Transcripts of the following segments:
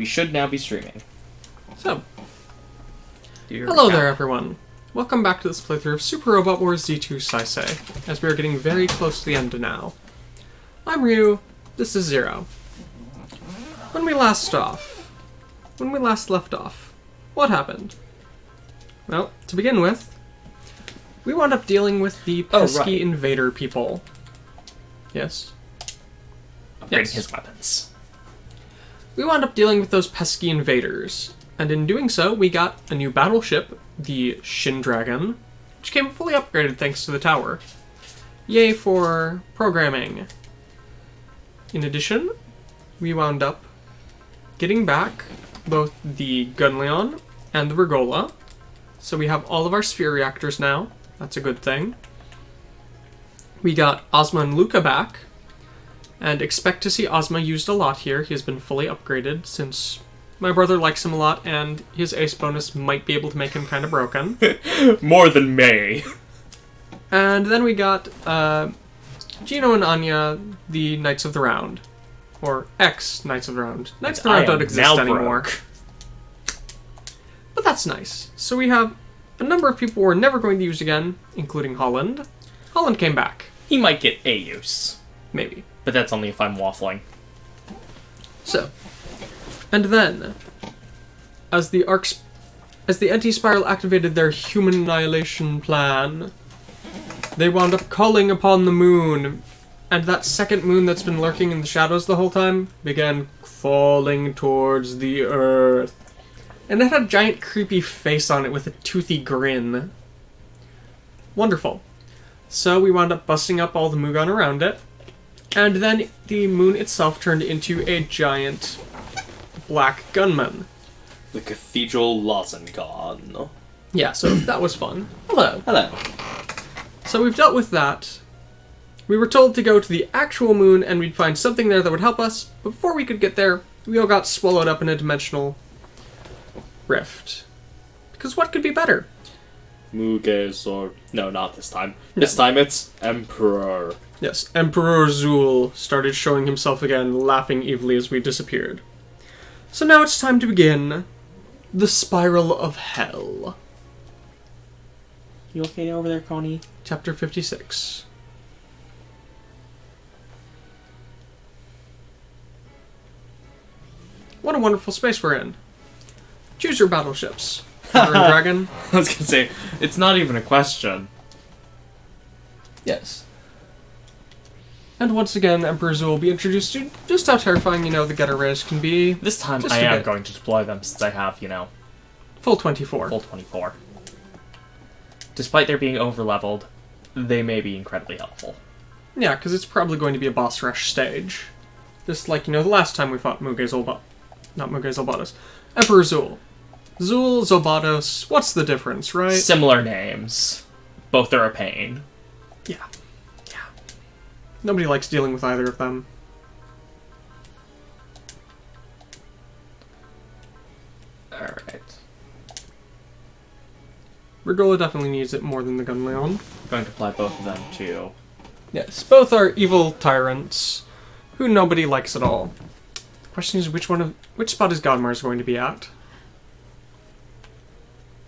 we should now be streaming. So, hello there everyone. Welcome back to this playthrough of Super Robot Wars Z2 Saisei, as we are getting very close to the end now. I'm Ryu, this is Zero. When we last left off, what happened? Well, to begin with, we wound up dealing with the pesky invader people. Yes? Upgrading his weapons. We wound up dealing with those pesky invaders, and in doing so, we got a new battleship, the Shin Dragon, which came fully upgraded thanks to the tower. Yay for programming. In addition, we wound up getting back both the Gunleon and the Regola, so we have all of our sphere reactors now. That's a good thing. We got Ozma and Luca back, and expect to see Ozma used a lot here. He has been fully upgraded since my brother likes him a lot, and his ace bonus might be able to make him kind of broken. More than May. And then we got Gino and Anya, the Knights of the Round. Or ex-Knights of the Round. Knights of the Round don't exist anymore. But that's nice. So we have a number of people we're never going to use again, including Holland. Holland came back. He might get a use. Maybe. But that's only if I'm waffling. So, and then, as the anti-spiral activated their human annihilation plan, they wound up calling upon the moon, and that second moon that's been lurking in the shadows the whole time began falling towards the earth. And it had a giant creepy face on it with a toothy grin. Wonderful. So we wound up busting up all the Mugon around it, and then the moon itself turned into a giant black gunman. The Cathedral Lozengon. Yeah, so that was fun. Hello. Hello. So we've dealt with that. We were told to go to the actual moon and we'd find something there that would help us. Before we could get there, we all got swallowed up in a dimensional rift. Because what could be better? Muge's or... No, not this time. This time it's Emperor. Yes, Emperor Zuul started showing himself again, laughing evilly as we disappeared. So now it's time to begin the Spiral of Hell. You okay over there, Connie? Chapter 56. What a wonderful space we're in. Choose your battleships. Fire and Dragon. I was gonna say, it's not even a question. Yes. And once again, Emperor Zuul will be introduced to just how terrifying, the Getter Rays can be. This time Just I a am bit. going to deploy them since I have, Full 24. full 24. Despite their being over-leveled, they may be incredibly helpful. Yeah, because it's probably going to be a boss rush stage. Just like, the last time we fought not Muge Zolbatos. Emperor Zuul. Zuul, Zolbatos, what's the difference, right? Similar names. Both are a pain. Yeah. Nobody likes dealing with either of them. Alright. Regola definitely needs it more than the Gunleon. Going to apply both of them to... Yes, both are evil tyrants who nobody likes at all. The question is which spot is Godmars going to be at?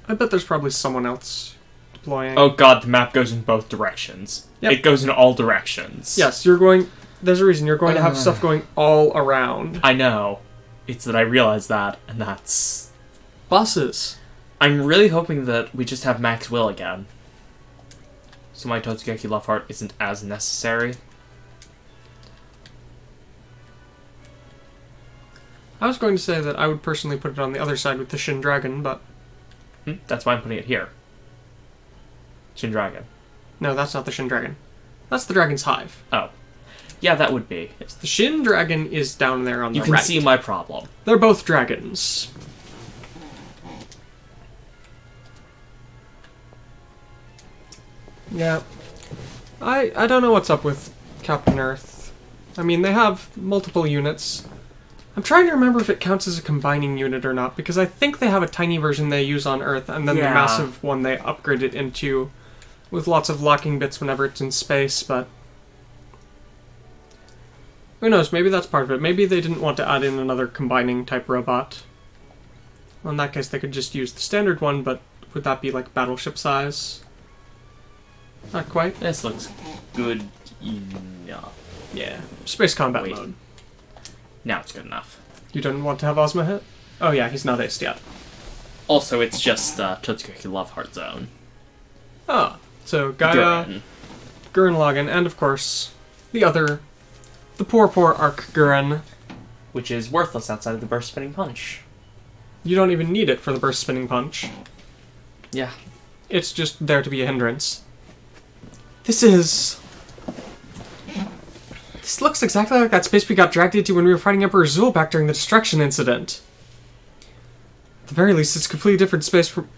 I bet there's probably someone else deploying. Oh god, the map goes in both directions. Yep. It goes in all directions. Yes, there's a reason you're going to have stuff going all around. I know. It's that I realize that, and that's... Bosses. I'm really hoping that we just have Max Will again. So my Totsugeki Love Heart isn't as necessary. I was going to say that I would personally put it on the other side with the Shin Dragon, but... That's why I'm putting it here. Shin Dragon. No, that's not the Shin Dragon. That's the Dragon's Hive. Oh. Yeah, that would be. The Shin Dragon is down there on the right. You can see my problem. They're both dragons. Yeah. I don't know what's up with Captain Earth. I mean, they have multiple units. I'm trying to remember if it counts as a combining unit or not, because I think they have a tiny version they use on Earth, and then the massive one they upgrade it into, with lots of locking bits whenever it's in space, but... Who knows, maybe that's part of it. Maybe they didn't want to add in another combining type robot. Well, in that case, they could just use the standard one, but would that be like battleship size? Not quite. This looks good enough. Yeah, space combat Wait. mode. Now it's good enough. You don't want to have Ozma hit? Oh yeah, he's not aced yet. Also, it's just Totsuki Love Heart Zone. Ah, so Gaia, Gurren Lagann, and of course, the poor Arc Gurren. Which is worthless outside of the Burst Spinning Punch. You don't even need it for the Burst Spinning Punch. Yeah. It's just there to be a hindrance. This looks exactly like that space we got dragged into when we were fighting Emperor Zuul back during the destruction incident. At the very least, it's a completely different space from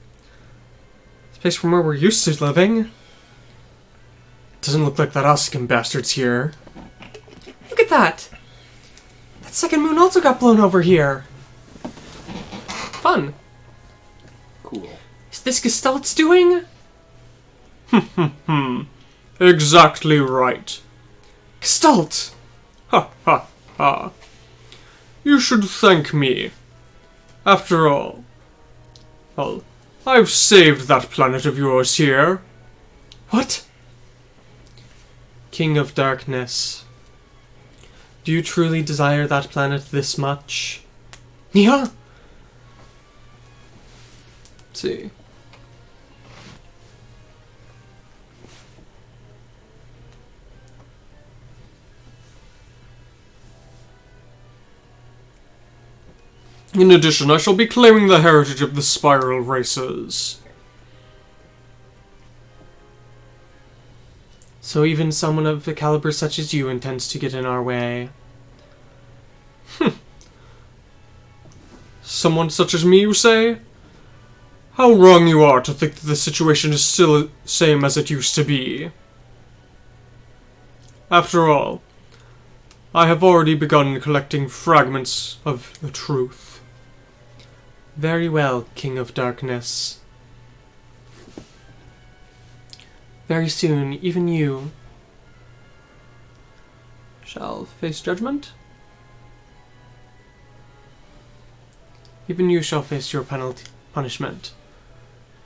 where we're used to living. Doesn't look like that Asukan bastard's here. Look at that! That second moon also got blown over here. Fun. Cool. Is this Gestalt's doing? Exactly right. Gestalt! Ha ha ha. You should thank me. After all, well, I've saved that planet of yours here. What? King of Darkness. Do you truly desire that planet this much? Yeah? Let's see. In addition, I shall be claiming the heritage of the spiral races. So even someone of a caliber such as you intends to get in our way. Someone such as me, you say? How wrong you are to think that the situation is still the same as it used to be. After all, I have already begun collecting fragments of the truth. Very well, King of Darkness. Very soon, even you shall face judgment. Even you shall face your punishment.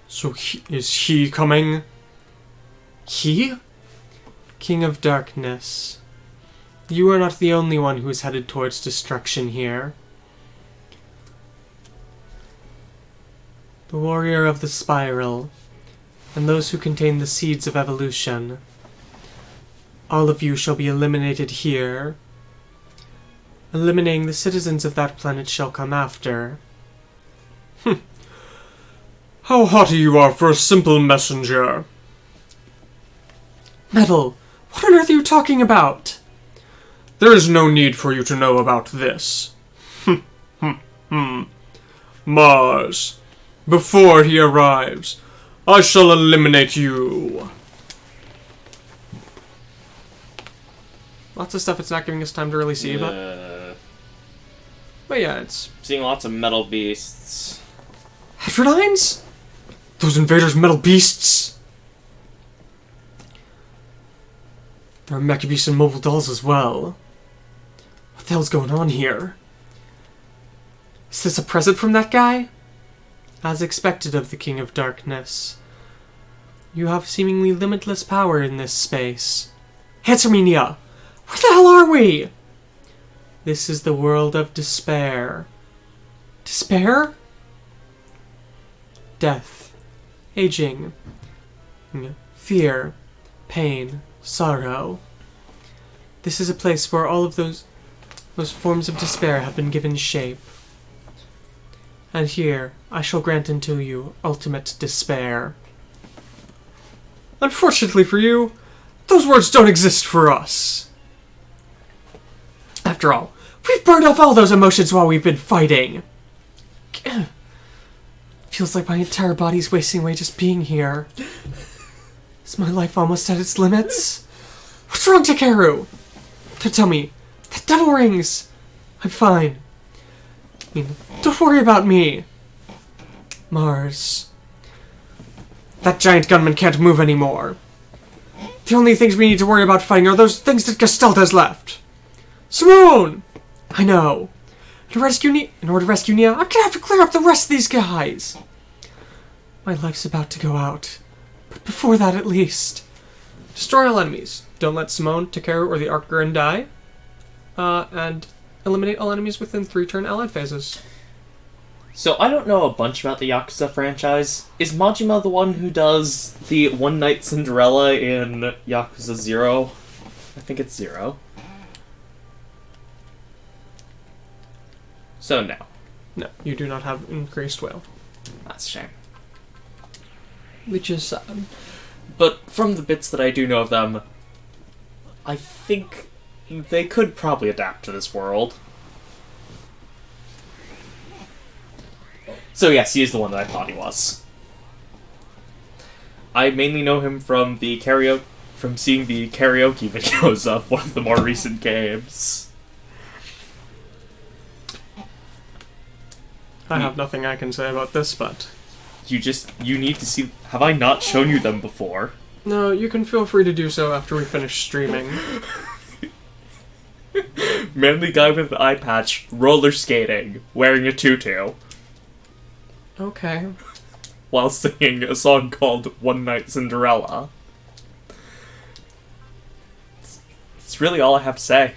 So is he coming? He? King of Darkness. You are not the only one who is headed towards destruction here. The warrior of the spiral, and those who contain the seeds of evolution. All of you shall be eliminated here. Eliminating the citizens of that planet shall come after. How haughty you are for a simple messenger. Metal, what on earth are you talking about? There is no need for you to know about this. Mars, before he arrives, I shall eliminate you. Lots of stuff it's not giving us time to really see, but yeah, it's... Seeing lots of metal beasts. Heterodynes? Those invaders metal beasts? There are mecha beasts and mobile dolls as well. What the hell's going on here? Is this a present from that guy? As expected of the King of Darkness. You have seemingly limitless power in this space. Answer me, Nia! Where the hell are we? This is the world of despair. Despair? Death. Aging. Fear. Pain. Sorrow. This is a place where all of those forms of despair have been given shape. And here, I shall grant unto you ultimate despair. Unfortunately for you, those words don't exist for us. After all, we've burned off all those emotions while we've been fighting. Feels like my entire body's wasting away just being here. Is my life almost at its limits? What's wrong, Takeru? Tell me, the devil rings. I'm fine. Don't worry about me. Mars. That giant gunman can't move anymore. The only things we need to worry about fighting are those things that Gestalt has left. Simone! I know. In order to rescue Nia, I'm gonna have to clear up the rest of these guys. My life's about to go out. But before that, at least. Destroy all enemies. Don't let Simone, Takeru, or the Arcgurn die. And eliminate all enemies within 3-turn allied phases. So I don't know a bunch about the Yakuza franchise. Is Majima the one who does the One Night Cinderella in Yakuza 0? I think it's 0. So no. No, you do not have increased will. That's a shame. Which is sad. But from the bits that I do know of them, I think they could probably adapt to this world. So yes, he is the one that I thought he was. I mainly know him from the seeing the karaoke videos of one of the more recent games. I have nothing I can say about this, but... You need to see... Have I not shown you them before? No, you can feel free to do so after we finish streaming. Manly guy with the eye patch, roller skating, wearing a tutu, Okay. while singing a song called One Night Cinderella. It's really all I have to say.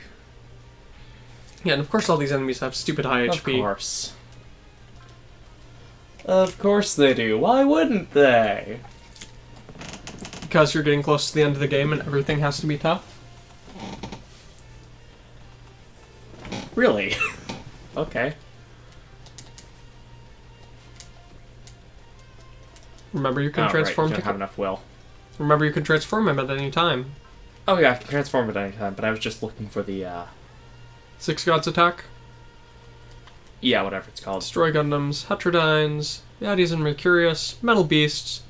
Yeah, and of course all these enemies have stupid high HP. Of course. Of course they do. Why wouldn't they? Because you're getting close to the end of the game and everything has to be tough. Really? Okay. Remember, you can Oh, transform right. You don't have enough will. Remember, you can transform him at any time. Oh yeah, I can transform at any time, but I was just looking for the, 6 Gods attack. yeah, whatever it's called. Destroy Gundams, Heterodynes, Yadis and Mercurius, Metal Beasts,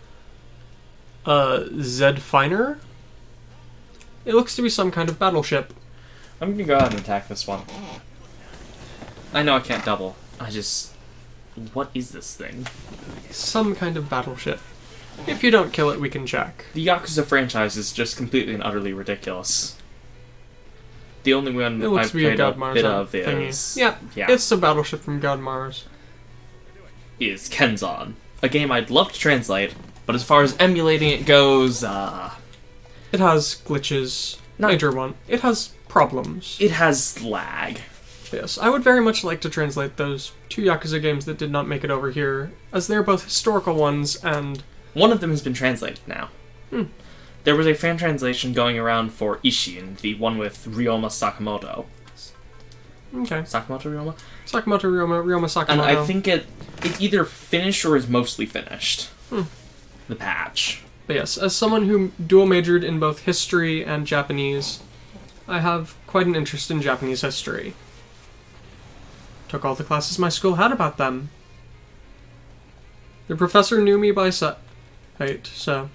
Zed Finer. It looks to be some kind of battleship. I'm gonna go ahead and attack this one. I know I can't double. What is this thing? Some kind of battleship. If you don't kill it, we can check. The Yakuza franchise is just completely and utterly ridiculous. The only one It looks I've to be a played a Godmars bit of thingy. is... Yeah, yeah, it's a battleship from Godmars. is Kenzan. A game I'd love to translate, but as far as emulating it goes, It has glitches. Not- Major one. It has problems. it has lag. Yes, I would very much like to translate those 2 Yakuza games that did not make it over here, as they're both historical ones and... One of them has been translated now. Hmm. There was a fan translation going around for Ishin, the one with Ryoma Sakamoto. Okay. Sakamoto Ryoma? Sakamoto Ryoma Sakamoto. And I think it's either finished or is mostly finished. Hmm. The patch. But yes, as someone who dual majored in both history and Japanese, I have quite an interest in Japanese history. Took all the classes my school had about them. The professor knew me by sight, so...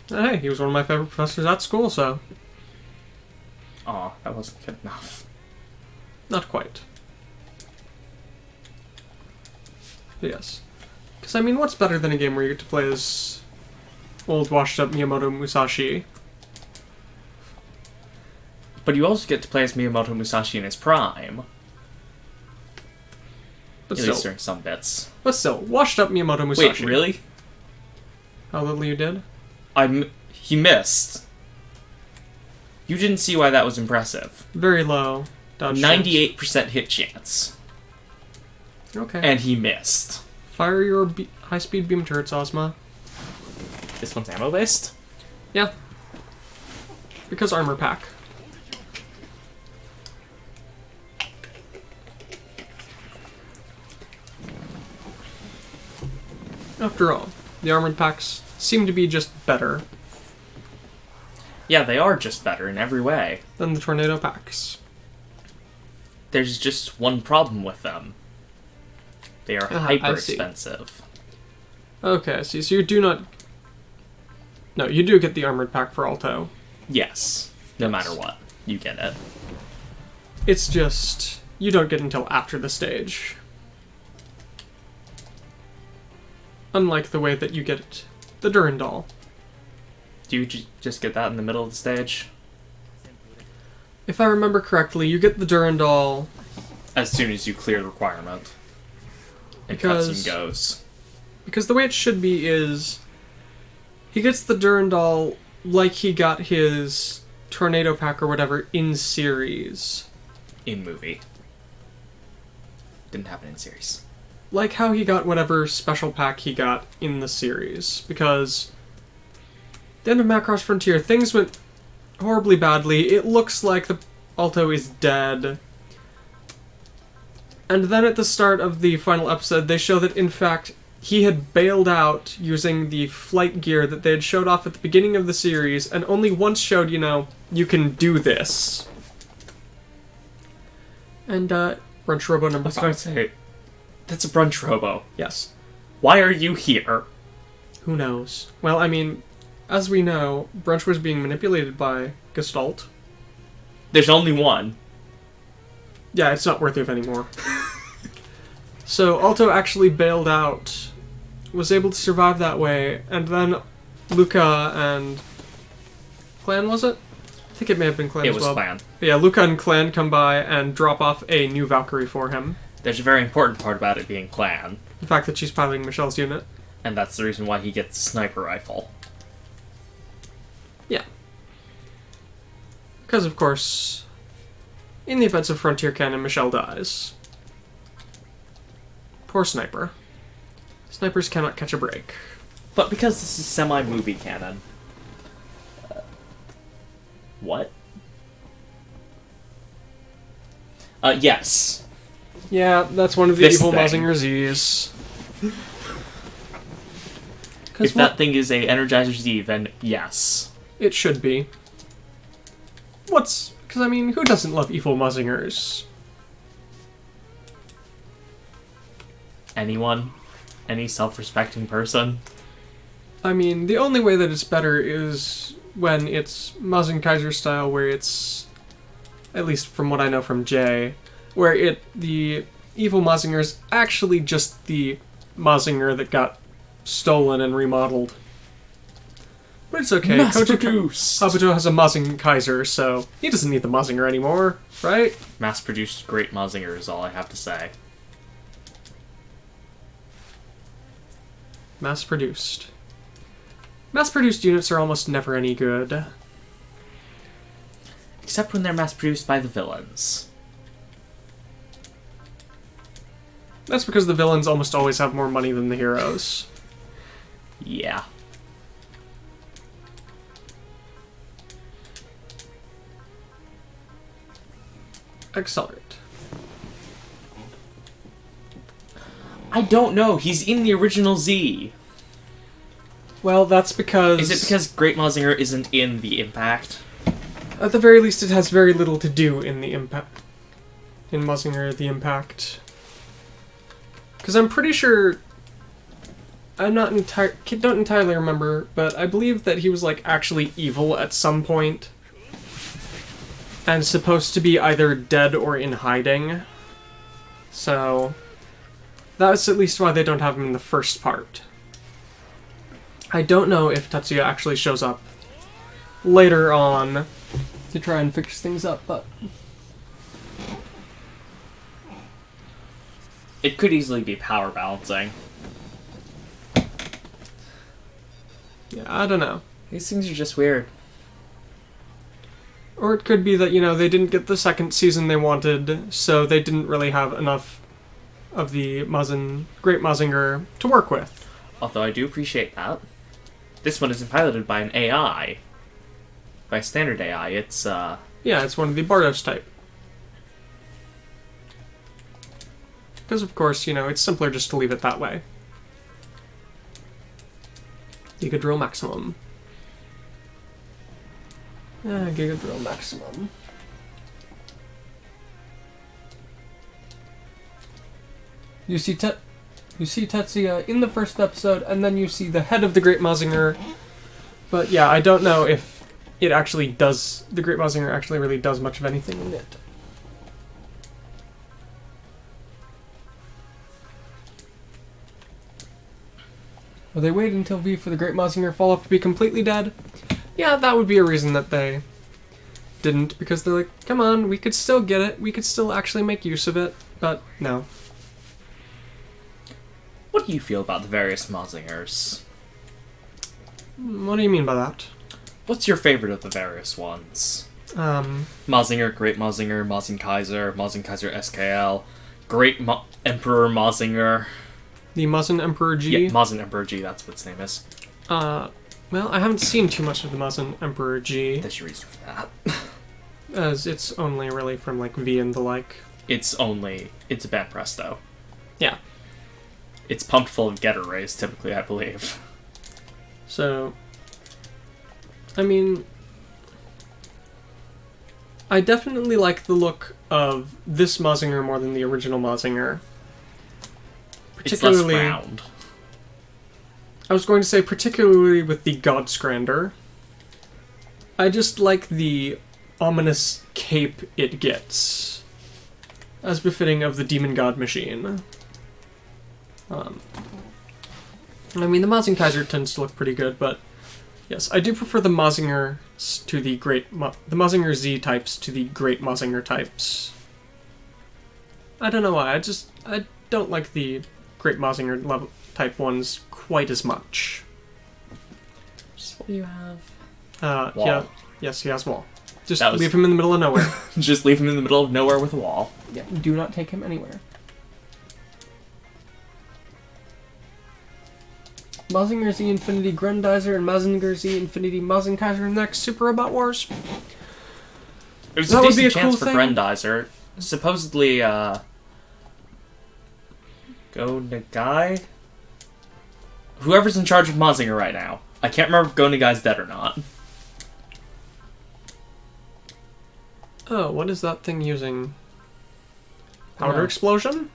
Hey, he was one of my favorite professors at school, so... Aw, that wasn't good enough. Not quite. But yes. Because, I mean, what's better than a game where you get to play as old, washed-up Miyamoto Musashi? But you also get to play as Miyamoto Musashi in his prime. But At least still, during some bits. washed-up Miyamoto Musashi. Wait, really? How little you did? He missed. You didn't see why that was impressive. Very low. Dodge 98% hit chance. chance. Okay. And he missed. Fire your high-speed beam turrets, Ozma. This one's ammo-based? Yeah. Because armor pack. After all, the armored packs seem to be just better Yeah, they are just better in every way. than the tornado packs. There's just one problem with them. They are hyper I see. expensive. Okay, I see. So you do not... No, you do get the armored pack for Alto. Yes. No Yes. matter what. You get it. It's just... You don't get until after the stage. Unlike the way that you get the Durandal. Do you just get that in the middle of the stage? If I remember correctly, you get the Durandal As soon as you clear the requirement. And Because- cutscene goes. because the way it should be is he gets the Durandal like he got his Tornado Pack or whatever in series. In movie. Didn't happen in series. Like how he got whatever special pack he got in the series. Because the end of Macross Frontier, things went horribly badly. It looks like the Alto is dead. And then at the start of the final episode, they show that, in fact, he had bailed out using the flight gear that they had showed off at the beginning of the series, and only once showed, you can do this. And, Brunch Robo I number was going 5. to say, that's a brunch robo. Yes. Why are you here? Who knows? Well, I mean, as we know, Brunch was being manipulated by Gestalt. There's only one. Yeah, it's not worth it anymore. So Alto actually bailed out, was able to survive that way, and then Luca and Clan, was it? I think it may have been Clan It as was well. Clan. But yeah, Luca and Clan come by and drop off a new Valkyrie for him. There's a very important part about it being Clan. The fact that she's piloting Michelle's unit. And that's the reason why he gets a sniper rifle. Yeah. Because, of course, in the events of Frontier Canon, Michelle dies. Poor Sniper. Snipers cannot catch a break. But because this is semi-movie canon... what? Yes. Yeah, that's one of the This evil thing. Mazinger Z's. If that thing is a Energizer Z, then yes. It should be. Because, I mean, who doesn't love evil Muzingers? Anyone? Any self-respecting person? I mean, the only way that it's better is when it's Mazin Kaiser style, where it's, at least from what I know from Jay, where the evil Mazinger is actually just the Mazinger that got stolen and remodeled. But it's okay. Mass-produced! Kabuto has a Mazin Kaiser, so he doesn't need the Mazinger anymore, right? Mass-produced great Mazinger is all I have to say. Mass-produced. Mass-produced units are almost never any good. Except when they're mass-produced by the villains. That's because the villains almost always have more money than the heroes. Yeah. Accelerate. I don't know. He's in the original Z. Well, that's because... Is it because Great Mazinger isn't in the Impact? At the very least, it has very little to do in the Impact. In Mazinger, the Impact. Because I'm pretty sure... don't entirely remember, but I believe that he was, like, actually evil at some point. And supposed to be either dead or in hiding. So... that's at least why they don't have him in the first part. I don't know if Tetsuya actually shows up later on to try and fix things up, but... It could easily be power balancing. yeah, I don't know. These things are just weird. Or it could be that, they didn't get the second season they wanted, so they didn't really have enough of the Great Mazinger to work with. Although I do appreciate that. This one isn't piloted by an AI. By a standard AI, it's, Yeah, it's one of the Bardos type. Because, of course, it's simpler just to leave it that way. Giga Drill Maximum. Giga Drill Maximum. You see Tetsuya in the first episode, and then you see the head of the Great Mazinger. But yeah, I don't know if it actually does... the Great Mazinger actually really does much of anything in it. Will they wait until V for the Great Mazinger fall off to be completely dead? Yeah, that would be a reason that they didn't because they're like, come on, we could still get it. We could still actually make use of it. But no. What do you feel about the various Mazingers? What do you mean by that? What's your favorite of the various ones? Mazinger, Great Mazinger, Mazing Kaiser SKL, Great Emperor Mazinger. The Mazin Emperor G? Yeah, Mazin Emperor G, that's what its name is. Well, I haven't seen too much of the Mazin Emperor G. There's your reason for that. As it's only really from, like, V and the like. It's a band press, though. Yeah. It's pumped full of getter rays, typically, I believe. So, I mean, I definitely like the look of this Mazinger more than the original Mazinger. Particularly, it's less round. I was going to say particularly with the Godscrander. I just like the ominous cape it gets, as befitting of the Demon God machine. I mean, the Mazing Kaiser tends to look pretty good, but yes, I do prefer the Mazinger to the the Mazinger Z types to the Great Mazinger types. I don't know why. I don't like the Great Mazinger level type ones quite as much. Just what do you have? Wall. Yeah, yes, he has wall. Just was- leave him in the middle of nowhere. Just leave him in the middle of nowhere with a wall. Yeah, do not take him anywhere. Mazinger Z Infinity Grendizer and Mazinger Z Infinity Mazing Kaiser next Super Robot Wars. There's That a would decent be a chance cool for thing. Grendizer. Supposedly, Go Nagai? Whoever's in charge of Mazinger right now. I can't remember if Go Nagai's dead or not. Oh, what is that thing using? Powder Yeah. explosion?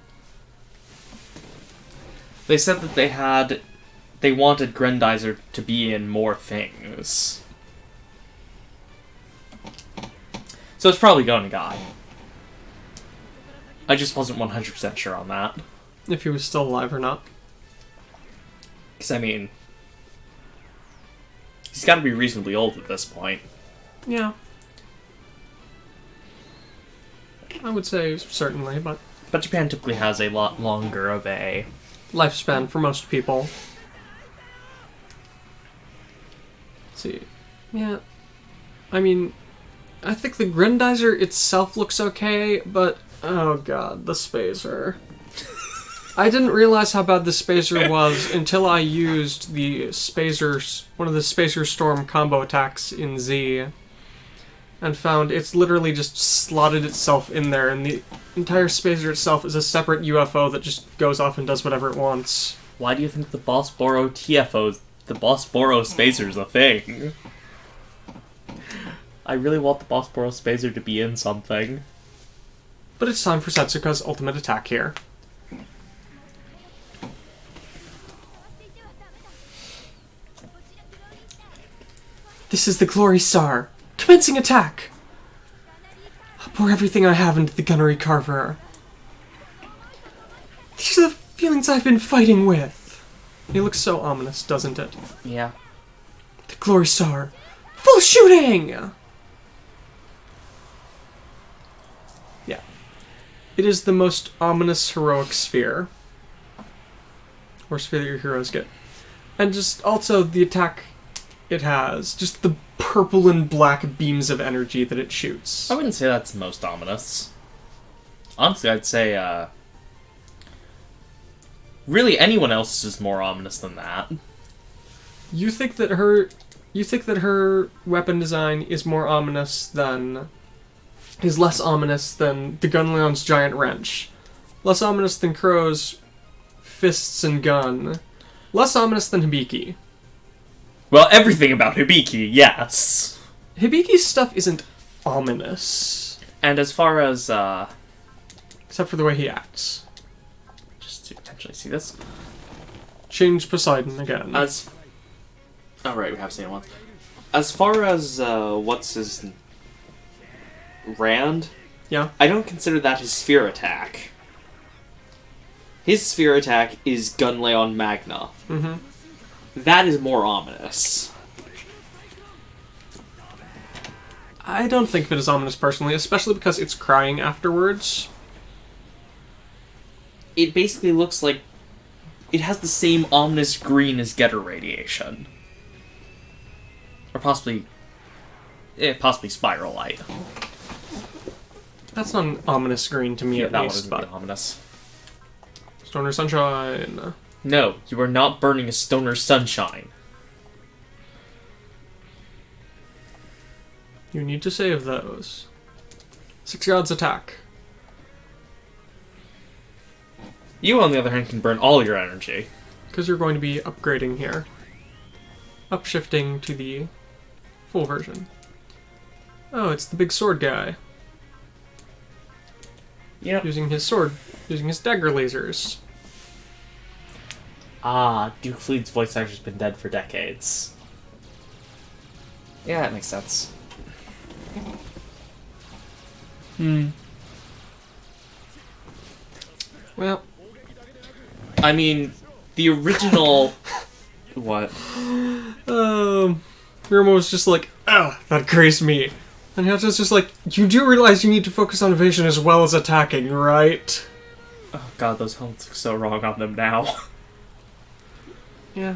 They said that they wanted Grendizer to be in more things. So it's probably Go Nagai. I just wasn't 100% sure on that. If he was still alive or not. Because, I mean, he's got to be reasonably old at this point. Yeah. I would say certainly, but But Japan typically has a lot longer of a... lifespan for most people. Let's see. Yeah. I mean, I think the Grendizer itself looks okay, but oh god, the Spacer. I didn't realize how bad the Spacer was until I used the one of the Spacer Storm combo attacks in Z, and found it's literally just slotted itself in there, and the entire Spacer itself is a separate UFO that just goes off and does whatever it wants. Why do you think the Bossboro Spacer's a thing? I really want the Bossboro Spacer to be in something. But it's time for Setsuka's ultimate attack here. This is the Glory Star. Commencing attack! I'll pour everything I have into the Gunnery Carver. These are the feelings I've been fighting with. It looks so ominous, doesn't it? Yeah. The Glory Star. Full shooting! Yeah. It is the most ominous heroic sphere. Or sphere that your heroes get. And just also the attack it has. Just the purple and black beams of energy that it shoots. I wouldn't say that's the most ominous. Honestly, I'd say, really anyone else is more ominous than that. You think that her weapon design is more ominous than... is less ominous than the Gunleon's giant wrench. Less ominous than Crow's fists and gun. Less ominous than Hibiki. Well, everything about Hibiki, yes. Hibiki's stuff isn't ominous. And as far as, Except for the way he acts. just to potentially see this. Change Poseidon again. Oh, right, we have seen it once. As far as, what's his... Rand? Yeah. I don't consider that his sphere attack. His sphere attack is Gunleon Magna. Mm-hmm. That is more ominous. I don't think of it as ominous personally, especially because it's crying afterwards. It basically looks like it has the same ominous green as Getter radiation. Or possibly Spiral Light. That's not an ominous green to me, Yeah, at that least. one would be ominous. Stoner Sunshine. No, you are not burning a Stoner Sunshine. You need to save those. 6 God's Attack. You, on the other hand, can burn all your energy. Because you're going to be upgrading here. Upshifting to the full version. Oh, it's the big sword guy. Yep. Using his sword. Using his dagger lasers. Ah, Duke Fleet's voice actor's been dead for decades. Yeah, that makes sense. Well, I mean, the original... What? Ruma was just like, oh, that grazed me. And Hyatta's just like, you do realize you need to focus on evasion as well as attacking, right? Oh god, those helmets look so wrong on them now. Yeah.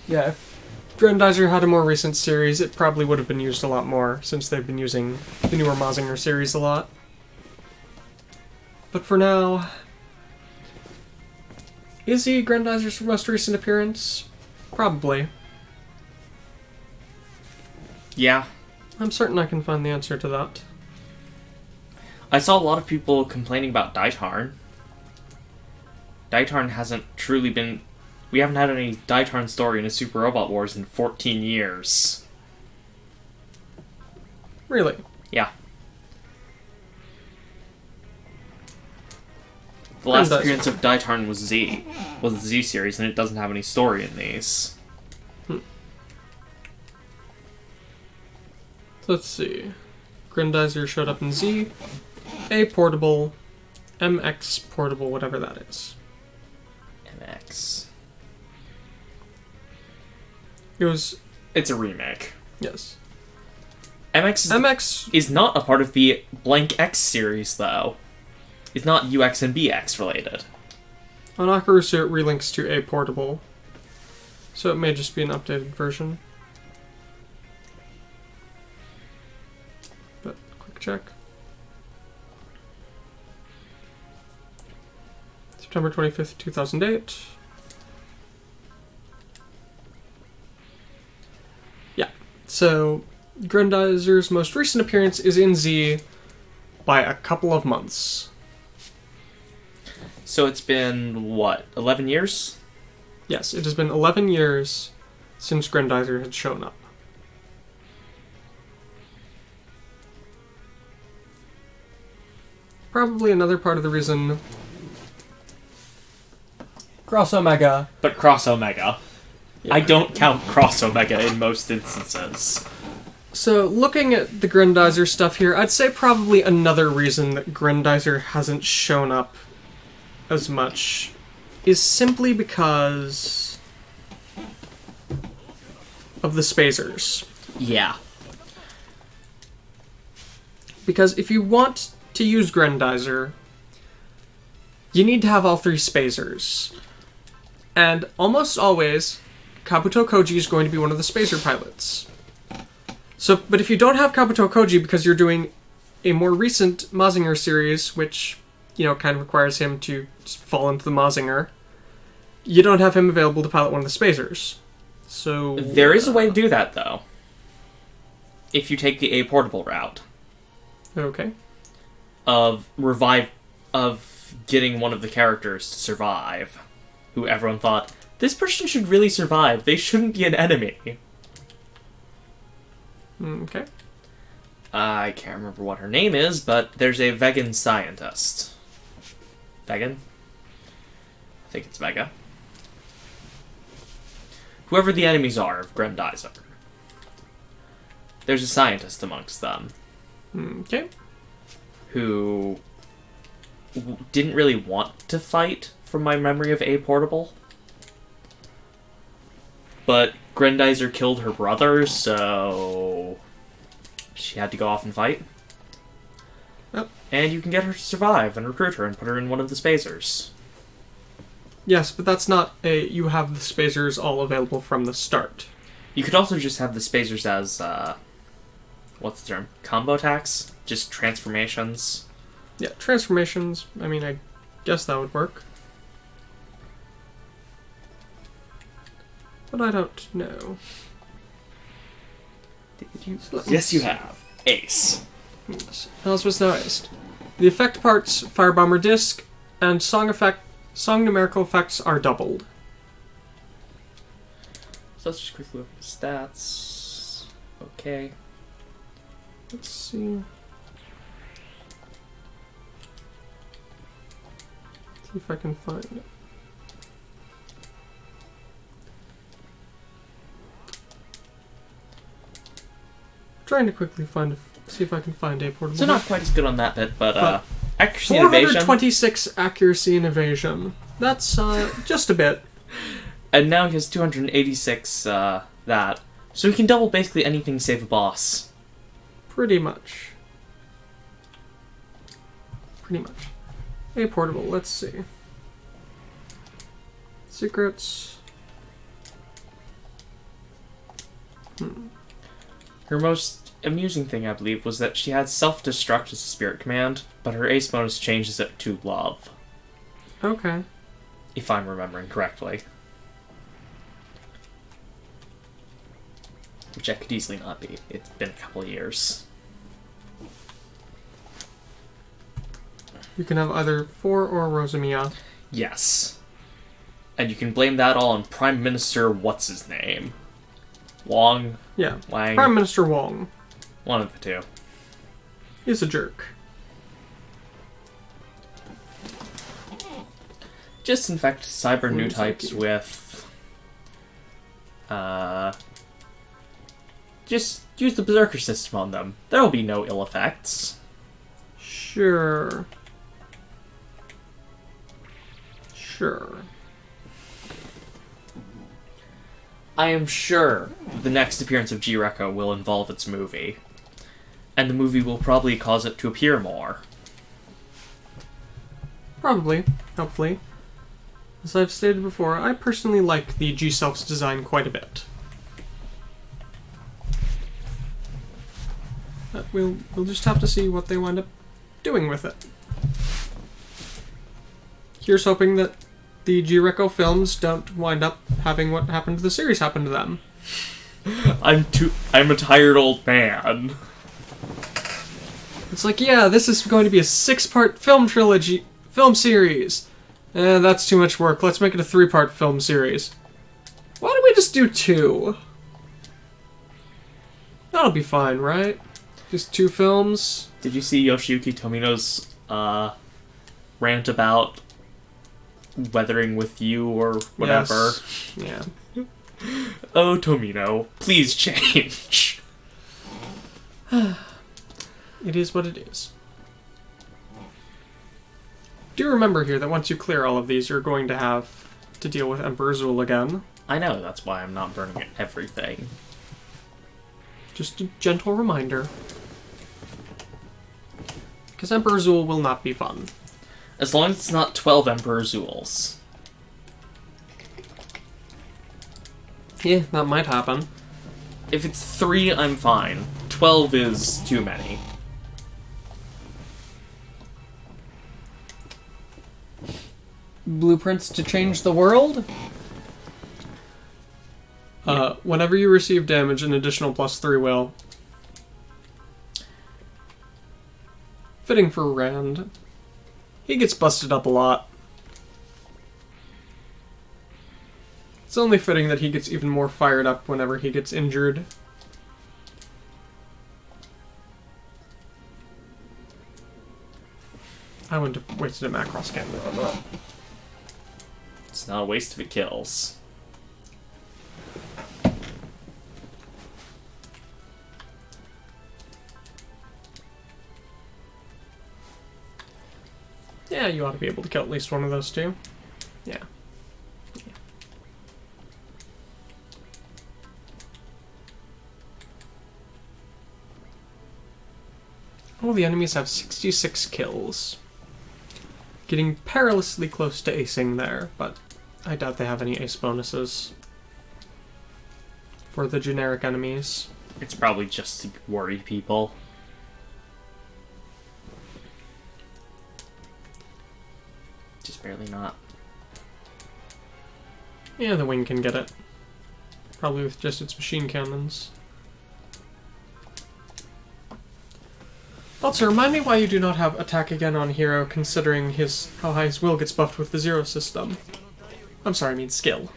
Yeah, if Grendizer had a more recent series, it probably would have been used a lot more, since they've been using the newer Mazinger series a lot. But for now... Is he Grandizer's most recent appearance? Probably. Yeah. I'm certain I can find the answer to that. I saw a lot of people complaining about Daitarn. Daitarn hasn't truly been... We haven't had any Daitarn story in a Super Robot Wars in 14 years. Really? Yeah. The last appearance of Daitarn was the Z series, and it doesn't have any story in these. Let's see. Grendizer showed up in Z, A portable, MX portable, whatever that is. MX. It was... It's a remake. Yes. MX is not a part of the Blank X series, though. It's not UX and BX related. On Akarusu, it relinks to A portable, so it may just be an updated version. But, quick check. September 25th, 2008. Yeah, so Grandizer's most recent appearance is in Z by a couple of months. So it's been, what, 11 years? Yes, it has been 11 years since Grendizer had shown up. Probably another part of the reason Cross Omega. But Cross Omega. Yeah. I don't count Cross Omega in most instances. So, looking at the Grendizer stuff here, I'd say probably another reason that Grendizer hasn't shown up as much is simply because of the spacers. Yeah. Because if you want to use Grendizer, you need to have all three spacers. And almost always, Kabuto Koji is going to be one of the spacer pilots. So, but if you don't have Kabuto Koji because you're doing a more recent Mazinger series, which, you know, kind of requires him to just fall into the Mazinger, you don't have him available to pilot one of the spacers. So... There is a way to do that, though. If you take the A portable route. Okay. Of getting one of the characters to survive. Who everyone thought, this person should really survive. They shouldn't be an enemy. Okay. I can't remember what her name is, but there's a vegan scientist. Vegan? I think it's Vega. Whoever the enemies are of Grendizer. There's a scientist amongst them. Okay. Who didn't really want to fight, from my memory of A Portable. But Grendizer killed her brother, so she had to go off and fight. Yep. And you can get her to survive and recruit her and put her in one of the spacers. Yes, but that's not a... You have the spacers all available from the start. You could also just have the spacers as, what's the term? Combo attacks? Just transformations. Yeah, transformations. I mean, I guess that would work. But I don't know. Yes, you have. Ace. Yes. Else was noticed. The effect parts, Firebomber Disc, and song numerical effects are doubled. So let's just quickly look at the stats. Okay. Let's see. See if I can find it. Trying to quickly see if I can find a portable. So not quite as good on that bit, but accuracy and evasion. 426 accuracy and evasion. That's just a bit. And now he has 286 that. So he can double basically anything save a boss. Pretty much. Pretty much. A portable, let's see. Secrets. Her most amusing thing, I believe, was that she had self-destruct as a spirit command, but her ace bonus changes it to love. Okay. If I'm remembering correctly. Which I could easily not be. It's been a couple of years. You can have either Four or Rosamia. Yes. And you can blame that all on Prime Minister what's-his-name. Wong? Yeah. Wang? Prime Minister Wong. One of the two. He's a jerk. Just infect cyber new types with... Just use the Berserker system on them. There will be no ill effects. Sure. Sure. I am sure the next appearance of G-Rekka will involve its movie. And the movie will probably cause it to appear more. Probably. Hopefully. As I've stated before, I personally like the G-Self's design quite a bit. But we'll just have to see what they wind up doing with it. Here's hoping that the G-Rekka films don't wind up having what happened to the series happen to them. I'm a tired old man. It's like, yeah, this is going to be a 6-part film series. That's too much work. Let's make it a 3-part film series. Why don't we just do 2? That'll be fine, right? Just 2 films. Did you see Yoshiyuki Tomino's rant about weathering with you or whatever? Yes. Yeah. Oh, Tomino, please change. It is what it is. Do remember here that once you clear all of these, you're going to have to deal with Emperor Zuul again. I know, that's why I'm not burning everything. Just a gentle reminder. Because Emperor Zuul will not be fun. As long as it's not 12 Emperor Zuuls. Yeah, that might happen. If it's 3, I'm fine. 12 is too many. Blueprints to change the world? Whenever you receive damage, an additional +3 will. Fitting for Rand. He gets busted up a lot. It's only fitting that he gets even more fired up whenever he gets injured. I wouldn't have wasted a Macross scan on that. It's not a waste if it kills. Yeah, you ought to be able to kill at least one of those two. Yeah. All the enemies have 66 kills. Getting perilously close to acing there, but I doubt they have any ace bonuses for the generic enemies. It's probably just to worry people. Just barely not. Yeah, the wing can get it. Probably with just its machine cannons. Also, remind me why you do not have attack again on hero, considering how high his will gets buffed with the zero system. I'm sorry, I mean skill.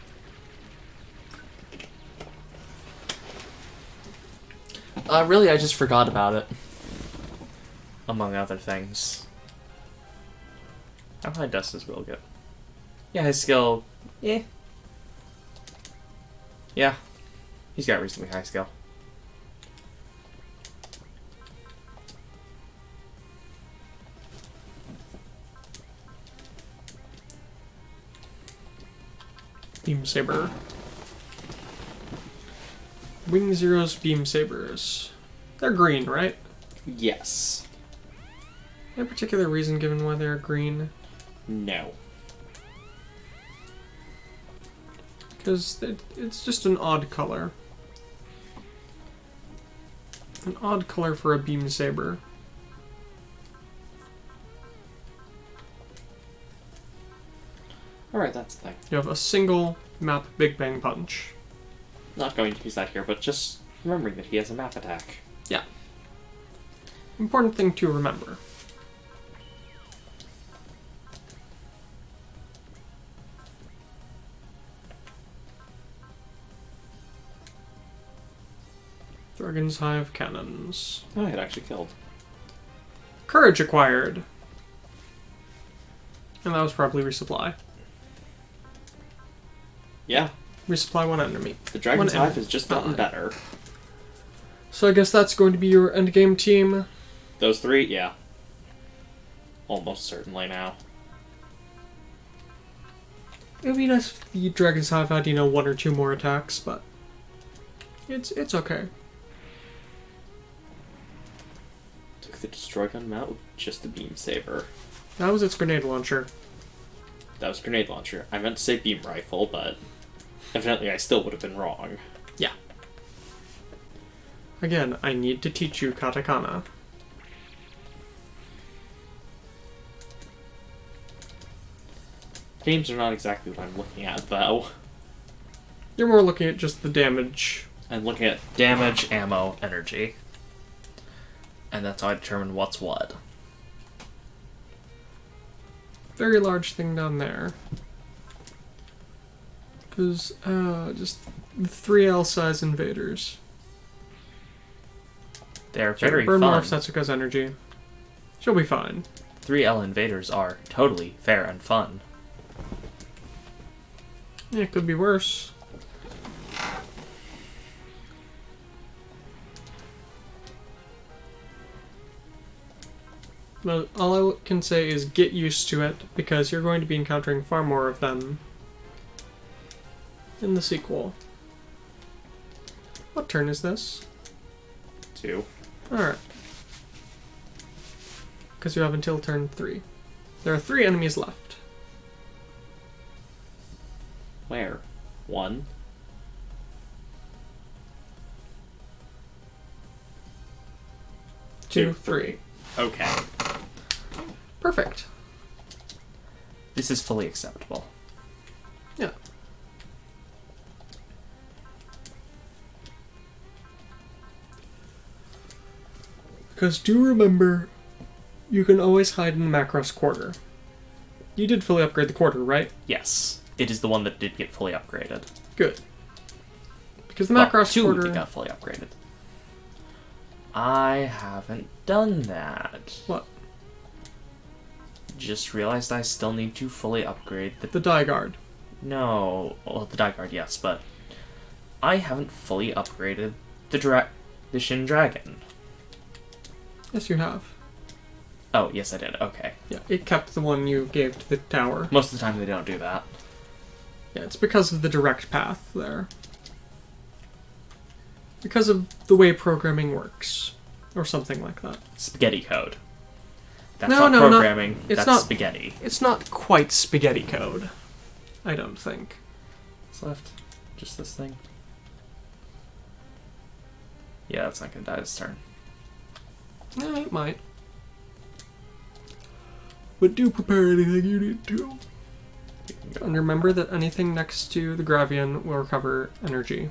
Really, I just forgot about it. Among other things. How high does his will get? Yeah, his skill... Yeah. Yeah. He's got reasonably high skill. Beam Saber. Wing Zero's Beam Sabers. They're green, right? Yes. Any particular reason given why they're green? No. Because it's just an odd color. An odd color for a Beam Saber. Alright, that's the thing. You have a single map Big Bang Punch. Not going to use that here, but just remembering that he has a map attack. Yeah. Important thing to remember. Dragon's Hive Cannons. Oh, it actually killed. Courage acquired. And that was probably resupply. Yeah. Resupply one enemy. The Dragon's One Hive has just gotten better. So I guess that's going to be your endgame team. Those three? Yeah. Almost certainly now. It would be nice if the Dragon's Hive had, one or two more attacks, but it's okay. Took the Destroy Gun out with just the Beam Saber. That was its grenade launcher. That was Grenade Launcher. I meant to say Beam Rifle, but evidently I still would have been wrong. Yeah. Again, I need to teach you katakana. Games are not exactly what I'm looking at, though. You're more looking at just the damage. I'm looking at damage, ammo, energy. And that's how I determine what's what. Very large thing down there. Because, just 3L size invaders. They're very burn more fun. of Setsuka's energy. She'll be fine. 3L invaders are totally fair and fun. Yeah, it could be worse. But all I can say is get used to it, because you're going to be encountering far more of them in the sequel. What turn is this? 2. Alright. Because you have until turn 3. There are 3 enemies left. Where? 1. Two, 3. Okay. Perfect. This is fully acceptable. Yeah. Because do remember, you can always hide in the Macross quarter. You did fully upgrade the quarter, right? Yes. It is the one that did get fully upgraded. Good. Because the Macross 2 quarter... got fully upgraded. I haven't done that. What? Just realized I still need to fully upgrade The Die Guard. No. Well, the Die Guard, yes, but... I haven't fully upgraded the Shin Dragon. Yes, you have. Oh, yes I did. Okay. Yeah, it kept the one you gave to the tower. Most of the time they don't do that. Yeah, it's because of the direct path there. Because of the way programming works. Or something like that. Spaghetti code. That's No, not no, programming. it's That's not- spaghetti. It's not quite spaghetti code. I don't think. What's left? Just this thing? Yeah, that's not gonna die this turn. No, it might. But do prepare anything you need to. And remember that anything next to the Gravian will recover energy.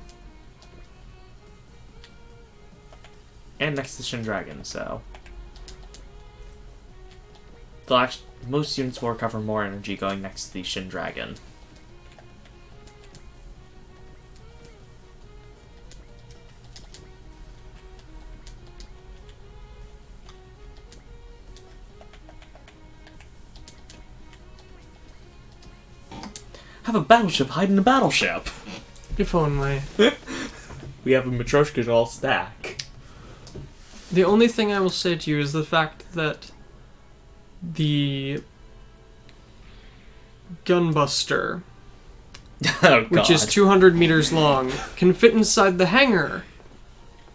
And next to Shin Dragon, so... most units will recover more energy going next to the Shin Dragon. Have a battleship hide in a battleship! If only. We have a Matryoshka doll stack. The only thing I will say to you is the fact that the Gunbuster, Oh, which is God. 200 meters long, can fit inside the hangar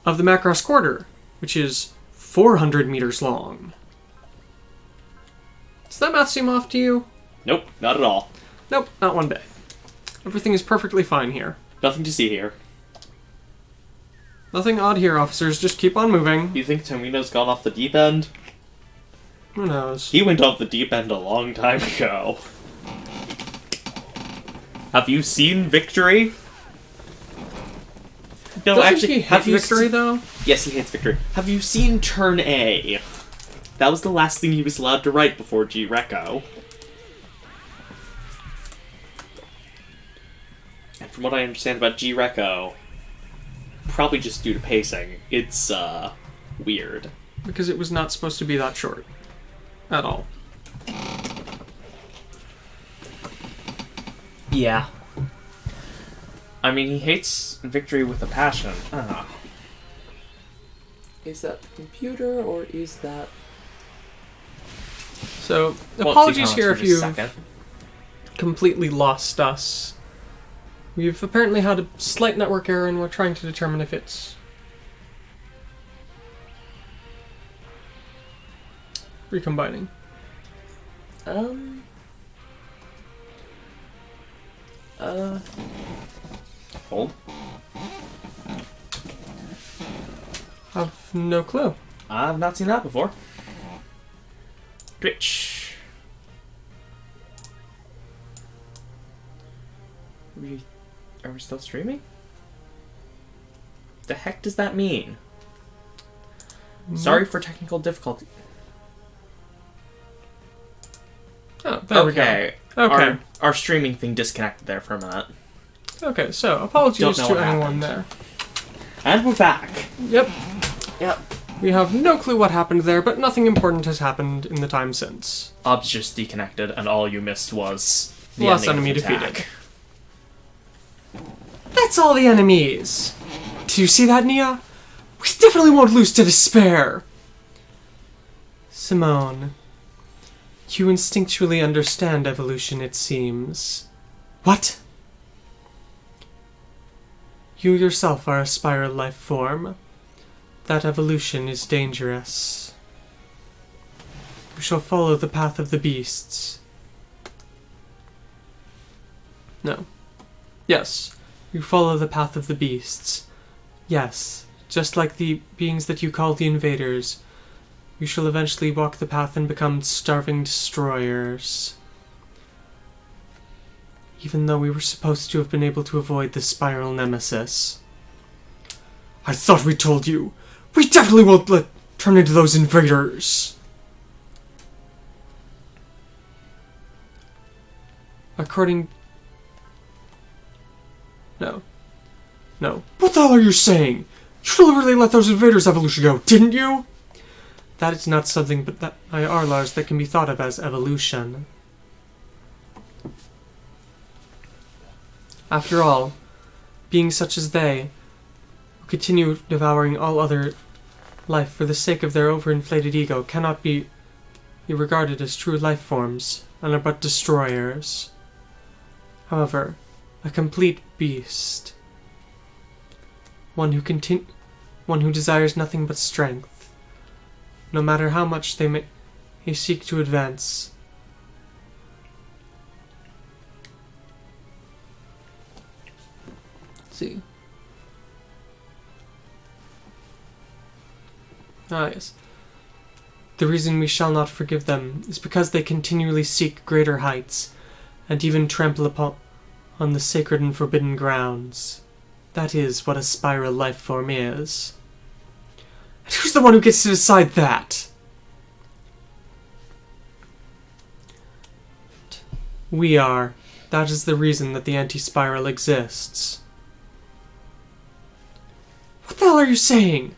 of the Macross Quarter, which is 400 meters long. Does that math seem off to you? Nope, not at all. Nope, not one bit. Everything is perfectly fine here. Nothing to see here. Nothing odd here, officers. Just keep on moving. You think Tomino's gone off the deep end? Who knows? He went off the deep end a long time ago. Have you seen Victory? No, Doesn't actually, he have hate you Victory, though? Yes, he hates Victory. Have you seen Turn A? That was the last thing he was allowed to write before G-Reco. And from what I understand about G-Reco, probably just due to pacing, it's, weird. Because it was not supposed to be that short. At all. Yeah. I mean, he hates Victory with a passion. Is that the computer, or is that... So, Won't see apologies comments here for if just a you've second. completely lost us. We've apparently had a slight network error and we're trying to determine if it's recombining. Hold. I've no clue. I've not seen that before. Twitch. Are we still streaming? The heck does that mean? Sorry for technical difficulty. Oh, there we go. Okay. Okay. Our streaming thing disconnected there for a minute. Okay, so apologies Don't know to what anyone happened. there. And we're back. Yep. Yep. We have no clue what happened there, but nothing important has happened in the time since. Ob's just deconnected, and all you missed was the Last ending enemy of the defeated. attack. That's all the enemies! Do you see that, Nia? We definitely won't lose to despair! Simone, you instinctually understand evolution, it seems. What? You yourself are a spiral life form. That evolution is dangerous. You shall follow the path of the beasts. No. Yes, you follow the path of the beasts. Yes, just like the beings that you call the invaders. You shall eventually walk the path and become starving destroyers. Even though we were supposed to have been able to avoid the spiral nemesis. I thought we told you! We definitely won't turn into those invaders! According... No. No. What the hell are you saying? You deliberately let those invaders' evolution go, didn't you? That is not something but that by Arlars that can be thought of as evolution. After all, beings such as they, who continue devouring all other life for the sake of their overinflated ego, cannot be regarded as true life forms, and are but destroyers. However, a complete beast, one who desires nothing but strength, no matter how much they may seek to advance. Let's see. Ah, yes. The reason we shall not forgive them is because they continually seek greater heights, and even trample upon on the sacred and forbidden grounds. That is what a spiral life form is. And who's the one who gets to decide that? We are. That is the reason that the anti-spiral exists. What the hell are you saying?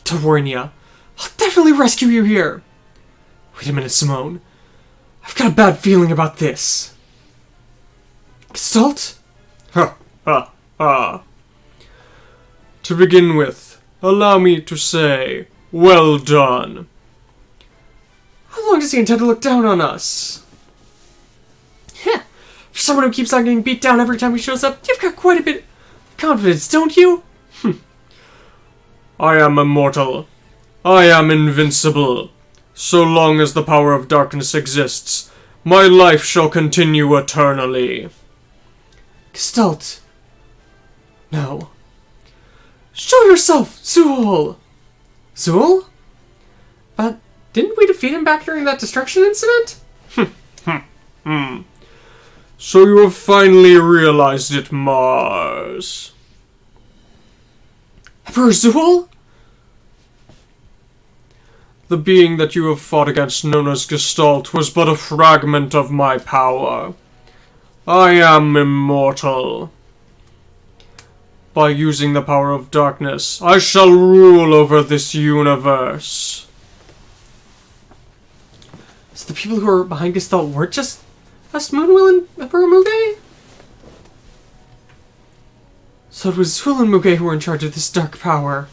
Tawarnia, I'll definitely rescue you here. Wait a minute, Simone. I've got a bad feeling about this. Gestalt? Ha, ha, ha. To begin with, allow me to say, well done. How long does he intend to look down on us? Heh. For someone who keeps on getting beat down every time he shows up, you've got quite a bit of confidence, don't you? I am immortal. I am invincible. So long as the power of darkness exists, my life shall continue eternally. Gestalt. No. Show yourself, Zuul! Zuul? But didn't we defeat him back during that destruction incident? So you have finally realized it, Mars. Emperor Zuul? The being that you have fought against, known as Gestalt, was but a fragment of my power. I am immortal. By using the power of darkness, I shall rule over this universe. So the people who are behind Gestalt weren't just us, Moonwill and Emperor Muge? So it was Zuul and Muge who were in charge of this dark power.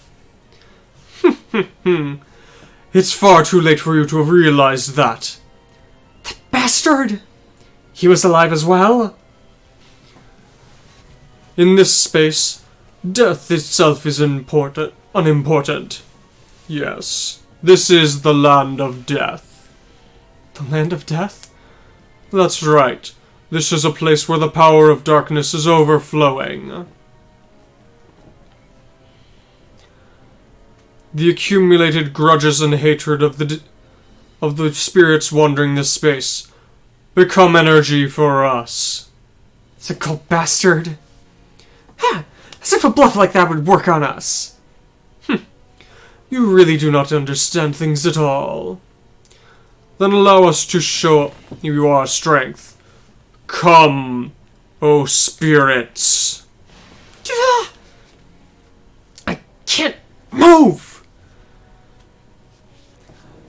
It's far too late for you to have realized that. That bastard! He was alive as well? In this space, death itself is unimportant. Yes, this is the land of death. The land of death? That's right. This is a place where the power of darkness is overflowing. The accumulated grudges and hatred of the spirits wandering this space become energy for us. It's a cold bastard. Ha! As if a bluff like that would work on us. You really do not understand things at all. Then allow us to show you our strength. Come, O spirits. I can't move!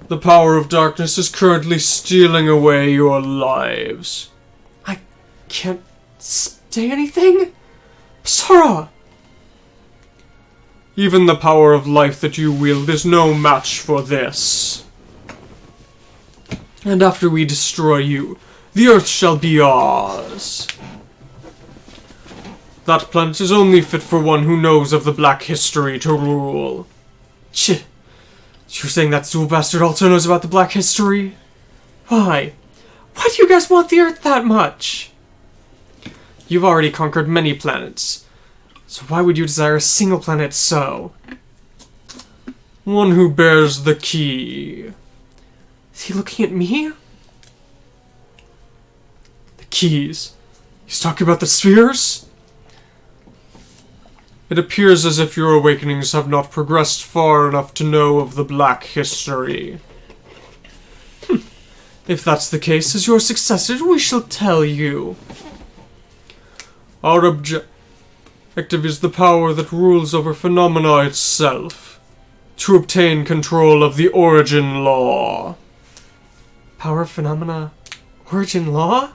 The power of darkness is currently stealing away your lives. I can't say anything? Sora! Even the power of life that you wield is no match for this. And after we destroy you, the Earth shall be ours. That planet is only fit for one who knows of the Black History to rule. Chit. You're saying that Zuul bastard also knows about the Black History? Why? Why do you guys want the Earth that much? You've already conquered many planets. So why would you desire a single planet so? One who bears the key. Is he looking at me? The keys. He's talking about the spheres? It appears as if your awakenings have not progressed far enough to know of the Black History. If that's the case, as your successors, we shall tell you. Our objective is the power that rules over phenomena itself, to obtain control of the origin law. Power, phenomena, origin law?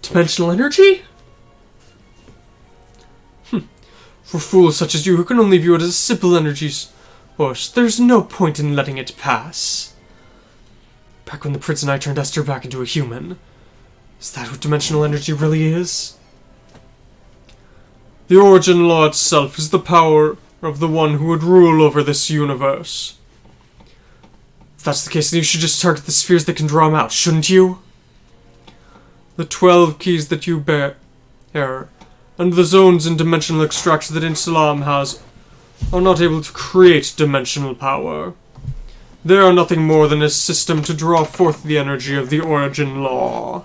Dimensional energy? For fools such as you who can only view it as a simple energy source, there's no point in letting it pass. Back when the prince and I turned Esther back into a human. Is that what dimensional energy really is? The origin law itself is the power of the one who would rule over this universe. If that's the case, then you should just target the spheres that can draw them out, shouldn't you? The 12 keys that you bear, and the zones and dimensional extracts that Insalam has, are not able to create dimensional power. They are nothing more than a system to draw forth the energy of the origin law.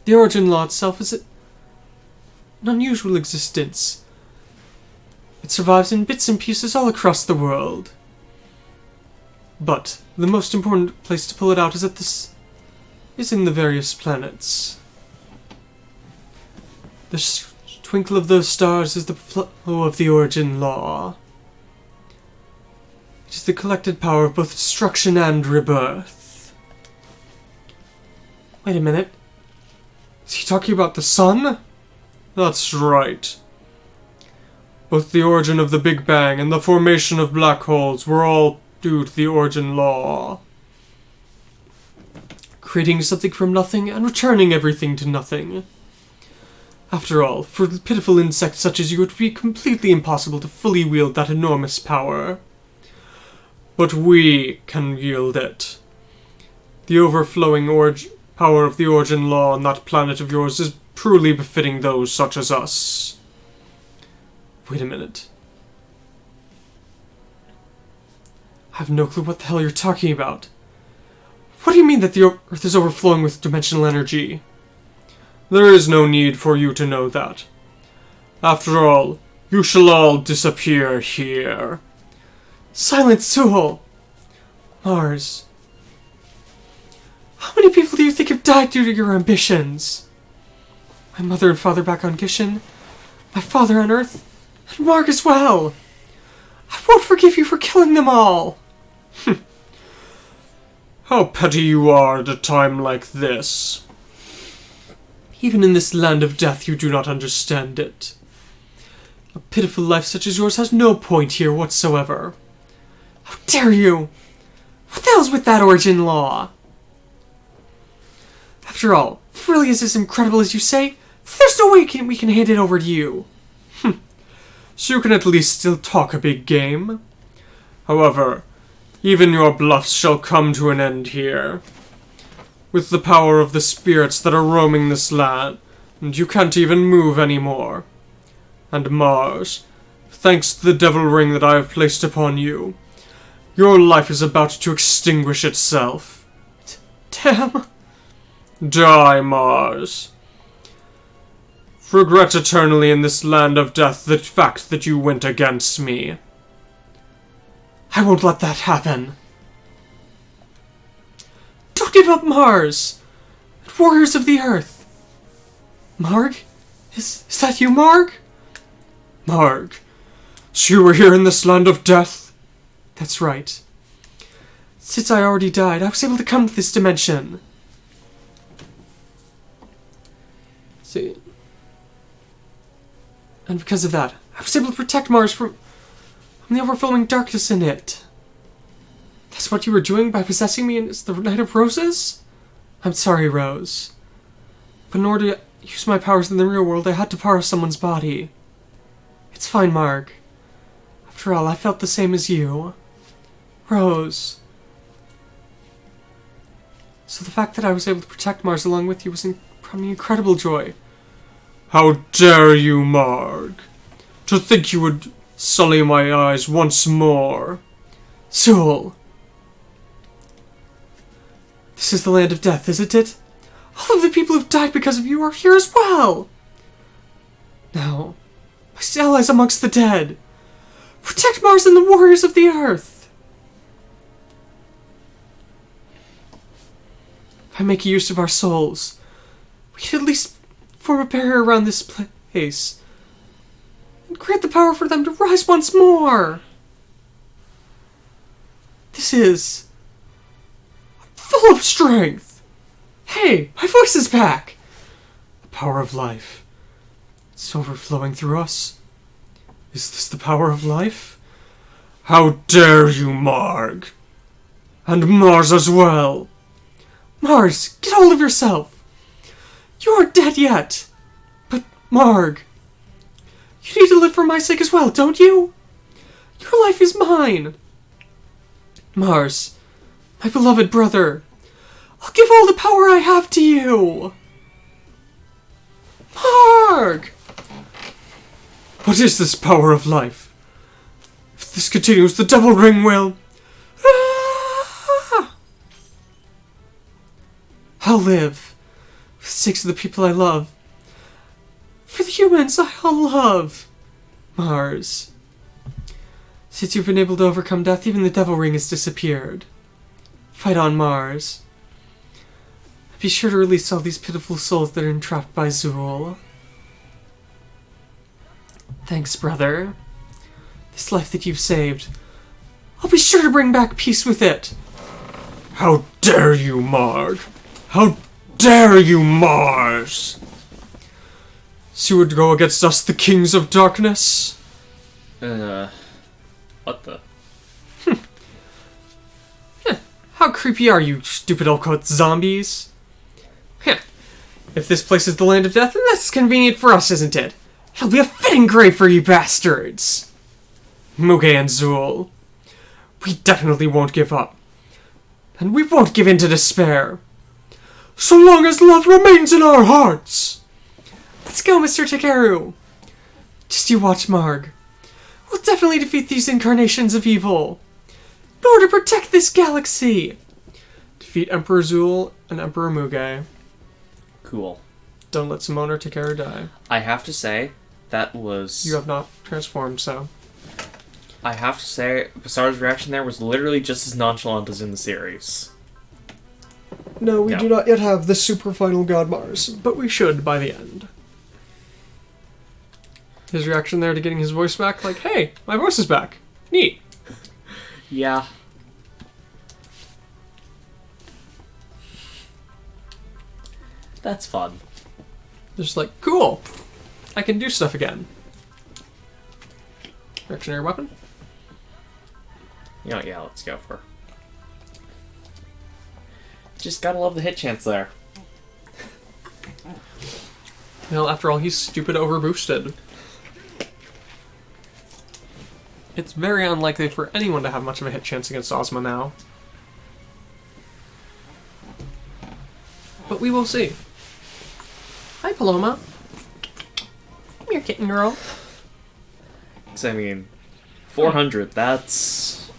The origin law itself is an unusual existence. It survives in bits and pieces all across the world. But the most important place to pull it out is in the various planets. The twinkle of those stars is the flow of the origin law. It is the collected power of both destruction and rebirth. Wait a minute. Is he talking about the sun? That's right. Both the origin of the Big Bang and the formation of black holes were all due to the origin law. Creating something from nothing and returning everything to nothing. After all, for pitiful insects such as you, it would be completely impossible to fully wield that enormous power. But we can wield it. The overflowing power of the origin law on that planet of yours is truly befitting those such as us. Wait a minute. I have no clue what the hell you're talking about. What do you mean that the Earth is overflowing with dimensional energy? There is no need for you to know that. After all, you shall all disappear here. Silent Zuul! Mars. How many people do you think have died due to your ambitions? My mother and father back on Gishin, my father on Earth, and Marg as well. I won't forgive you for killing them all. How petty you are at a time like this. Even in this land of death you do not understand it. A pitiful life such as yours has no point here whatsoever. How dare you! What the hell's with that origin law? After all, if it really is as incredible as you say, there's no way we can hand it over to you. So you can at least still talk a big game. However, even your bluffs shall come to an end here. With the power of the spirits that are roaming this land, and you can't even move anymore. And Mars, thanks to the devil ring that I have placed upon you, your life is about to extinguish itself. Damn. Die, Mars. Regret eternally in this land of death the fact that you went against me. I won't let that happen. Don't give up, Mars! Warriors of the Earth! Marg? Is that you, Marg? Marg, so you were here in this land of death? That's right. Since I already died, I was able to come to this dimension. See. And because of that, I was able to protect Mars from the overflowing darkness in it. That's what you were doing by possessing me as the Knight of Roses? I'm sorry, Rose. But in order to use my powers in the real world, I had to borrow someone's body. It's fine, Marg. After all, I felt the same as you. Rose. So the fact that I was able to protect Mars along with you was brought me incredible joy. How dare you, Marg? To think you would sully my eyes once more. Zuul. This is the land of death, isn't it? All of the people who've died because of you are here as well. Now, my allies amongst the dead. Protect Mars and the warriors of the Earth. By making use of our souls, we can at least form a barrier around this place and grant the power for them to rise once more. This is full of strength. Hey, my voice is back. The power of life. It's overflowing through us. Is this the power of life? How dare you, Marg? And Mars as well. Mars, get hold of yourself. You aren't dead yet. But, Marg, you need to live for my sake as well, don't you? You Your life is mine! Mars, my beloved brother, I'll give all the power I have to you! Marg! What is this power of life? If this continues, the Devil Ring will... Ah! I'll live. For the sake of the people I love. For the humans I'll love. Mars. Since you've been able to overcome death, even the Devil Ring has disappeared. Fight on, Mars. Be sure to release all these pitiful souls that are entrapped by Zuul. Thanks, brother. This life that you've saved, I'll be sure to bring back peace with it. How dare you, Marg? How dare you, Mars? So you would go against us, the kings of darkness? What the? How creepy are you, stupid occult zombies? If this place is the land of death, then that's convenient for us, isn't it? It'll be a fitting grave for you bastards! Muge and Zuul, we definitely won't give up. And we won't give in to despair. So long as love remains in our hearts! Let's go, Mr. Takeru! Just you watch, Marg. We'll definitely defeat these incarnations of evil. In order to protect this galaxy! Defeat Emperor Zuul and Emperor Muge. Cool. Don't let Simone or Takeru die. I have to say, that was... You have not transformed, so... I have to say, Basar's reaction there was literally just as nonchalant as in the series. No, we do not yet have the Super Final Godmars, but we should by the end. His reaction there to getting his voice back, like, hey, my voice is back. Neat. Yeah. That's fun. Just like, cool! I can do stuff again. Reactionary weapon? You know, yeah, let's go for. Just gotta love the hit chance there. Well, after all, he's stupid overboosted. It's very unlikely for anyone to have much of a hit chance against Ozma now. But we will see. Hi, Paloma. Come here, kitten girl. So, I mean, 400, that's...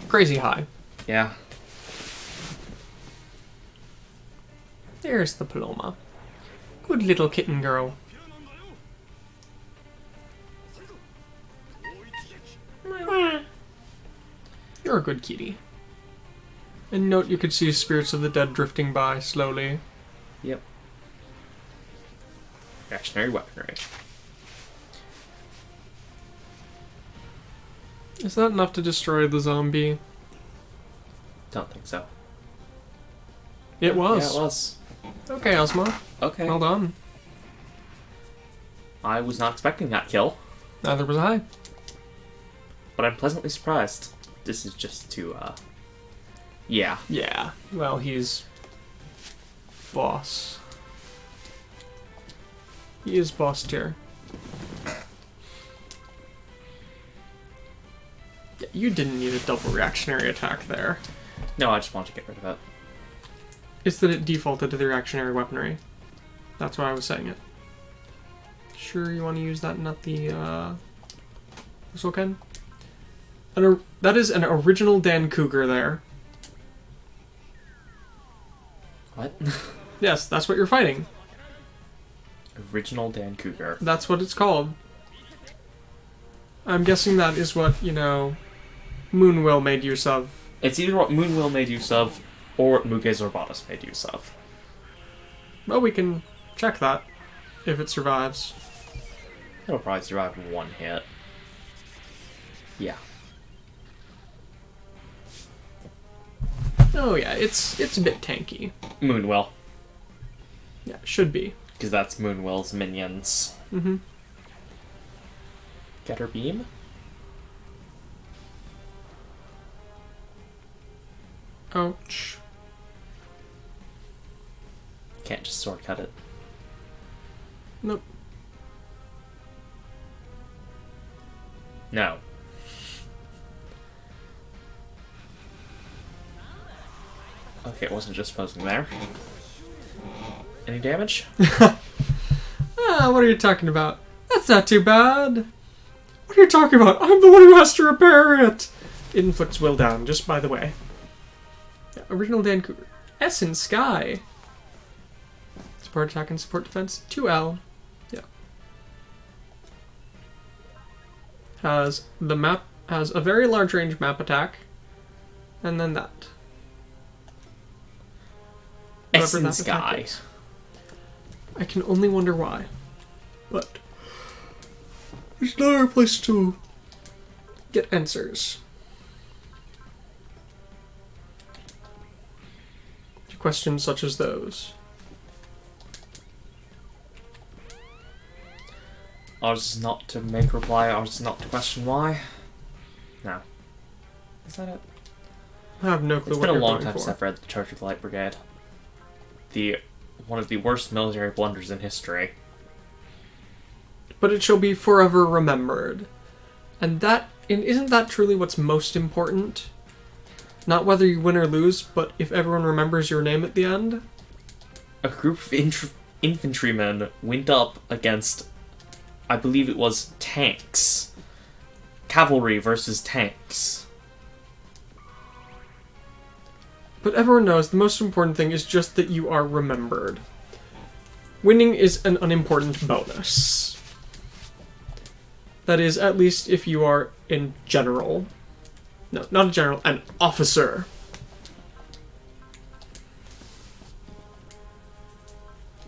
Crazy high. Yeah. There's the Paloma. Good little kitten girl. You're a good kitty. And note you could see spirits of the dead drifting by slowly. Yep. Reactionary weaponry. Is that enough to destroy the zombie? Don't think so. It was. Yeah, it was. Okay, Ozma. Okay. Well done. I was not expecting that kill, Neither was I. but I'm pleasantly surprised. This is just to, yeah. Yeah. Well, he's... boss. He is boss tier. Yeah, you didn't need a double reactionary attack there. No, I just want to get rid of it. It's that it defaulted to the reactionary weaponry. That's why I was saying it. Sure you want to use that, not the, Soken? That is an original Dan Cougar there. What? Yes, that's what you're fighting. Original Dan Cougar. That's what it's called. I'm guessing that is what, you know, Moonwill made use of. It's either what Moonwill made use of, or what Muge Zorbatus made use of. Well, we can check that, if it survives. It'll probably survive one hit. Yeah. Oh yeah, it's a bit tanky. Moonwill. Yeah, it should be. Because that's Moonwill's minions. Mm-hmm. Get her beam? Ouch. Can't just sword cut it. Nope. No. Okay, it wasn't just posing there. Any damage? Ah, what are you talking about? That's not too bad. What are you talking about? I'm the one who has to repair it! It inflicts will down, just by the way. Yeah, original Dan Cougar. S in Sky. Support attack and support defense. 2L. Yeah. Has a very large range map attack. And then that. S in Whatever that Sky. attack is. I can only wonder why. But there's another place to get answers. To questions such as those. Ours is not to make reply, ours is not to question why. No. Is that it? I have no clue It's what been a you're long going time for. since I've read the Charge of the Light Brigade. One of the worst military blunders in history. But it shall be forever remembered. And isn't that truly what's most important? Not whether you win or lose, but if everyone remembers your name at the end? A group of infantrymen went up against, I believe it was, tanks. Cavalry versus tanks. But everyone knows the most important thing is just that you are remembered. Winning is an unimportant bonus. That is, at least if you are in general. No, not a general, an officer.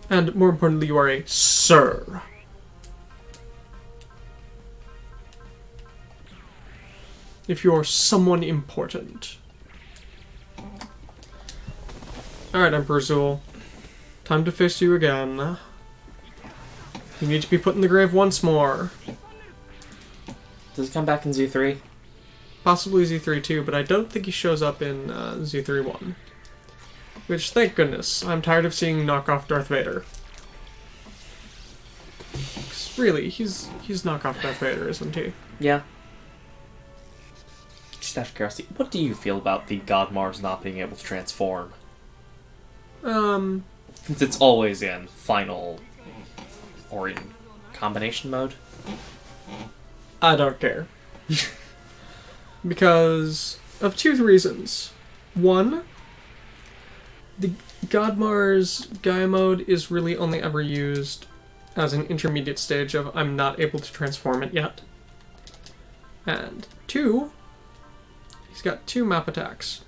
And more importantly, you are a sir. If you're someone important. Alright, Emperor Zuul. Time to face you again. You need to be put in the grave once more. Does he come back in Z3? Possibly Z3 too, but I don't think he shows up in Z3 1. Which, thank goodness, I'm tired of seeing knockoff Darth Vader. 'Cause really, he's knockoff Darth Vader, isn't he? Yeah. Just out of curiosity, what do you feel about the Godmars not being able to transform? Since it's always in final or in combination mode. I don't care. Because of two reasons. One, the Godmars Gaia mode is really only ever used as an intermediate stage of I'm not able to transform it yet. And two, he's got two map attacks.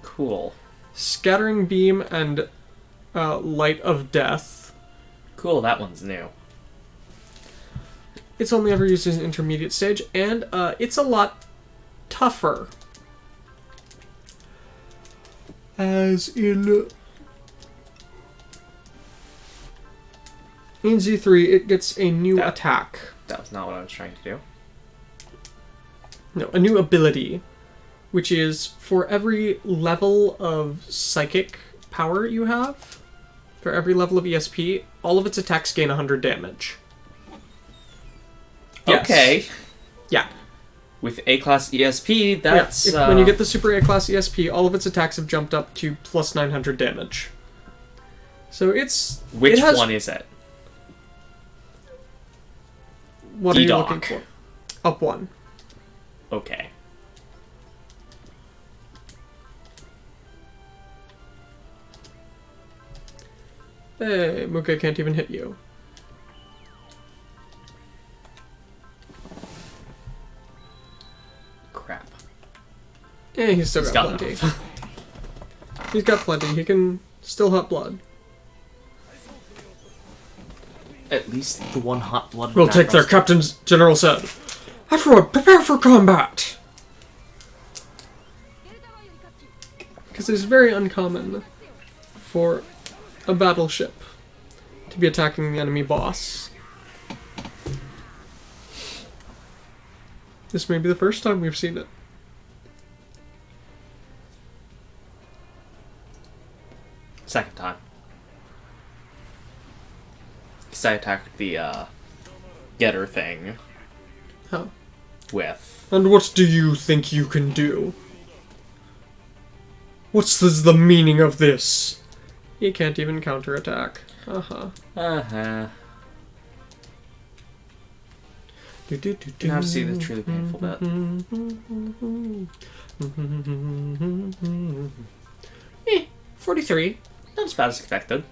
Cool. Scattering Beam and Light of Death. Cool, that one's new. It's only ever used as an intermediate stage, and it's a lot tougher. As in Z3, it gets a new attack. That was not what I was trying to do. No, a new ability, which is for every level of psychic power you have, for every level of ESP, all of its attacks gain 100 damage. Yes. Okay. Yeah. With A-class ESP, that's... Yeah. When you get the Super A-class ESP, all of its attacks have jumped up to plus 900 damage. So it's... Which one is it? What are you D-Doc. looking for? Up one. Okay. Hey, Muka can't even hit you. Crap. He's still He's got got plenty. enough. He's got plenty. He can still hot blood. At least the one hot blood... We'll take their captain's general said. Everyone, prepare for combat! Because it's very uncommon for a battleship to be attacking the enemy boss. This may be the first time we've seen it. Second time. Because I attacked the, getter thing How? with... And what do you think you can do? What's the meaning of this? He can't even counterattack. Uh-huh. Now to see the truly painful bit. 43. Not as bad as expected.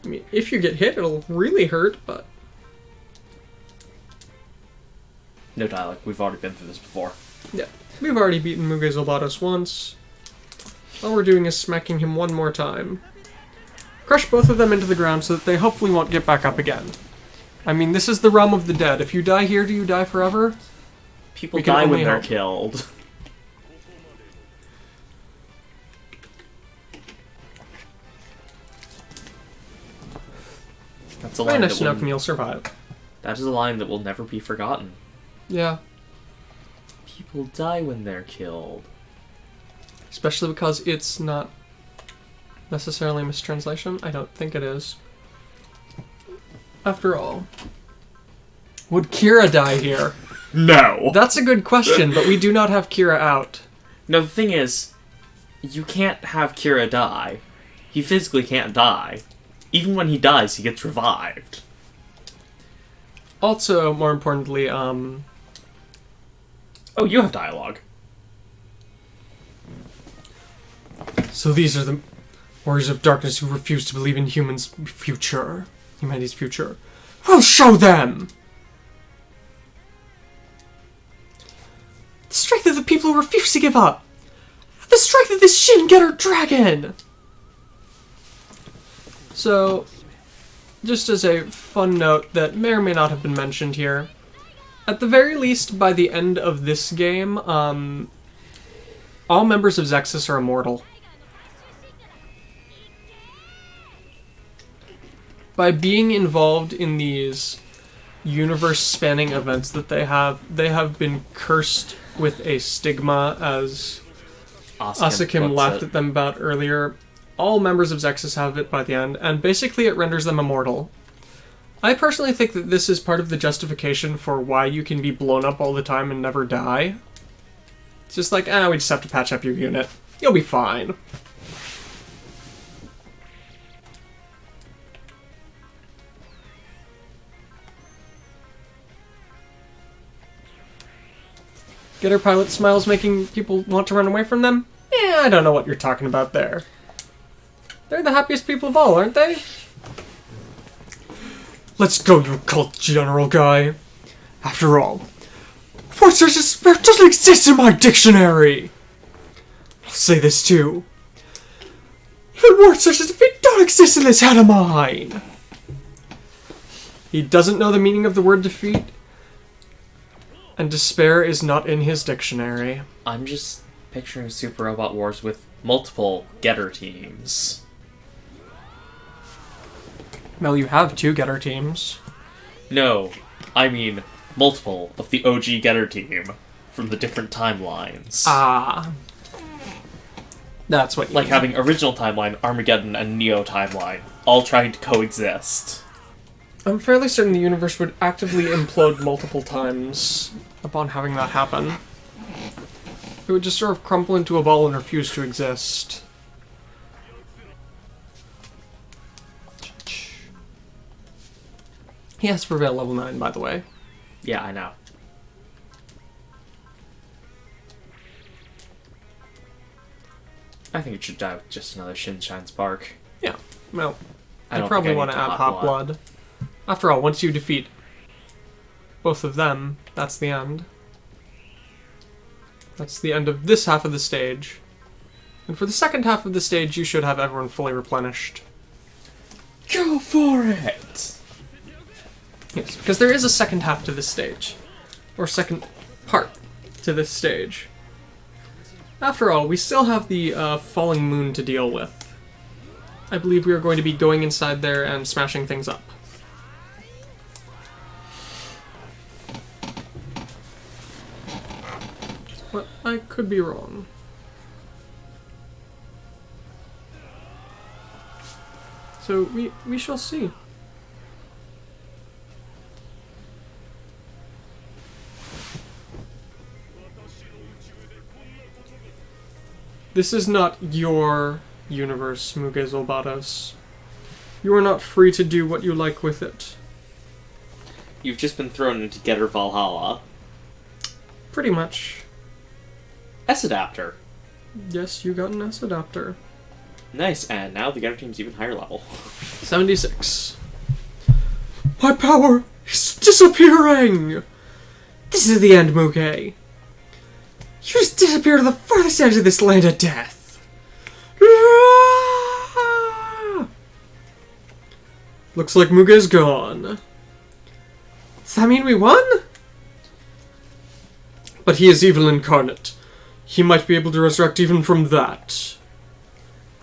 I mean, if you get hit, it'll really hurt, but... No dialogue. We've already been through this before. Yeah. We've already beaten Muge Zolbatos once. All we're doing is smacking him one more time. Crush both of them into the ground so that they hopefully won't get back up again. I mean, this is the realm of the dead. If you die here, do you die forever? People die when they're killed. That's a line nice to know you'll survive. That is a line that will never be forgotten. Yeah. People die when they're killed. Especially because it's not necessarily a mistranslation. I don't think it is. After all, would Kira die here? No! That's a good question, but we do not have Kira out. No, the thing is, you can't have Kira die. He physically can't die. Even when he dies, he gets revived. Also, more importantly, Oh, you have dialogue. So these are the warriors of darkness who refuse to believe in humanity's future. We'll show them! The strength of the people who refuse to give up! The strength of this Shin-Getter dragon! So, just as a fun note that may or may not have been mentioned here, at the very least, by the end of this game, all members of ZEXIS are immortal. By being involved in these universe-spanning events that they have been cursed with a stigma, as Asukim laughed at them about earlier. All members of ZEXIS have it by the end, and basically it renders them immortal. I personally think that this is part of the justification for why you can be blown up all the time and never die. It's just like, we just have to patch up your unit. You'll be fine. Getter pilot smiles making people want to run away from them? I don't know what you're talking about there. They're the happiest people of all, aren't they? Let's go, you cult general guy. After all, word search of spirit doesn't exist in my dictionary. I'll say this too. Even word search of defeat don't exist in this head of mine. He doesn't know the meaning of the word defeat, and despair is not in his dictionary. I'm just picturing Super Robot Wars with multiple Getter teams. Well, you have 2 Getter teams. No, I mean multiple of the OG Getter team from the different timelines. Ah. That's what you like mean. having original timeline, Armageddon, and Neo timeline, all trying to coexist. I'm fairly certain the universe would actively implode multiple times upon having that happen. It would just sort of crumple into a ball and refuse to exist. He has to prevail level 9, by the way. Yeah, I know. I think it should die with just another Shin-Shine Spark. Yeah, well, I I probably want to add Hot Blood. After all, once you defeat both of them, that's the end. That's the end of this half of the stage. And for the second half of the stage, you should have everyone fully replenished. Go for it! Yes, because there is a second half to this stage. Or second part to this stage. After all, we still have the falling moon to deal with. I believe we are going to be going inside there and smashing things up. But I could be wrong. So we shall see. This is not your universe, Muge Zolbatos. You are not free to do what you like with it. You've just been thrown into Getter Valhalla. Pretty much. S-Adapter. Yes, you got an S-Adapter. Nice, and now the Getter team's even higher level. 76. My power is disappearing! This is the end, Muge. You just disappear to the farthest edge of this land of death. Looks like Muge's gone. Does that mean we won? But he is evil incarnate. He might be able to resurrect even from that.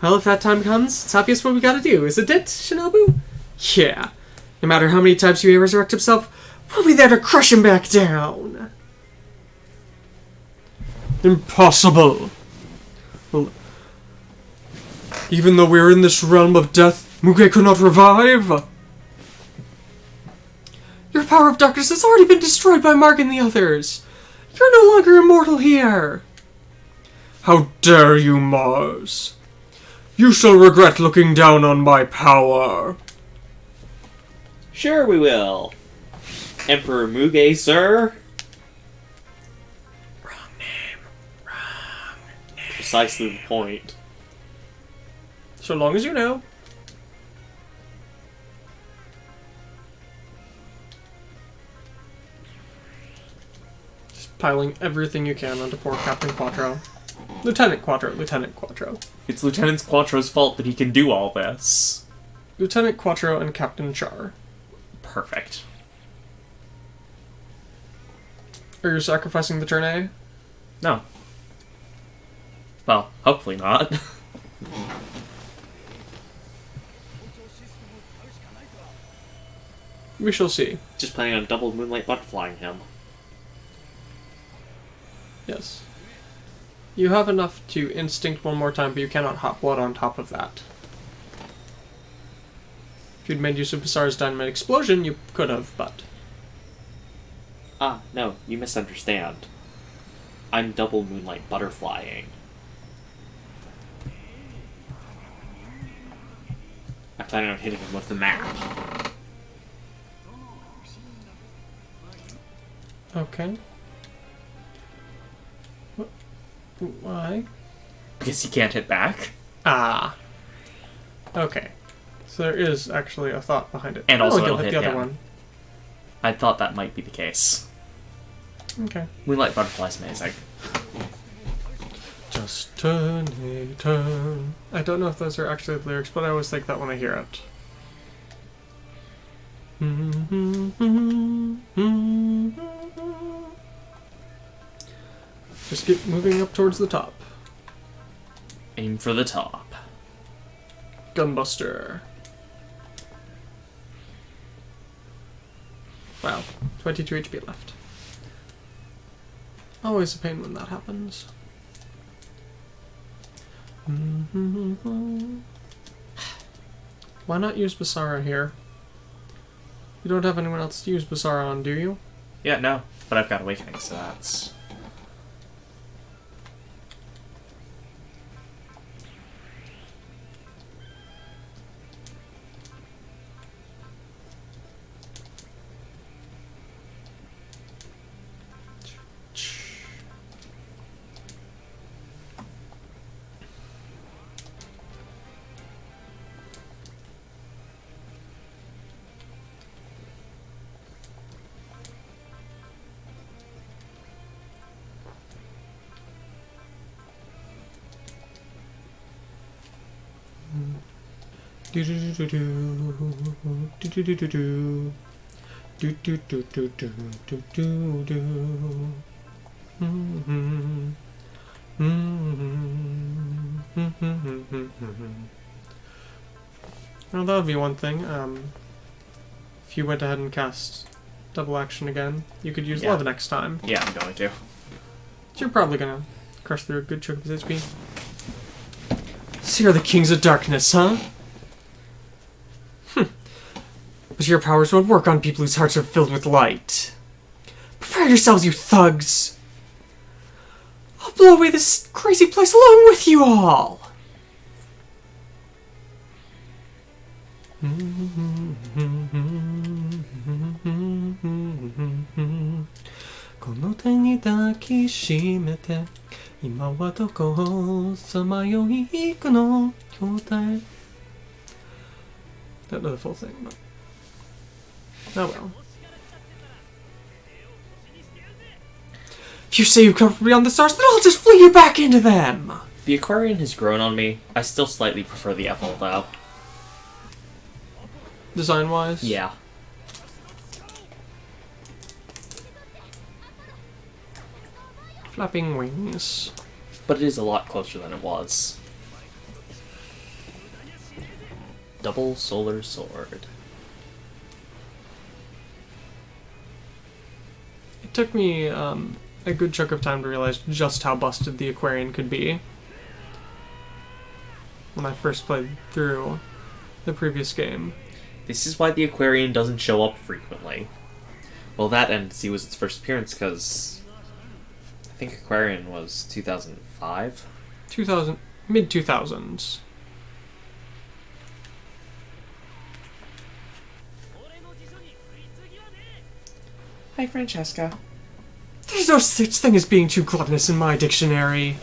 Well, if that time comes, it's obvious what we gotta do, isn't it, Shinobu? Yeah. No matter how many times he may resurrect himself, we'll be there to crush him back down. Impossible. Well, even though we're in this realm of death, Muge could not revive. Your power of darkness has already been destroyed by Mark and the others. You're no longer immortal here. How dare you, Mars? You shall regret looking down on my power. Sure we will. Emperor Muge, sir. Wrong name. Wrong name. Precisely the point. So long as you know. Just piling everything you can onto poor Captain Quattro. Lieutenant Quattro, Lieutenant Quattro. It's Lieutenant Quattro's fault that he can do all this. Lieutenant Quattro and Captain Char. Perfect. Are you sacrificing the turn A? No. Well, hopefully not. We shall see. Just planning on double Moonlight Butterflying him. Yes. You have enough to instinct one more time, but you cannot hot blood on top of that. If you'd made use of Basara's Dynamite Explosion, you could have, but... Ah, no, you misunderstand. I'm double Moonlight Butterflying. I plan on hitting him with the map. Okay. Why? Because he can't hit back. Ah. Okay. So there is actually a thought behind it. And also you'll it'll hit hit the other him. one. I thought that might be the case. Okay. Moonlight Butterfly's amazing. Just turn a turn. I don't know if those are actually the lyrics, but I always think that when I hear it. Just keep moving up towards the top. Aim for the top. Gunbuster. Wow, 22 HP left. Always a pain when that happens. Why not use Basara here? You don't have anyone else to use Basara on, do you? Yeah, no. But I've got Awakening, so that's... Do do do do do do do do do do do do do do do do. Well, that would be one thing. If you went ahead and cast double action again, you could use love next time. Yeah, I'm going to. So you're probably gonna crush through a good chunk of his HP. So you're the kings of darkness, huh? But your powers won't work on people whose hearts are filled with light. Prepare yourselves, you thugs! I'll blow away this crazy place along with you all! Don't know the full thing, but... oh well. If you say you've come from beyond the stars, then I'll just fling you back into them! The Aquarian has grown on me. I still slightly prefer the Ethel, though. Design-wise? Yeah. Flapping wings. But it is a lot closer than it was. Double solar sword. It took me a good chunk of time to realize just how busted the Aquarian could be when I first played through the previous game. This is why the Aquarian doesn't show up frequently. Well, that and see was its first appearance, because I think Aquarian was 2005? Mid-2000s. Hi, Francesca. There's no such thing as being too gluttonous in my dictionary.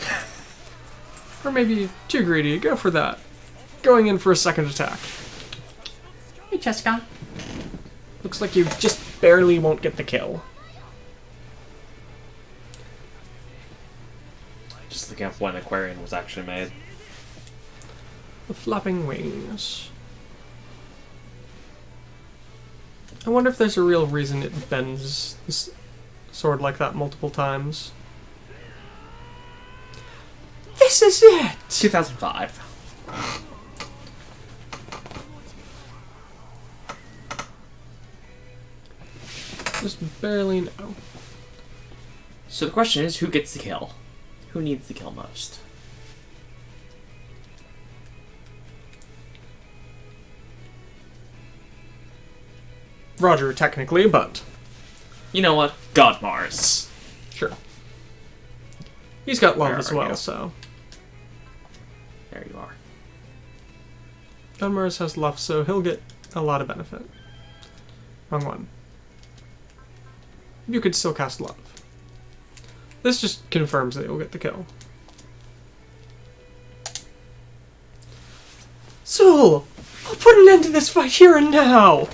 Or maybe too greedy. Go for that. Going in for a second attack. Hey, Jessica. Looks like you just barely won't get the kill. Just looking up when Aquarian was actually made. The flapping wings. I wonder if there's a real reason it bends this sword like that multiple times. This is it! 2005. Just barely know. So the question is, who gets the kill? Who needs the kill most? Roger, technically, but... you know what? Godmars. sure. He's got love Where as are well, you? so... There you are. Godmars has love, so he'll get a lot of benefit. Wrong one. You could still cast love. This just confirms that you'll get the kill. Zuul! I'll put an end to this fight here and now!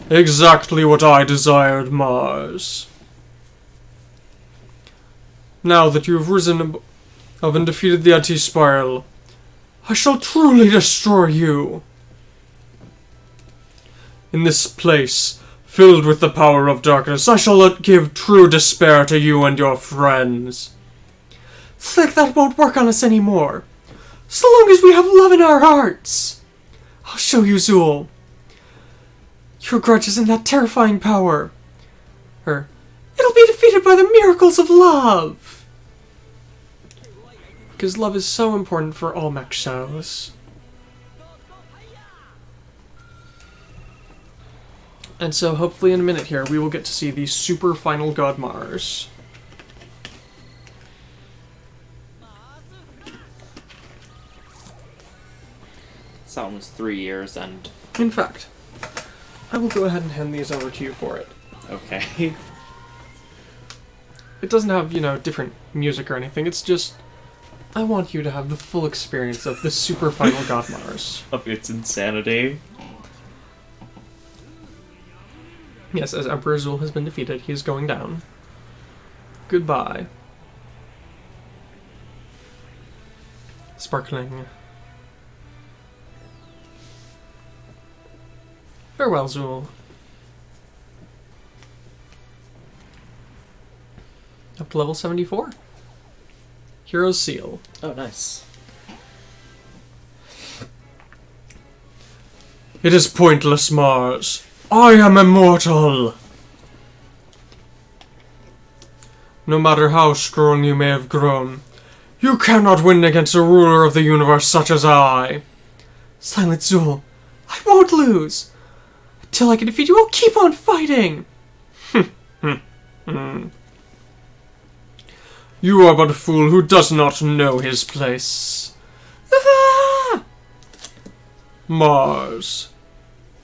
Exactly what I desired, Mars. Now that you have risen above and defeated the anti-spiral, I shall truly destroy you. In this place, filled with the power of darkness, I shall not give true despair to you and your friends. It's like that won't work on us anymore. So long as we have love in our hearts. I'll show you, Zuul. Your grudge isn't that terrifying power. It'll be defeated by the miracles of love. Because love is so important for all mech shows. And so hopefully in a minute here we will get to see the Super Final Godmars. It's almost 3 years and... In fact, I will go ahead and hand these over to you for it. okay. It doesn't have, different music or anything, it's just... I want you to have the full experience of the Super Final Godmars. Of its insanity. Yes, as Emperor Zuul has been defeated, he is going down. Goodbye. Sparkling. Farewell, Zuul. Up to level 74. Hero's Seal. Oh, nice. It is pointless, Mars. I am immortal! No matter how strong you may have grown, you cannot win against a ruler of the universe such as I. Silent Zuul, I won't lose! Until I can defeat you, I'll keep on fighting! You are but a fool who does not know his place. Ah! Mars,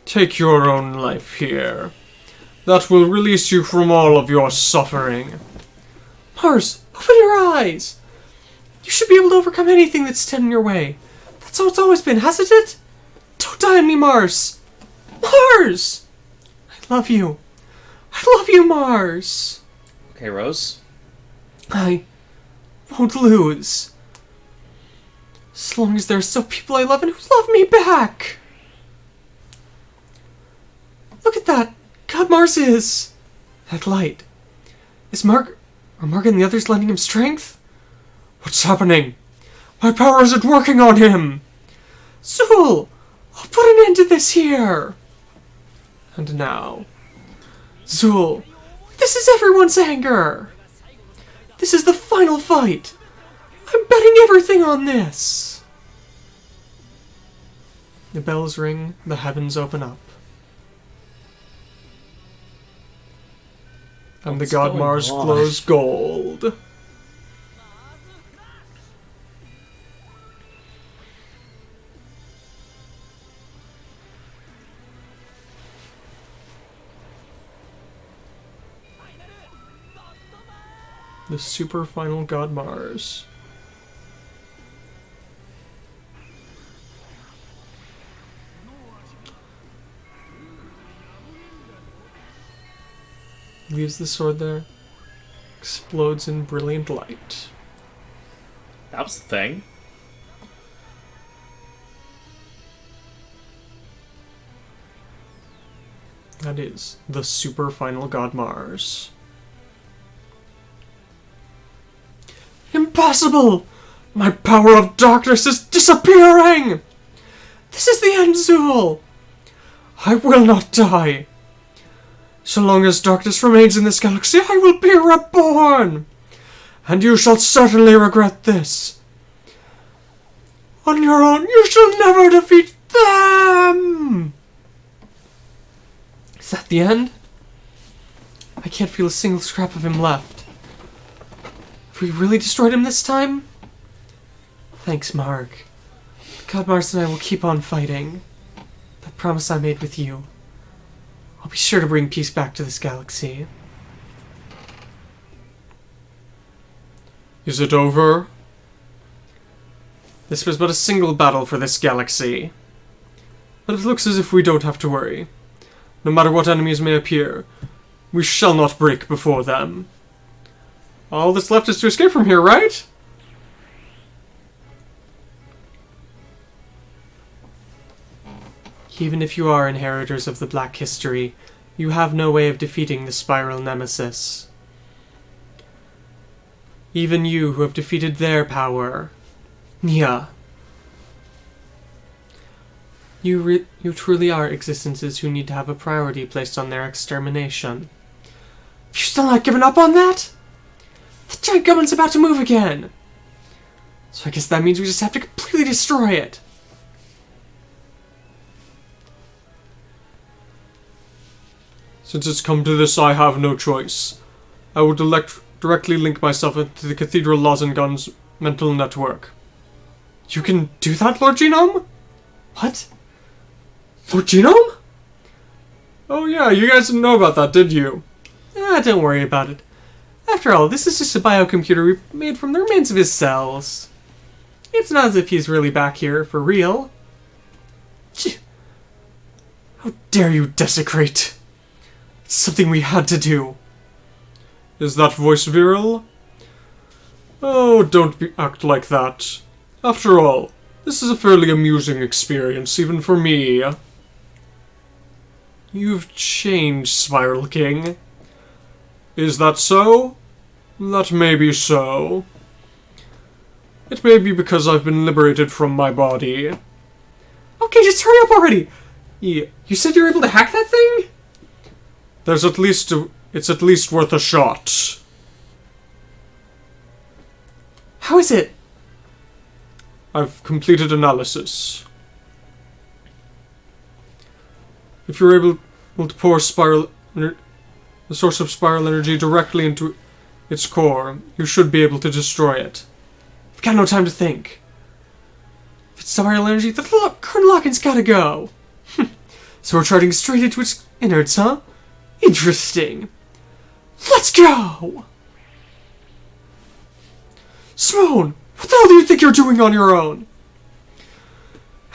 take your own life here. That will release you from all of your suffering. Mars, open your eyes! You should be able to overcome anything that's standing in your way. That's how it's always been, hasn't it? Don't die on me, Mars! Mars! I love you. I love you, Mars! Okay, Rose. I won't lose. As long as there are still people I love and who love me back! Look at that! Godmars is! That light. Are Mark and the others lending him strength? What's happening? My power isn't working on him! Zuul! I'll put an end to this here! And now... Zuul, this is everyone's anger! This is the final fight! I'm betting everything on this! The bells ring, the heavens open up. And the Godmars glows gold. The Super Final Godmars. Leaves the sword there. Explodes in brilliant light. That was the thing. That is the Super Final Godmars. Impossible! My power of darkness is disappearing! This is the end, Zuul! I will not die! So long as darkness remains in this galaxy, I will be reborn! And you shall certainly regret this. On your own, you shall never defeat them! Is that the end? I can't feel a single scrap of him left. Have we really destroyed him this time? Thanks, Mark. Godmars and I will keep on fighting. That promise I made with you. I'll be sure to bring peace back to this galaxy. Is it over? This was but a single battle for this galaxy. But it looks as if we don't have to worry. No matter what enemies may appear, we shall not break before them. All that's left is to escape from here, right? Even if you are inheritors of the Black History, you have no way of defeating the Spiral Nemesis. Even you who have defeated their power. Nya. You truly are existences who need to have a priority placed on their extermination. Have you still not given up on that? The giant government's about to move again! So I guess that means we just have to completely destroy it. Since it's come to this, I have no choice. I will directly link myself into the Cathedral Lozengon's mental network. You can do that, Lord Genome? What? Lord Genome? Oh yeah, you guys didn't know about that, did you? Don't worry about it. After all, this is just a biocomputer we made from the remains of his cells. It's not as if he's really back here for real. How dare you desecrate? It's something we had to do. Is that voice virile? Oh, don't act like that. After all, this is a fairly amusing experience, even for me. You've changed, Spiral King. Is that so? That may be so. It may be because I've been liberated from my body. Okay, just hurry up already! You said you were able to hack that thing? It's at least worth a shot. How is it? I've completed analysis. If you're able to pour the source of spiral energy directly into its core. You should be able to destroy it. We've got no time to think. If it's spiral energy, the current lock-in's gotta go. So we're charting straight into its innards, huh? Interesting. Let's go! Simone, what the hell do you think you're doing on your own?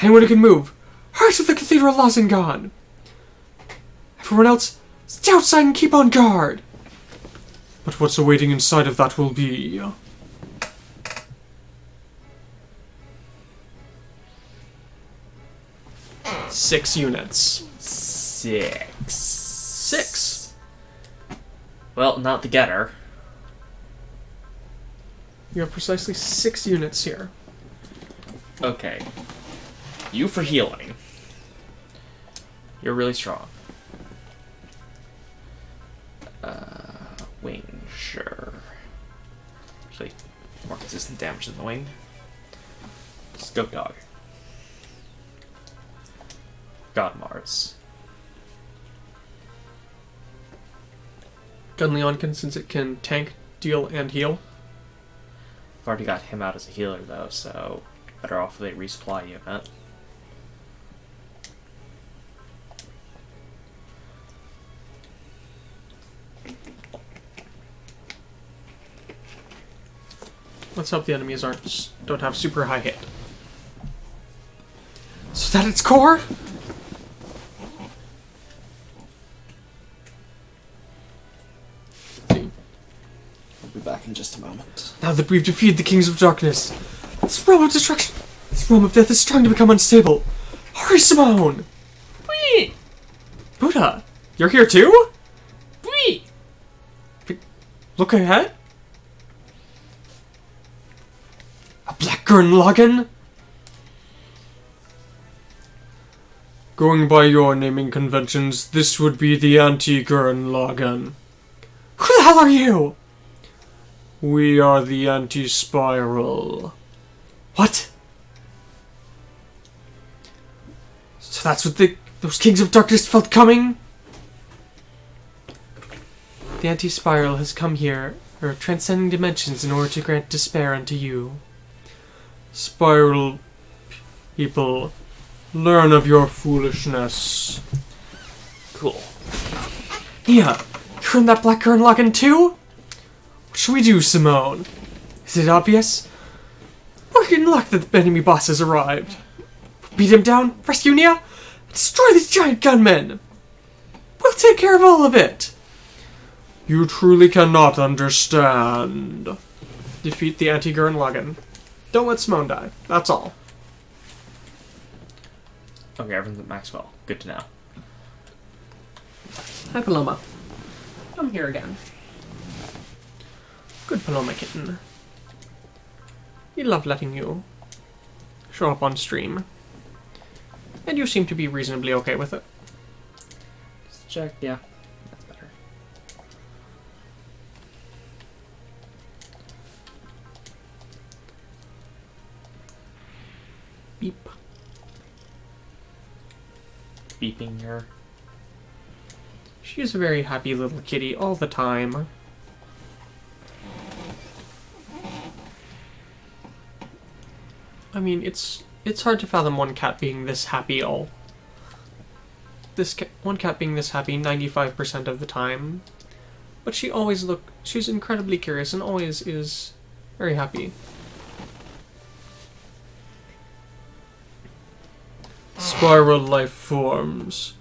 Anyone who can move, hurry to the Cathedral of Lozengon. Everyone else, stay outside and keep on guard. But what's awaiting inside of that will be... 6 units. 6. Well, not the getter. You have precisely 6 units here. Okay. You for healing. You're really strong. Wing, sure. Actually, more consistent damage than the wing. Scope Dog. Godmars. Gunleon, since it can tank, deal, and heal. I've already got him out as a healer, though, so better off with a resupply unit. Let's hope the enemies don't have super high hit. So that its core? I'll be back in just a moment. Now that we've defeated the Kings of Darkness, this realm of destruction, this realm of death is trying to become unstable. Hurry, Simone! Whee! Buddha, you're here too? Whee! Look ahead? A black Gurn Lagann? Going by your naming conventions, this would be the anti-Gurn Lagann. Who the hell are you? We are the anti-spiral. What? So that's what those Kings of Darkness felt coming? The anti-spiral has come here, or transcending dimensions, in order to grant despair unto you. Spiral people, learn of your foolishness. Cool. Yeah, you're in that black Gurn Lagann too? What should we do, Simone? Is it obvious? We're in luck that the enemy boss has arrived. Beat him down, rescue Nia, destroy these giant gunmen. We'll take care of all of it. You truly cannot understand. Defeat the anti-Gurn Lagann. Don't let Simone die. That's all. Okay, everything's at Maxwell. Good to know. Hi, Paloma. I'm here again. Good Paloma kitten. We love letting you show up on stream. And you seem to be reasonably okay with it. Just check, yeah. That's better. Beep. Beeping her. She's a very happy little kitty all the time. I mean, it's hard to fathom one cat being this happy one cat being this happy 95% of the time. But she's incredibly curious and always is very happy. Spiral life forms.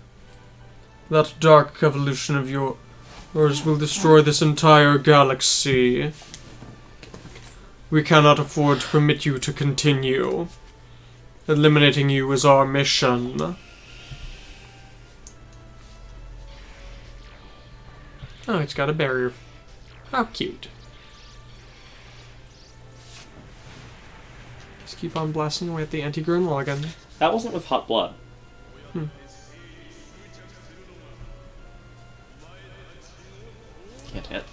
That dark evolution of yours will destroy this entire galaxy. We cannot afford to permit you to continue. Eliminating you is our mission. Oh, it's got a barrier. How cute. Just keep on blasting away at the anti-Gurn Lagann. That wasn't with hot blood. Can't hit.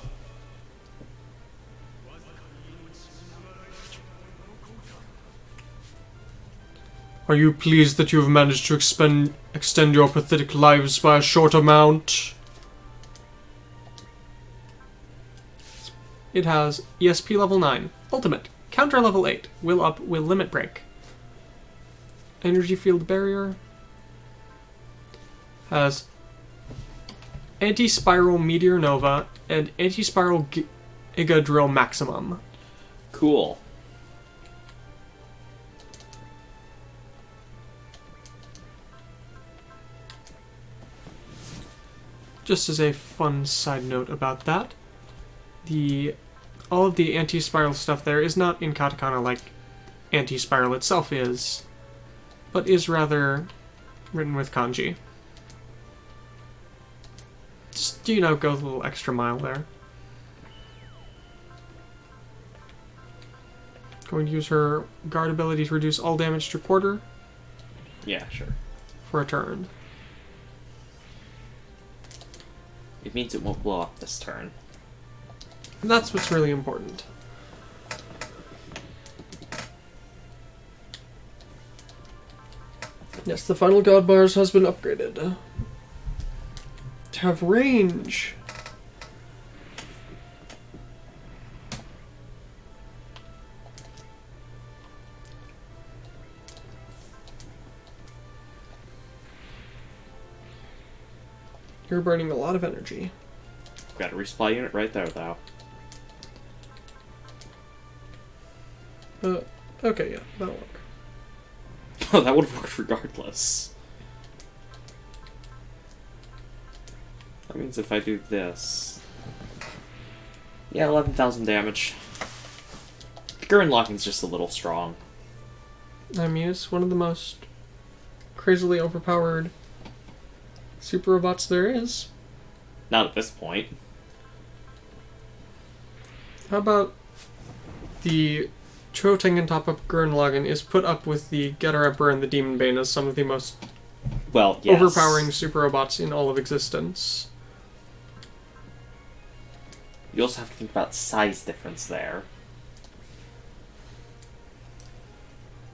Are you pleased that you have managed to extend your pathetic lives by a short amount? It has ESP level 9, Ultimate, Counter level 8, Will Up, Will Limit Break. Energy Field Barrier. Has Anti-Spiral Meteor Nova and Anti-Spiral Giga Drill Maximum. Cool. Just as a fun side note about that, all of the anti-spiral stuff there is not in katakana like anti-spiral itself is, but is rather written with kanji. Just, you know, go the little extra mile there. Going to use her guard ability to reduce all damage to quarter. Yeah, sure. For a turn. It means it won't blow up this turn. And that's what's really important. Yes, the Final Godmars has been upgraded. To have range. You're burning a lot of energy. Got a resupply unit right there, though. Okay, yeah, that'll work. Oh, that would have worked regardless. That means if I do this... Yeah, 11,000 damage. The Gurren Locking's just a little strong. I mean, it's one of the most crazily overpowered super robots there is. Not at this point. How about the Chotengen top-up Gurren Lagann is put up with the Getter Emperor and the Demon Bane as some of the most overpowering super robots in all of existence. You also have to think about size difference there.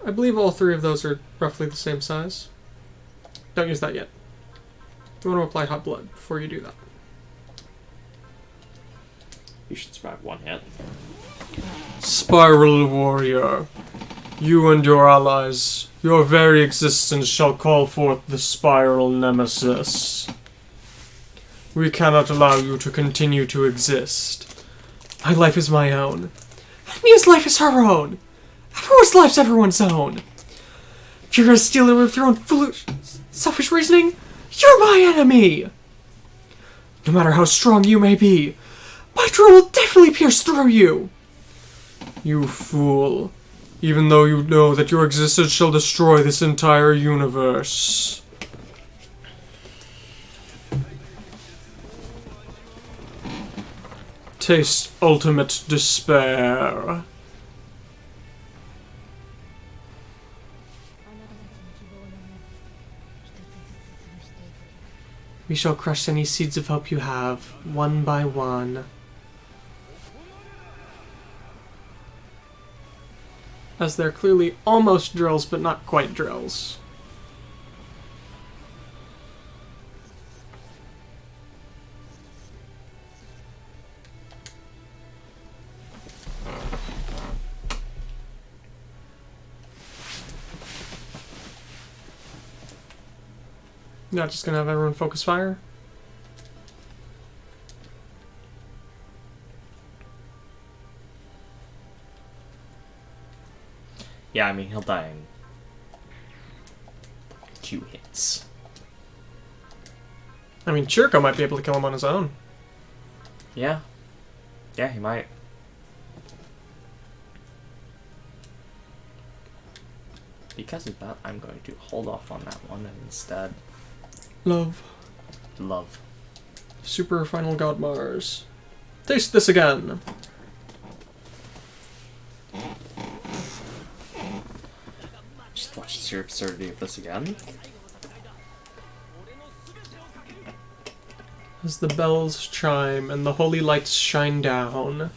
I believe all three of those are roughly the same size. Don't use that yet. You want to apply hot blood before you do that. You should survive one hit. Spiral Warrior, you and your allies, your very existence shall call forth the Spiral Nemesis. We cannot allow you to continue to exist. My life is my own. Mia's life is her own. Everyone's life's everyone's own. If you're gonna steal it with your own foolish, selfish reasoning, you're my enemy! No matter how strong you may be, my drill will definitely pierce through you! You fool. Even though you know that your existence shall destroy this entire universe. Taste ultimate despair. We shall crush any seeds of hope you have, one by one. As they're clearly almost drills, but not quite drills. Not just gonna have everyone focus fire? Yeah, I mean, he'll die in 2 hits. I mean, Chirko might be able to kill him on his own. Yeah. Yeah, he might. Because of that, I'm going to hold off on that one and instead... Love. Super Final Godmars. Taste this again. Just watch the sheer absurdity of this again. As the bells chime and the holy lights shine down.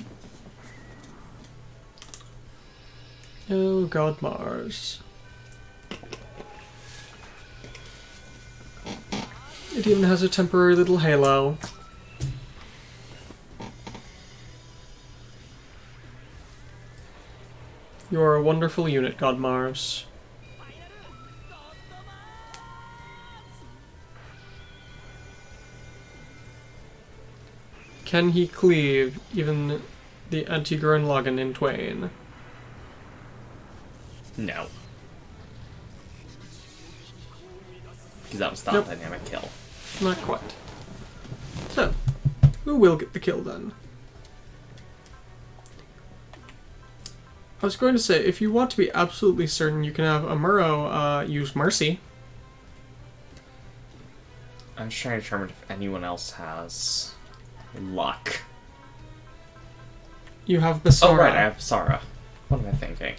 Oh, Godmars. It even has a temporary little halo. You're a wonderful unit, Godmars. Can he cleave even the Anti-Gurren Lagann in twain? No. Because that was not Nope. a dynamic kill. Not quite. So, who will get the kill then? I was going to say, if you want to be absolutely certain, you can have Amuro use Mercy. I'm just trying to determine if anyone else has luck. You have Basara. Oh, right, I have Basara. What am I thinking?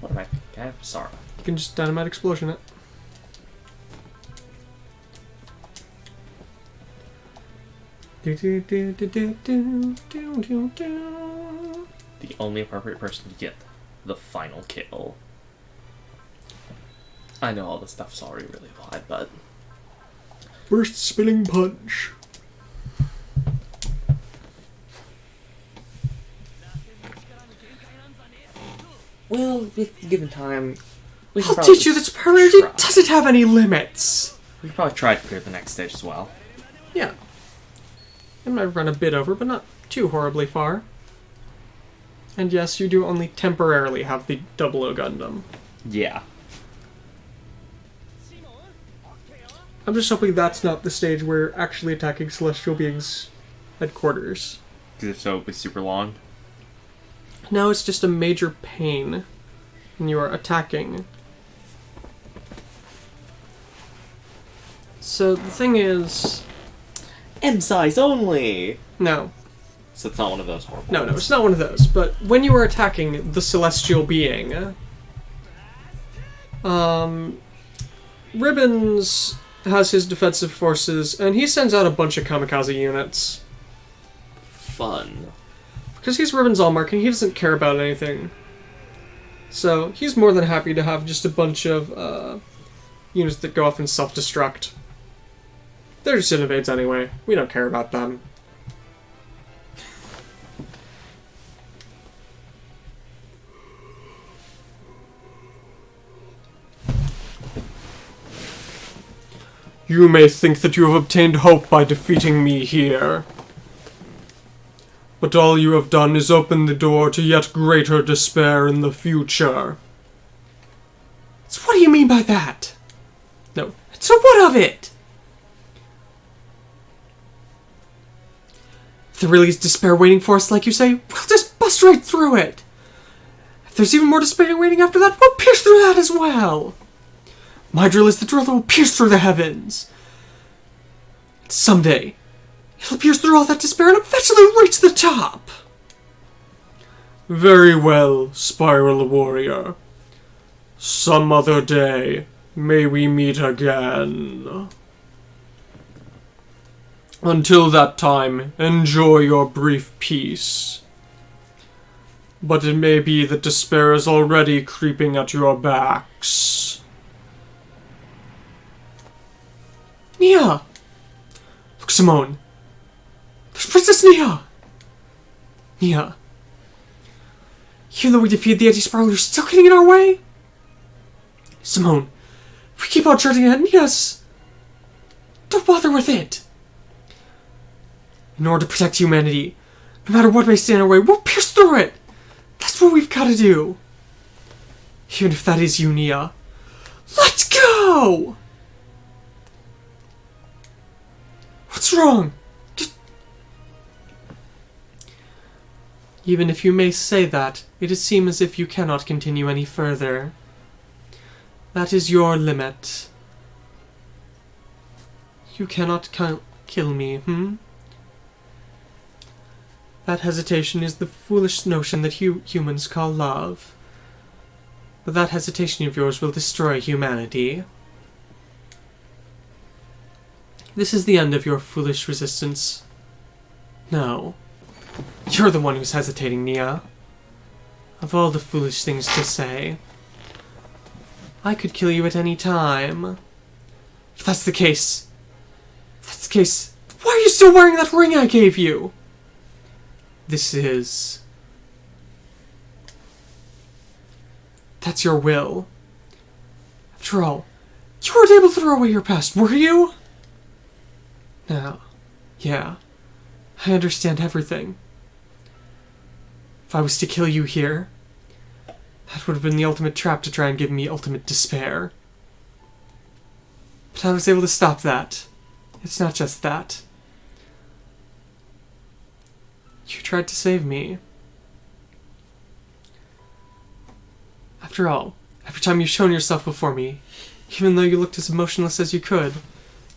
What am I thinking? I have Basara. You can just Dynamite Explosion it. The only appropriate person to get the final kill. I know all this stuff's already really applied, but... Burst Spinning Punch. Well, with given time... we can I'll probably teach you that just superiority try. doesn't have any limits. We could probably try to clear the next stage as well. Yeah. I might run a bit over, but not too horribly far. And yes, you do only temporarily have the 00 Gundam. Yeah. I'm just hoping that's not the stage where you're actually attacking celestial beings at quarters. Because if so, it would be super long. Now it's just a major pain when you are attacking. So the thing is... M size only! No. So it's not one of those horrible No, ones. it's not one of those. But when you are attacking the celestial being... Ribbons has his defensive forces, and he sends out a bunch of kamikaze units. Fun. Because he's Ribbons Allmark, and he doesn't care about anything. So, he's more than happy to have just a bunch of, units that go off and self-destruct. They're just invades anyway. We don't care about them. You may think that you have obtained hope by defeating me here. But all you have done is open the door to yet greater despair in the future. So what do you mean by that? No. So what of it? If there really is despair waiting for us, like you say, we'll just bust right through it. If there's even more despair waiting after that, we'll pierce through that as well. My drill is the drill that will pierce through the heavens. Someday, it'll pierce through all that despair and eventually reach the top. Very well, Spiral Warrior. Some other day, may we meet again. Until that time, enjoy your brief peace. But it may be that despair is already creeping at your backs. Nia! Look, Simone. There's Princess Nia! Nia. Even though we defeated the anti-spiral, you're still getting in our way? Simone, if we keep on charging ahead, Nia's... Don't bother with it. In order to protect humanity, no matter what may stand in our way, we'll pierce through it! That's what we've got to do. Even if that is you, Nia. Let's go! What's wrong? Even if you may say that, it seems as if you cannot continue any further. That is your limit. You cannot kill me, That hesitation is the foolish notion that humans call love. But that hesitation of yours will destroy humanity. This is the end of your foolish resistance. No. You're the one who's hesitating, Nia. Of all the foolish things to say. I could kill you at any time. If that's the case... why are you still wearing that ring I gave you? This is that's your will. After all, you weren't able to throw away your past, were you? Now, yeah, I understand everything. If I was to kill you here, that would have been the ultimate trap to try and give me ultimate despair. But I was able to stop that. It's not just that. You tried to save me. After all, every time you've shown yourself before me, even though you looked as emotionless as you could,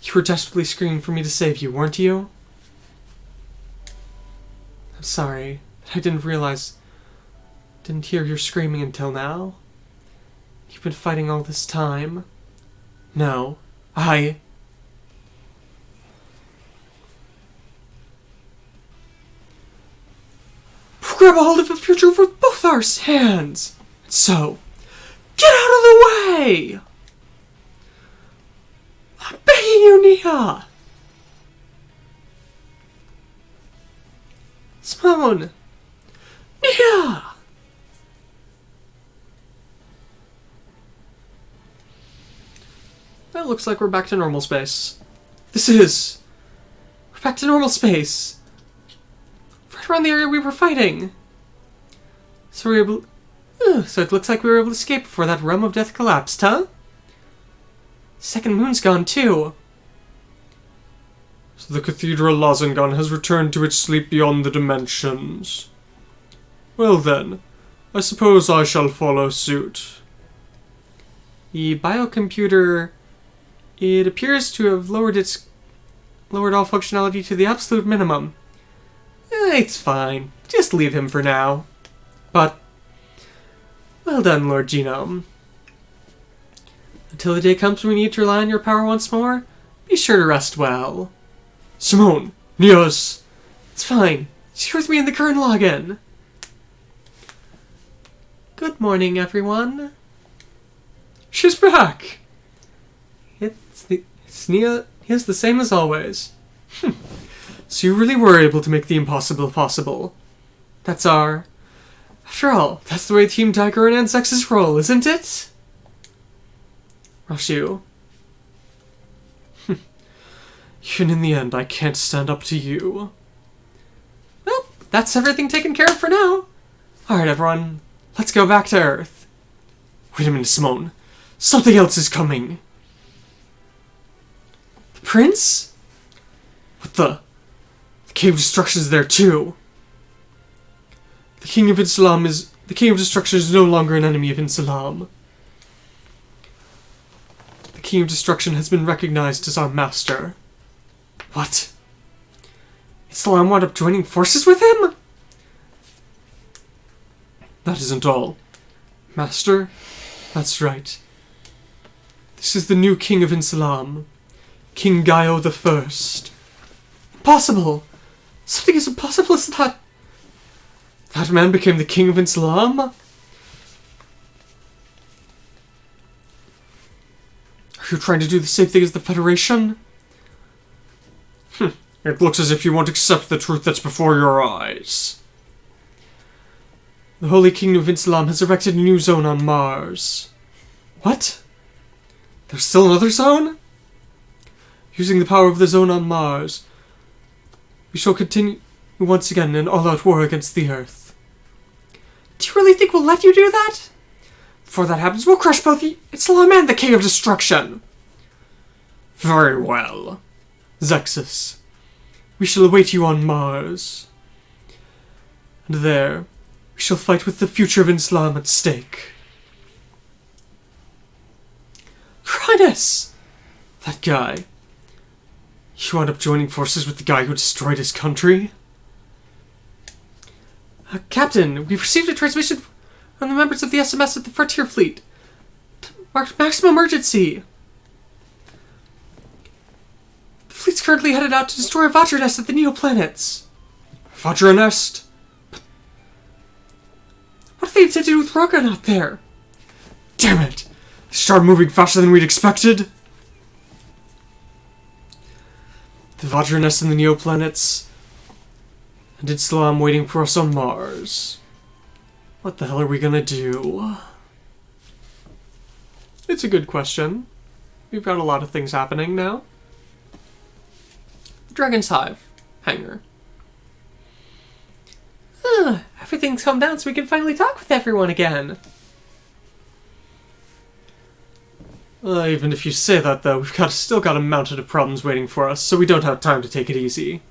you were desperately screaming for me to save you, weren't you? I'm sorry, but I didn't hear your screaming until now. You've been fighting all this time. No, grab a hold of the future with both our hands. So, get out of the way! I'm begging you, Nia! Simone! Nia! That looks like we're back to normal space. We're back to normal space. Right around the area we were fighting. So it looks like we were able to escape before that realm of death collapsed, huh? Second moon's gone, too. So the Cathedral Lozengon has returned to its sleep beyond the dimensions. Well then, I suppose I shall follow suit. The biocomputer, it appears to have lowered all functionality to the absolute minimum. It's fine. Just leave him for now. But, well done, Lord Genome. Until the day comes when we need to rely on your power once more, be sure to rest well. Simone! Nias! It's fine. She's with me in the current login. Good morning, everyone. She's back! It's Nia. He's the same as always. So you really were able to make the impossible possible. After all, that's the way Team Tiger and ZEXIS roll, isn't it? Rashu. Even in the end, I can't stand up to you. Well, that's everything taken care of for now. Alright, everyone. Let's go back to Earth. Wait a minute, Simone. Something else is coming. The Prince? What the? The King of Destruction is there too. The King of Destruction is no longer an enemy of Insalam. The King of Destruction has been recognized as our master. What? Insalam wound up joining forces with him? That isn't all. Master? That's right. This is the new King of Insalam. King Gaio the First. Impossible! Something as impossible as that! That man became the King of Insalam? Are you trying to do the same thing as the Federation? It looks as if you won't accept the truth that's before your eyes. The Holy Kingdom of Insalam has erected a new zone on Mars. What? There's still another zone? Using the power of the zone on Mars, we shall continue once again an all-out war against the Earth. Do you really think we'll let you do that? Before that happens, we'll crush both the Insalam and the King of Destruction. Very well. ZEXIS, we shall await you on Mars. And there, we shall fight with the future of Insalam at stake. Cronus! That guy. You wound up joining forces with the guy who destroyed his country? Captain, we've received a transmission from the members of the SMS of the Frontier Fleet. Marked maximum emergency. The fleet's currently headed out to destroy a Vajra nest at the Neoplanets. Vajra nest? What if they intend to do with Ranka out there? Damn it! They started moving faster than we'd expected. The Vajra nest in the Neoplanets. And Insalam waiting for us on Mars. What the hell are we gonna do? It's a good question. We've got a lot of things happening now. Dragon's Hive. Hangar. Everything's calmed down so we can finally talk with everyone again. Even if you say that, though, we've still got a mountain of problems waiting for us, so we don't have time to take it easy.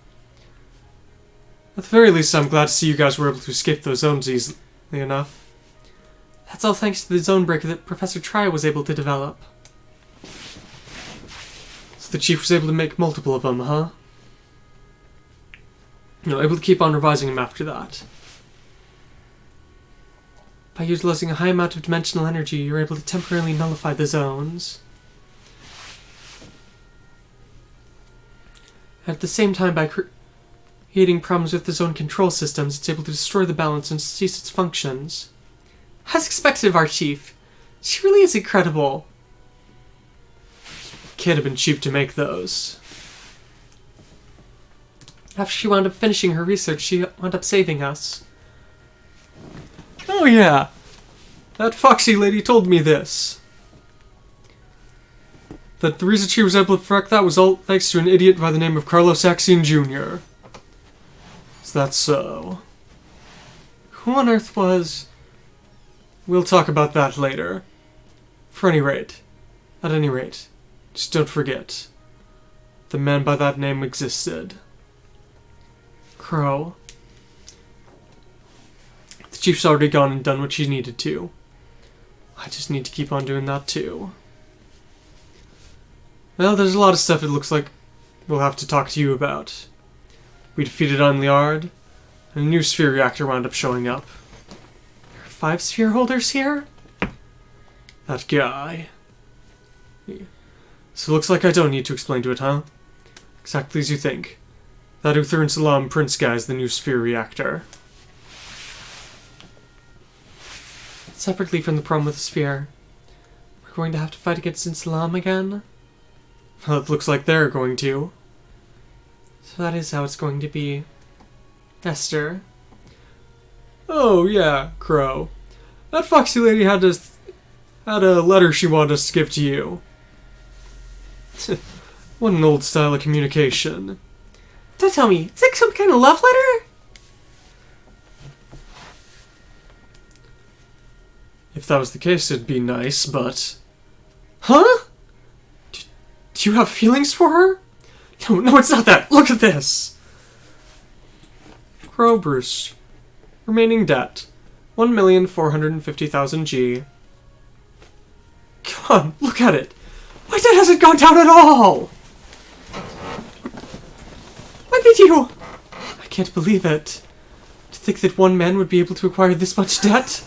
At the very least, I'm glad to see you guys were able to escape those zones easily enough. That's all thanks to the zone breaker that Professor Tria was able to develop. So the Chief was able to make multiple of them, huh? Able to keep on revising them after that. By utilizing a high amount of dimensional energy, you're able to temporarily nullify the zones. At the same time, by creating problems with the zone control systems, it's able to destroy the balance and cease its functions. As expected of our Chief, she really is incredible. Can't have been cheap to make those. After she wound up finishing her research, she wound up saving us. Oh yeah, that Foxy lady told me this. That the reason she was able to perfect that was all thanks to an idiot by the name of Carlos Axion Jr. Is that so? Who on earth was... We'll talk about that later. At any rate, just don't forget, the man by that name existed. Crow. The Chief's already gone and done what she needed to. I just need to keep on doing that too. Well, there's a lot of stuff it looks like we'll have to talk to you about. We defeated Unliard, and a new sphere reactor wound up showing up. There are 5 sphere holders here? That guy. So it looks like I don't need to explain to it, huh? Exactly as you think. That Uther and Salam Prince guy is the new sphere reactor. Separately from the problem with the sphere, we're going to have to fight against Salam again? Well, it looks like they're going to. So that is how it's going to be. Esther. Oh, yeah, Crow. That Foxy lady had a letter she wanted us to give to you. What an old style of communication. Don't tell me, is it some kind of love letter? If that was the case, it'd be nice, but... Huh? Do you have feelings for her? No, it's not that. Look at this. Crow Bruce. Remaining debt. 1,450,000 G. Come on, look at it. My debt hasn't gone down at all! When did you... I can't believe it. To think that one man would be able to acquire this much debt?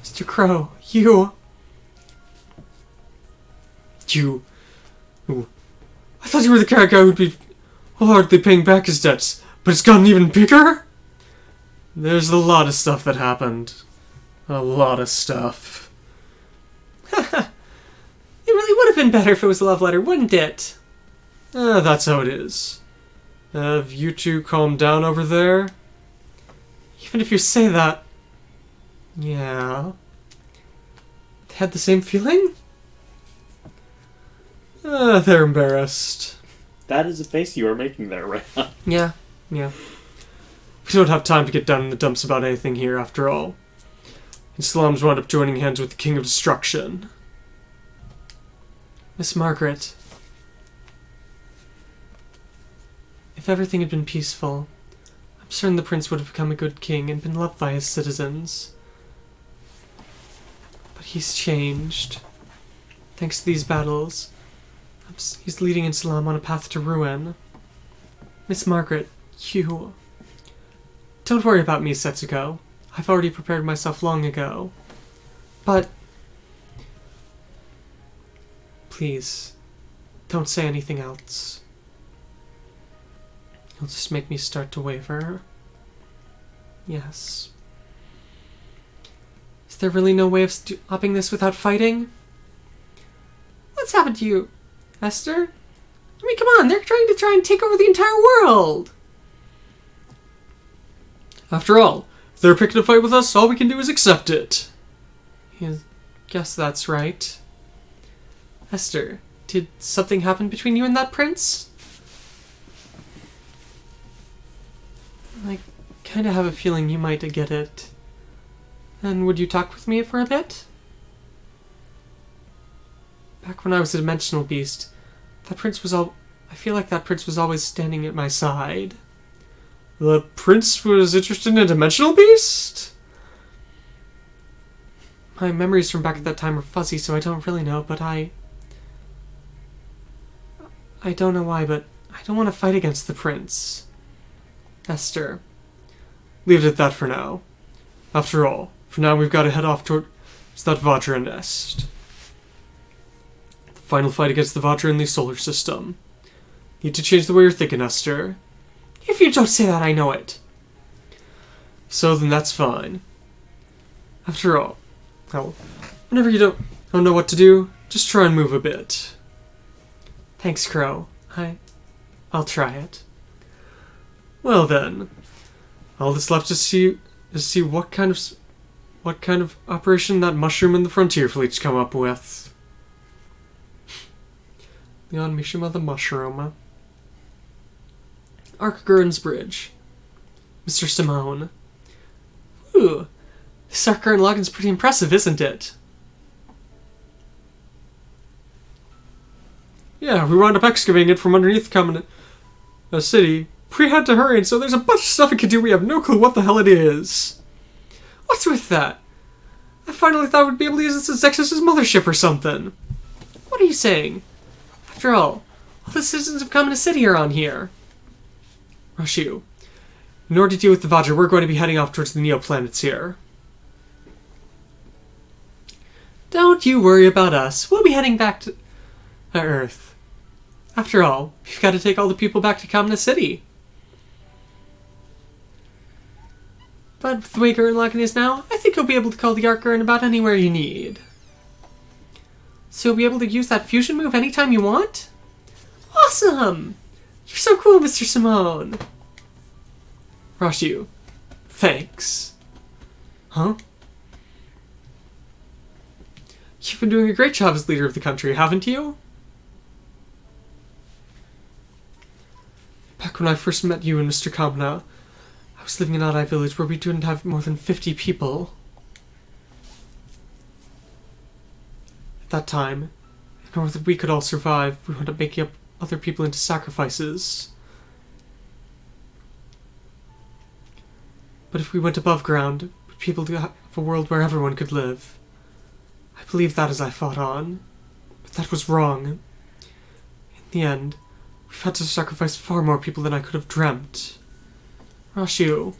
Mr. Crow, you... Ooh. I thought you were the kind of guy who'd be wholeheartedly paying back his debts, but it's gotten even bigger? There's a lot of stuff that happened. A lot of stuff. It really would have been better if it was a love letter, wouldn't it? That's how it is. Have you two calmed down over there? Even if you say that... Yeah. They had the same feeling? They're embarrassed. That is a face you are making there right now. Yeah. We don't have time to get down in the dumps about anything here, after all. And Salam's wound up joining hands with the King of Destruction. Miss Margaret. If everything had been peaceful, I'm certain the prince would have become a good king and been loved by his citizens. But he's changed. Thanks to these battles, he's leading Salam on a path to ruin. Miss Margaret, you... Don't worry about me, Setsuko. I've already prepared myself long ago. But... Please, don't say anything else. You'll just make me start to waver. Yes. Is there really no way of stopping this without fighting? What's happened to you, Esther? I mean, come on, they're trying to take over the entire world! After all, if they're picking a fight with us, all we can do is accept it. I guess that's right. Esther, did something happen between you and that prince? I kind of have a feeling you might get it. And would you talk with me for a bit? Back when I was a dimensional beast, that prince was I feel like that prince was always standing at my side. The prince was interested in a dimensional beast? My memories from back at that time are fuzzy, so I don't really know, but I don't know why, but I don't want to fight against the prince. Esther, leave it at that for now. After all, for now we've got to head off towards that Vajra nest. The final fight against the Vajra in the solar system. Need to change the way you're thinking, Esther. If you don't say that, I know it. So then that's fine. After all, whenever you don't know what to do, just try and move a bit. Thanks, Crow. I'll try it. Well then, all that's left to see what kind of operation that mushroom and the frontier fleets come up with. The unleashing of the mushroom. Arkgurn's Bridge. Mr. Simone. Ooh, this Arkgurn login's pretty impressive, isn't it? Yeah, we wound up excavating it from underneath the city. We had to hurry, and so there's a bunch of stuff it could do. We have no clue what the hell it is. What's with that? I finally thought we'd be able to use this as ZEXIS' mothership or something. What are you saying? After all the citizens of Kamina City are on here. Rashu, in order to deal with the Vajra, we're going to be heading off towards the Neoplanets here. Don't you worry about us. We'll be heading back to Earth. After all, we've got to take all the people back to Kamina City. But with the way Gurren Lagann is now, I think you'll be able to call the Arkgurn about anywhere you need. So you'll be able to use that fusion move anytime you want? Awesome! You're so cool, Mr. Simone! Rashu, thanks. Huh? You've been doing a great job as leader of the country, haven't you? Back when I first met you and Mr. Kamina, I was living in Adai Village where we didn't have more than 50 people. At that time, in order that we could all survive, we wound up making up other people into sacrifices. But if we went above ground, we'd be able to have a world where everyone could live. I believed that as I fought on, but that was wrong. In the end, we've had to sacrifice far more people than I could have dreamt. Rashu.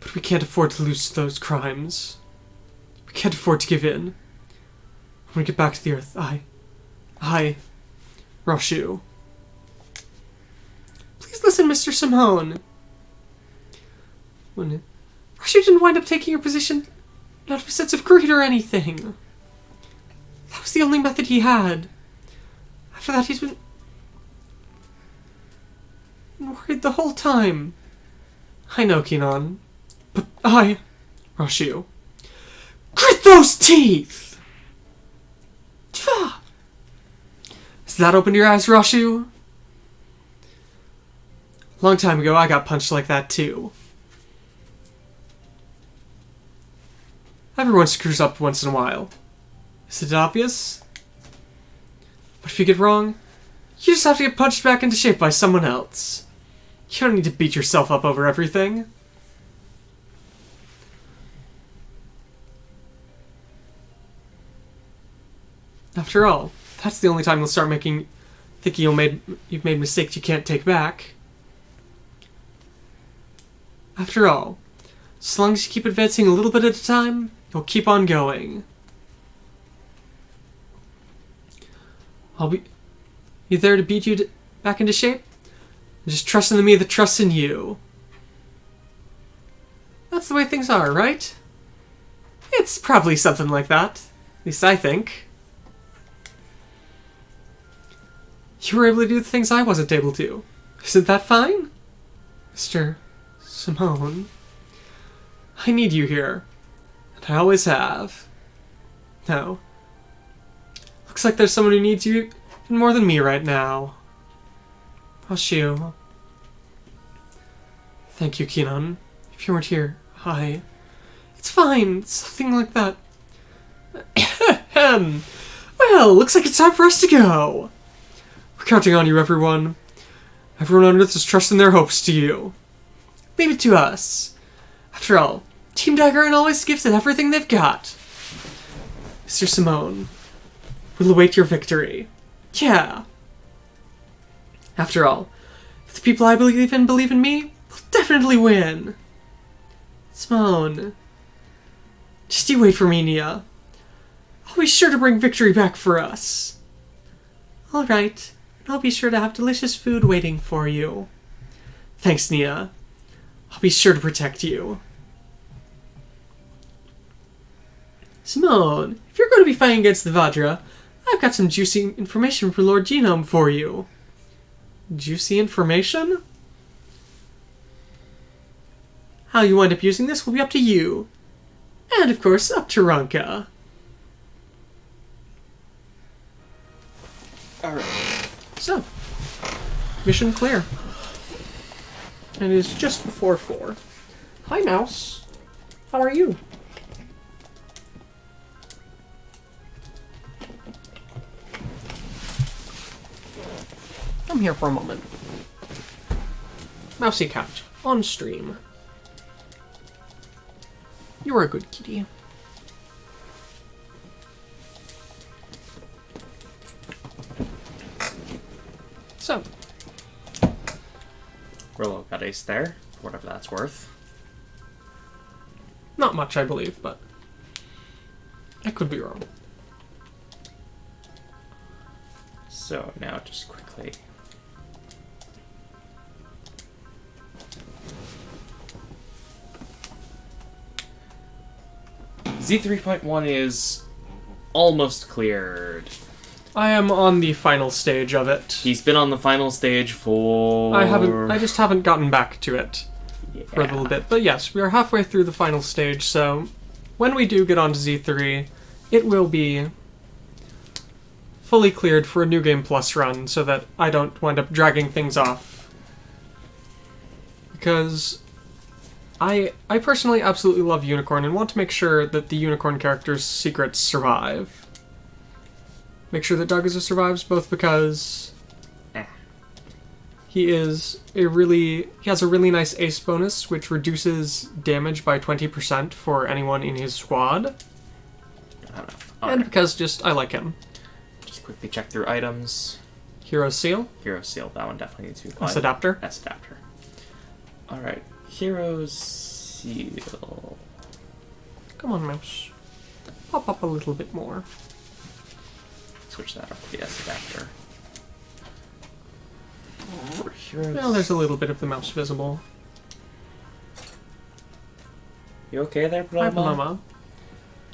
But we can't afford to lose those crimes. We can't afford to give in. When we get back to the Earth, Rashu. Please listen, Mr. Simone. Rashu didn't wind up taking your position out of a sense of greed or anything. That was the only method he had. After that, he's been worried the whole time. I know, Kinan. But Rashu. Grit those teeth! Has that opened your eyes, Rashu? A long time ago, I got punched like that, too. Everyone screws up once in a while. Is it obvious? But if you get wrong, you just have to get punched back into shape by someone else. You don't need to beat yourself up over everything. After all, that's the only time you'll start thinking you've made mistakes you can't take back. After all, as long as you keep advancing a little bit at a time, you'll keep on going. I'll be there to beat you back into shape. Just trust in me that trusts in you. That's the way things are, right? It's probably something like that. At least I think. You were able to do the things I wasn't able to. Isn't that fine? Mr. Simone. I need you here. And I always have. No. Looks like there's someone who needs you even more than me right now. Hoshio. Thank you, Kinan. If you weren't here, hi. It's fine. Something like that. Well, looks like it's time for us to go. We're counting on you, everyone. Everyone on Earth is trusting their hopes to you. Leave it to us. After all, Team Daggerin always gives it everything they've got. Mr. Simone, we'll await your victory. Yeah. After all, if the people I believe in me, we'll definitely win. Simone, just you wait for me, Nia. I'll be sure to bring victory back for us. Alright, I'll be sure to have delicious food waiting for you. Thanks, Nia. I'll be sure to protect you. Simone, if you're going to be fighting against the Vajra, I've got some juicy information for Lord Genome for you. Juicy information? How you wind up using this will be up to you. And, of course, up to Ranka. Alright. So, mission clear. And it is just before 4. Hi, Mouse. How are you? Come here for a moment. Mousy Cat, on stream. You're a good kitty. So, Rillo got ace there, for whatever that's worth. not much, I believe, but I could be wrong. So now just quickly. Z3.1 is almost cleared. I am on the final stage of it. He's been on the final stage for... I just haven't gotten back to it for a little bit. But yes, we are halfway through the final stage, so when we do get onto Z3, it will be fully cleared for a New Game Plus run so that I don't wind up dragging things off. Because I personally absolutely love Unicorn and want to make sure that the Unicorn character's secrets survive. Make sure that Dagaza survives, both because he has a really nice ace bonus, which reduces damage by 20% for anyone in his squad. And because just, I like him. Just quickly check through items. Hero Seal. Hero Seal, that one definitely needs to be applied. S Adapter. S Adapter. Alright, Hero Seal. Come on, mouse. Pop up a little bit more. Switch that up to the S Adapter. For Hero Well, there's a little bit of the mouse visible. You okay there, Hi, Paloma? Paloma.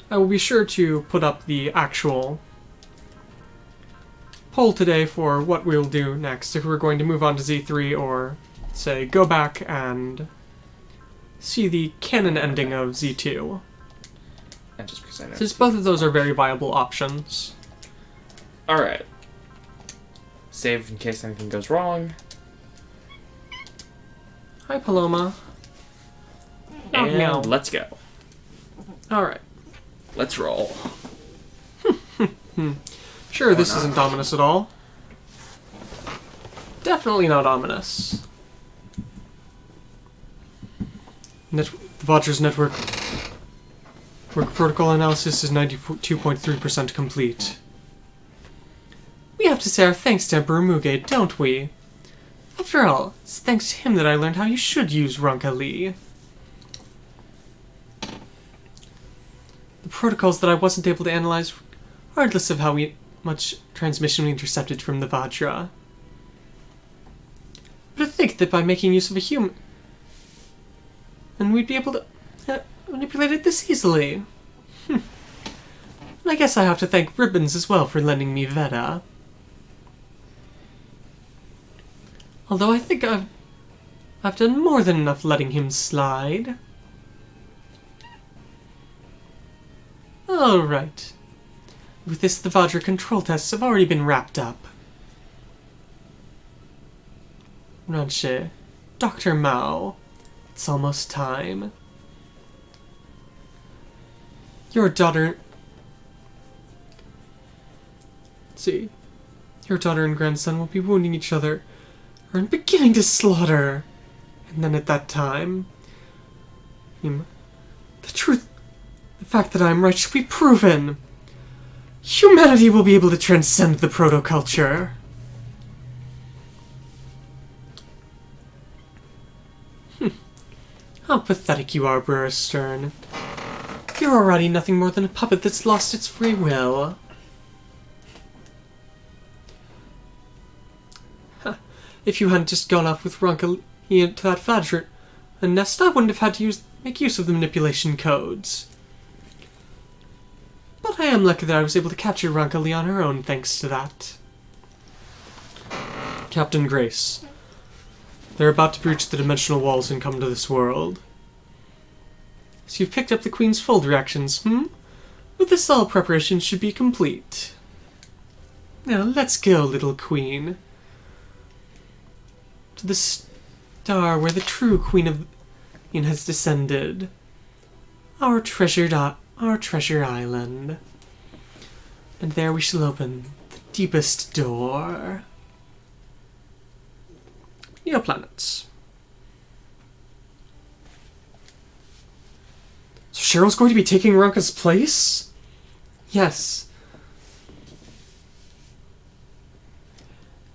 I will be sure to put up the actual poll today for what we'll do next, if we're going to move on to Z3 or, say, go back and see the canon ending of Z2. And just because I know. Since both of those are very viable options. Alright. Save in case anything goes wrong. Hi, Paloma. And Meow. let's go. Alright. Let's roll. Sure, this not. isn't ominous at all. Definitely not ominous. The Vajra's network protocol analysis is 92.3% complete. We have to say our thanks to Emperor Muge, don't we? After all, it's thanks to him that I learned how you should use Ranka Lee. The protocols that I wasn't able to analyze, regardless of how much transmission we intercepted from the Vajra. But to think that by making use of a human, and we'd be able to manipulate it this easily. And I guess I have to thank Ribbons as well for lending me Veda. Although I think I've done more than enough letting him slide. Alright. With this, the Vajra control tests have already been wrapped up. Ranche, Dr. Mao, it's almost time. Your daughter... See, your daughter and grandson will be wounding each other, or beginning to slaughter. And then at that time... the fact that I'm right should be proven. Humanity will be able to transcend the proto-culture. How pathetic you are, Brewer Stern. You're already nothing more than a puppet that's lost its free will. Huh. If you hadn't just gone off with Ranka into that Vajra nest, I wouldn't have had to make use of the manipulation codes. But I am lucky that I was able to capture Ranka Lee on her own thanks to that. Captain Grace. They're about to breach the dimensional walls and come to this world. So you've picked up the Queen's fold reactions, With this, all preparations should be complete. Now, let's go, little Queen. To the star where the true Queen of Yin has descended. Our treasure island. And there we shall open the deepest door. Neoplanets. So Cheryl's going to be taking Ranka's place? Yes.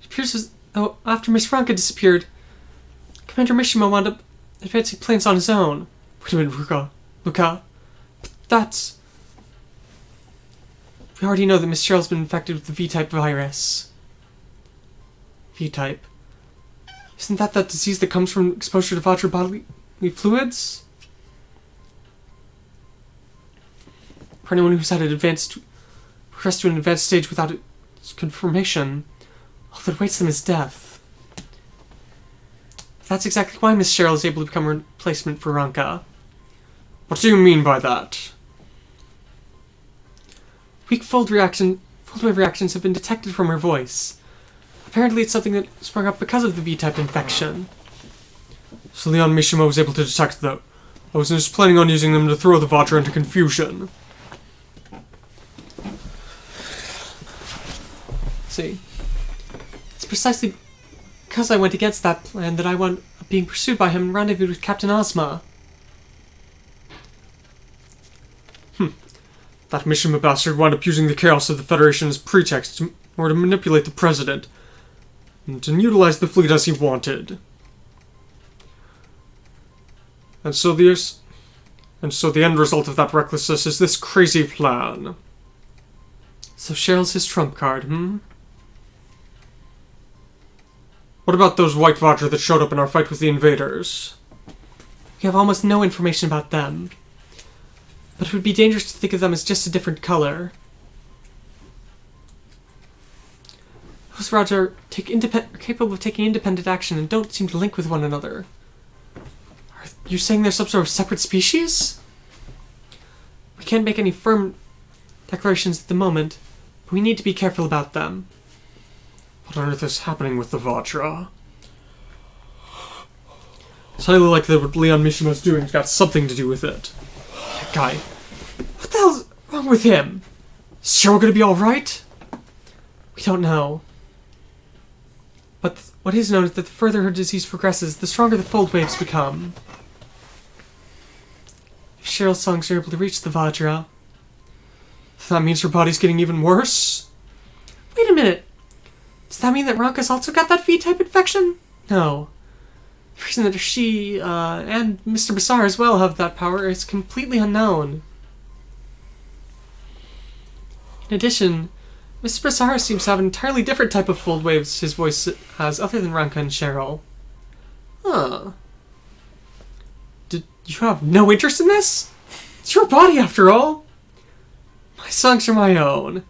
It appears as though after Miss Ranka disappeared, Commander Mishima wound up advancing plans on his own. Wait a minute, Luca. That's... We already know that Miss Cheryl's been infected with the V-type virus. V-type. Isn't that disease that comes from exposure to Vajra bodily fluids? For anyone who's had progressed to an advanced stage without its confirmation, all that awaits them is death. That's exactly why Miss Cheryl is able to become a replacement for Ranka. What do you mean by that? Weak fold wave reactions have been detected from her voice. Apparently it's something that sprung up because of the V-type infection. So Leon Mishima was able to detect that. I was just planning on using them to throw the Vajra into confusion. See, it's precisely because I went against that plan that I wound up being pursued by him and rendezvoused with Captain Ozma. That Mishima bastard wound up using the chaos of the Federation as pretext in order to manipulate the President, and to utilize the fleet as he wanted. And so the end result of that recklessness is this crazy plan. So Cheryl's his trump card, What about those white Vajra that showed up in our fight with the invaders? We have almost no information about them. But it would be dangerous to think of them as just a different color. Those Vajra are capable of taking independent action and don't seem to link with one another. Are you saying they're some sort of separate species? We can't make any firm declarations at the moment, but we need to be careful about them. What on earth is happening with the Vajra? It's highly likely that what Leon Mishima's doing has got something to do with it. That guy. What the hell's wrong with him? Is Cheryl gonna be alright? We don't know. But what is known is that the further her disease progresses, the stronger the fold waves become. If Cheryl's songs are able to reach the Vajra, that means her body's getting even worse? Wait a minute. Does that mean that Ranka's also got that V-type infection? No. The reason that she, and Mr. Basar as well have that power is completely unknown. In addition, Mr. Basar seems to have an entirely different type of fold waves his voice has other than Ranka and Cheryl. Huh. Did you have no interest in this? It's your body after all. My songs are my own.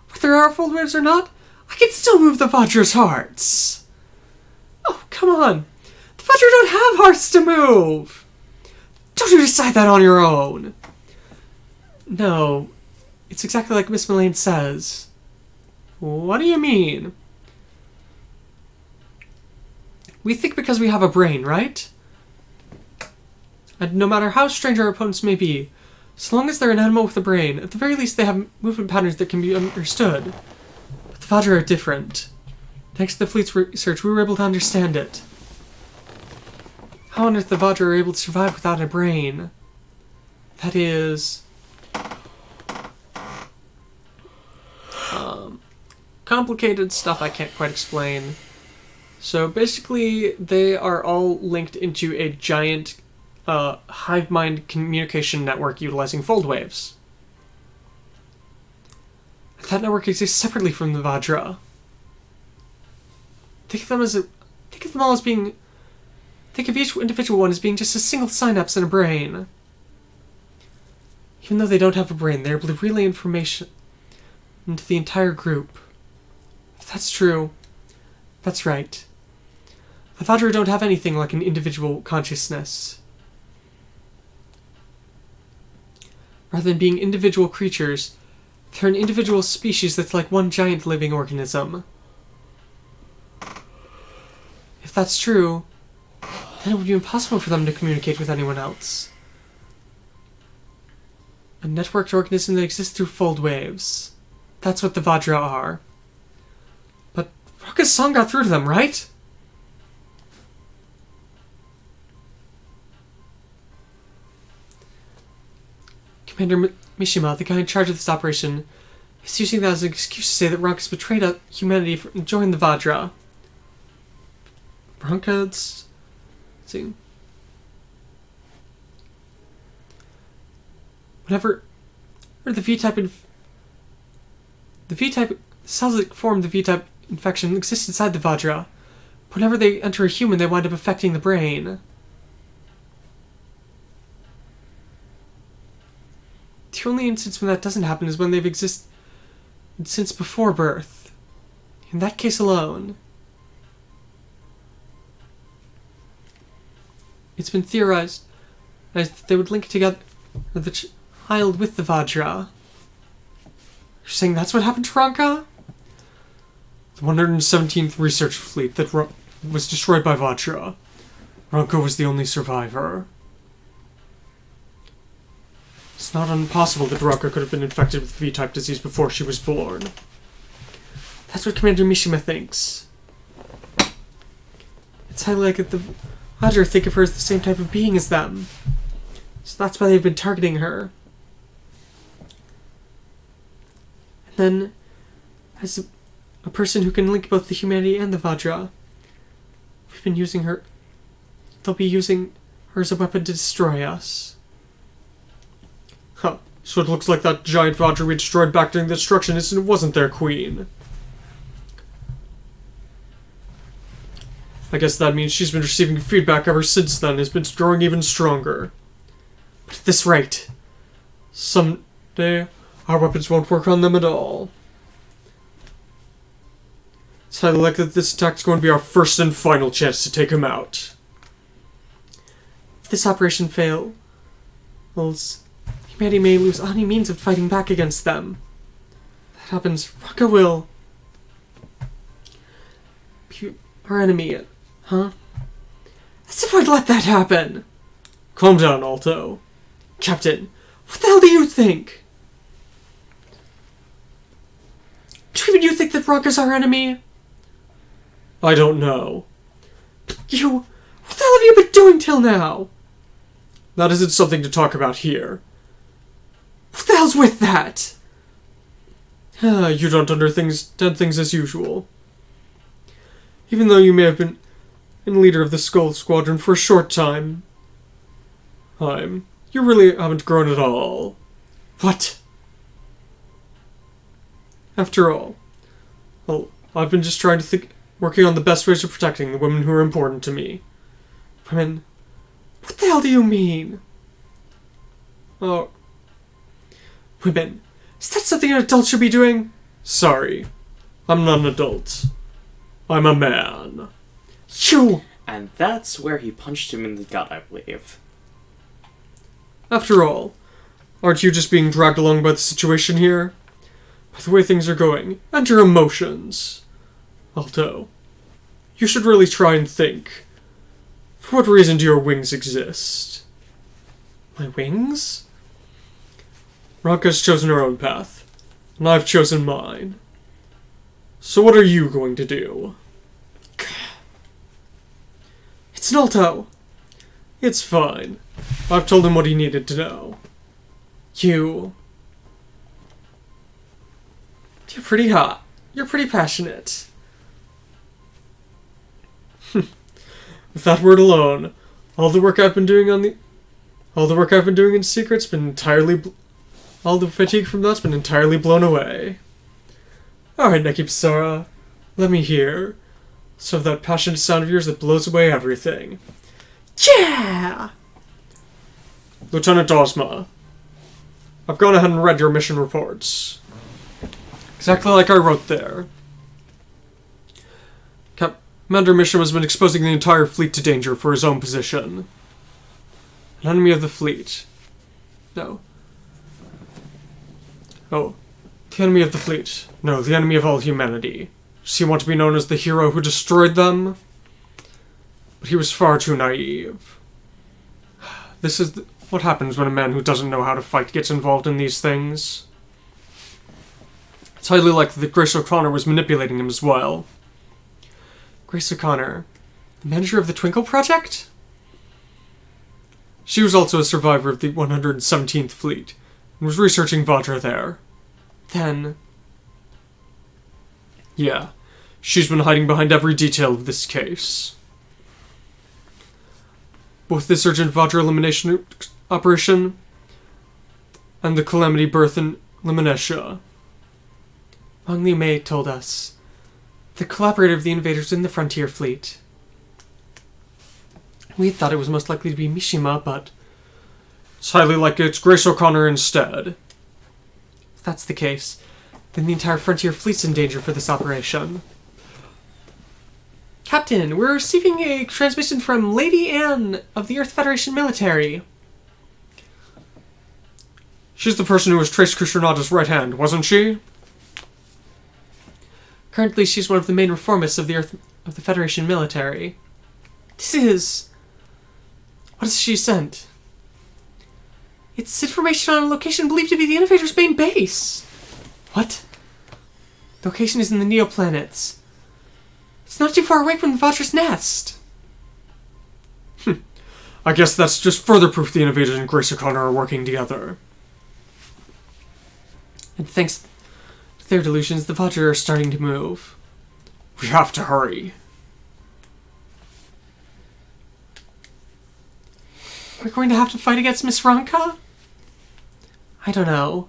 Whether there are fold waves or not, I can still move the Vajra's hearts. Oh, come on. The Vajra don't have hearts to move. Don't you decide that on your own. No. It's exactly like Miss Mullane says. What do you mean? We think because we have a brain, right? And no matter how strange our opponents may be, so long as they're an animal with a brain, at the very least they have movement patterns that can be understood. But the Vajra are different. Thanks to the fleet's research, we were able to understand it. How on earth the Vajra are able to survive without a brain? That is... complicated stuff I can't quite explain. So basically, they are all linked into a giant hive mind communication network utilizing fold waves. That network exists separately from the Vajra. Think of each individual one as being just a single synapse in a brain. Even though they don't have a brain, they're able to relay information into the entire group. If that's true, that's right. The Vajra don't have anything like an individual consciousness. Rather than being individual creatures, they're an individual species that's like one giant living organism. If that's true, then it would be impossible for them to communicate with anyone else. A networked organism that exists through fold waves. That's what the Vajra are. But Ranka's song got through to them, right? Commander Mishima, the guy in charge of this operation, is using that as an excuse to say that Ranka's betrayed humanity for joining the Vajra. Ranka's... see... Whenever the V-type cells that form the V-type infection exist inside the Vajra. Whenever they enter a human, they wind up affecting the brain. The only instance when that doesn't happen is when they've existed since before birth. In that case alone. It's been theorized that they would link together the child with the Vajra. You're saying that's what happened to Ranka? The 117th Research Fleet that was destroyed by Vajra. Ranka was the only survivor. It's not impossible that Ranka could have been infected with V-type disease before she was born. That's what Commander Mishima thinks. It's highly likely that the Vajra think of her as the same type of being as them. So that's why they've been targeting her. And then, as a person who can link both the humanity and the Vajra, we've been using her. They'll be using her as a weapon to destroy us. Huh. So it looks like that giant Vajra we destroyed back during the destruction wasn't their queen. I guess that means she's been receiving feedback ever since then, has been growing even stronger. But at this rate, someday our weapons won't work on them at all. It's highly likely that this attack is going to be our first and final chance to take him out. If this operation fails, humanity may lose any means of fighting back against them. If that happens, Ranka will be our enemy, huh? As if I'd let that happen! Calm down, Alto. Captain, what the hell do you think? Do even you think that Ranka's our enemy? I don't know. But what the hell have you been doing till now? That isn't something to talk about here. What the hell's with that? You don't understand things as usual. Even though you may have been leader of the Skull Squadron for a short time, you really haven't grown at all. What? After all, well, I've been just trying to working on the best ways of protecting the women who are important to me. Women? What the hell do you mean? Oh. Women. Is that something an adult should be doing? Sorry. I'm not an adult. I'm a man. You! And that's where he punched him in the gut, I believe. After all, Aren't you just being dragged along by the situation here? By the way things are going, and your emotions. Alto, you should really try and think. For what reason do your wings exist? My wings? Ranka's chosen her own path, and I've chosen mine. So what are you going to do? It's an Alto. It's fine. I've told him what he needed to know. You're pretty hot. You're pretty passionate. With that word alone, all the work I've been doing in secret's been entirely all the fatigue from that's been entirely blown away. Alright, Nekipsara, let me hear some of that passionate sound of yours that blows away everything. Yeah! Lieutenant Ozma, I've gone ahead and read your mission reports. Exactly like I wrote there. Commander Misham has been exposing the entire fleet to danger for his own position. An enemy of the fleet. No. Oh. The enemy of the fleet. No, the enemy of all humanity. Does he want to be known as the hero who destroyed them? But he was far too naive. This is what happens when a man who doesn't know how to fight gets involved in these things. It's highly likely that Grace O'Connor was manipulating him as well. Grace O'Connor, the manager of the Twinkle Project? She was also a survivor of the 117th Fleet, and was researching Vajra there. Then... yeah, she's been hiding behind every detail of this case. Both this urgent Vajra elimination operation, and the Calamity Birth in Limanesha. Wang Li Mei told us the collaborator of the invaders in the Frontier Fleet. We thought it was most likely to be Mishima, but it's highly likely it's Grace O'Connor instead. If that's the case, then the entire Frontier Fleet's in danger for this operation. Captain, we're receiving a transmission from Lady Anne of the Earth Federation Military. She's the person who was Trace Kushanada's right hand, wasn't she? Currently, she's one of the main reformists of the Federation military. What has she sent? It's information on a location believed to be the Innovator's main base. What? The location is in the Neoplanets. It's not too far away from the Vajra's nest. I guess that's just further proof the Innovators and Grace O'Connor are working together. And thanks to their delusions, the Vajra are starting to move. We have to hurry. We're going to have to fight against Miss Ranka? I don't know.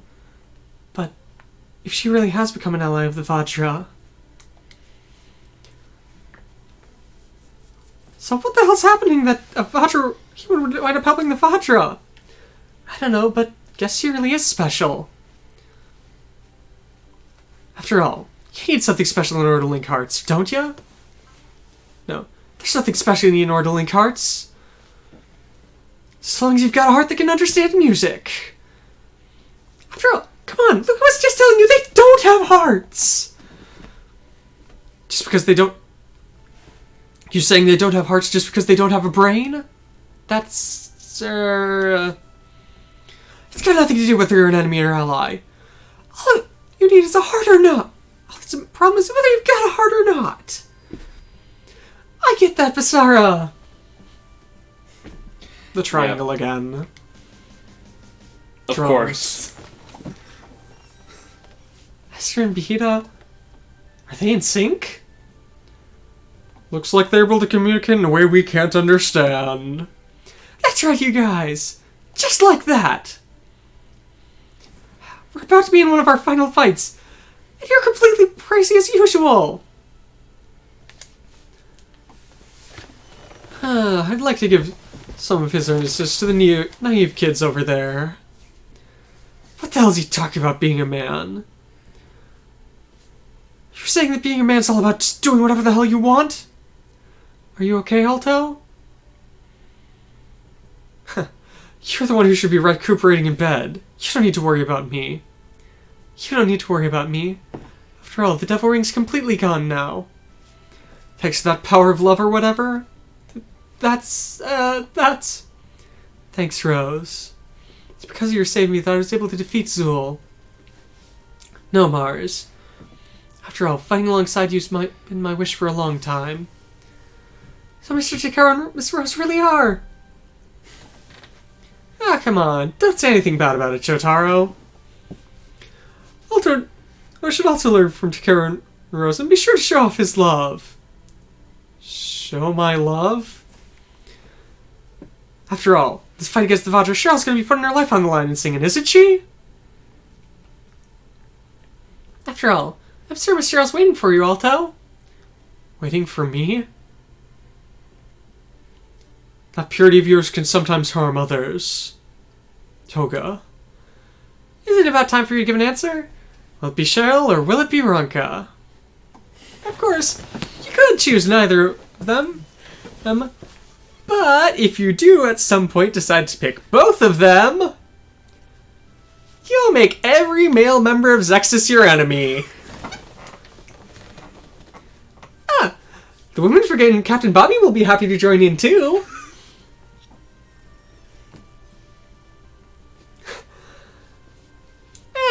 But if she really has become an ally of the Vajra... So what the hell's happening that a Vajra human would wind up helping the Vajra? I don't know, but guess she really is special. After all, you need something special in order to link hearts, don't you? No, there's nothing special in order to link hearts. As long as you've got a heart that can understand music. After all, come on, look, I was just telling you, they don't have hearts! Just because they don't... You saying they don't have hearts just because they don't have a brain? That's, It's got nothing to do with whether you're an enemy or ally. All you need is a heart or not. All the problem is whether you've got a heart or not. I get that, Basara. The triangle again. Of course. Esther and Bihita, are they in sync? Looks like they're able to communicate in a way we can't understand. That's right, you guys. Just like that. We're about to be in one of our final fights, and you're completely crazy as usual. I'd like to give some of his earnestness to the naive kids over there. What the hell is he talking about being a man? You're saying that being a man's all about just doing whatever the hell you want? Are you okay, Alto? You're the one who should be recuperating in bed. You don't need to worry about me. You don't need to worry about me. After all, the devil ring's completely gone now. Thanks to that power of love or whatever. That's... Thanks, Rose. It's because of your saving me that I was able to defeat Zuul. No, Mars. After all, fighting alongside you's been my wish for a long time. So Mr. Takaro and Miss Rose really are. Ah, come on. Don't say anything bad about it, Shotaro. I should also learn from Takaro and Rose and be sure to show off his love. Show my love? After all, this fight against the Vajra, Cheryl's gonna be putting her life on the line and singing, isn't she? After all, I'm sure Miss Cheryl's waiting for you, Alto. Waiting for me? That purity of yours can sometimes harm others. Toga. Is it about time for you to give an answer? Will it be Cheryl or will it be Ranka? Of course, you could choose neither of them. But if you do at some point decide to pick both of them, you'll make every male member of ZEXIS your enemy. Ah, the Women's Brigade and Captain Bobby will be happy to join in too.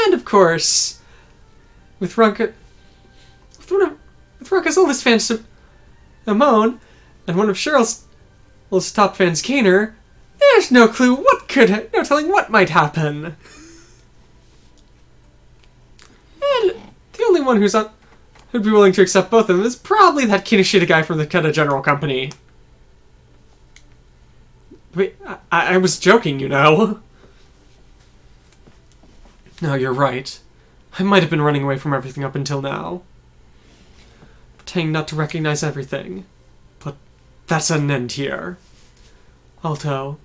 And of course, with Ranka's oldest fan, Simone, and one of Cheryl's top fans, Kaner, there's no telling what might happen. And the only one who'd be willing to accept both of them is probably that Kinoshita guy from the Keta General Company. Wait, I was joking, you know. No, you're right. I might have been running away from everything up until now. Pretending not to recognize everything. But that's at an end here. Alto,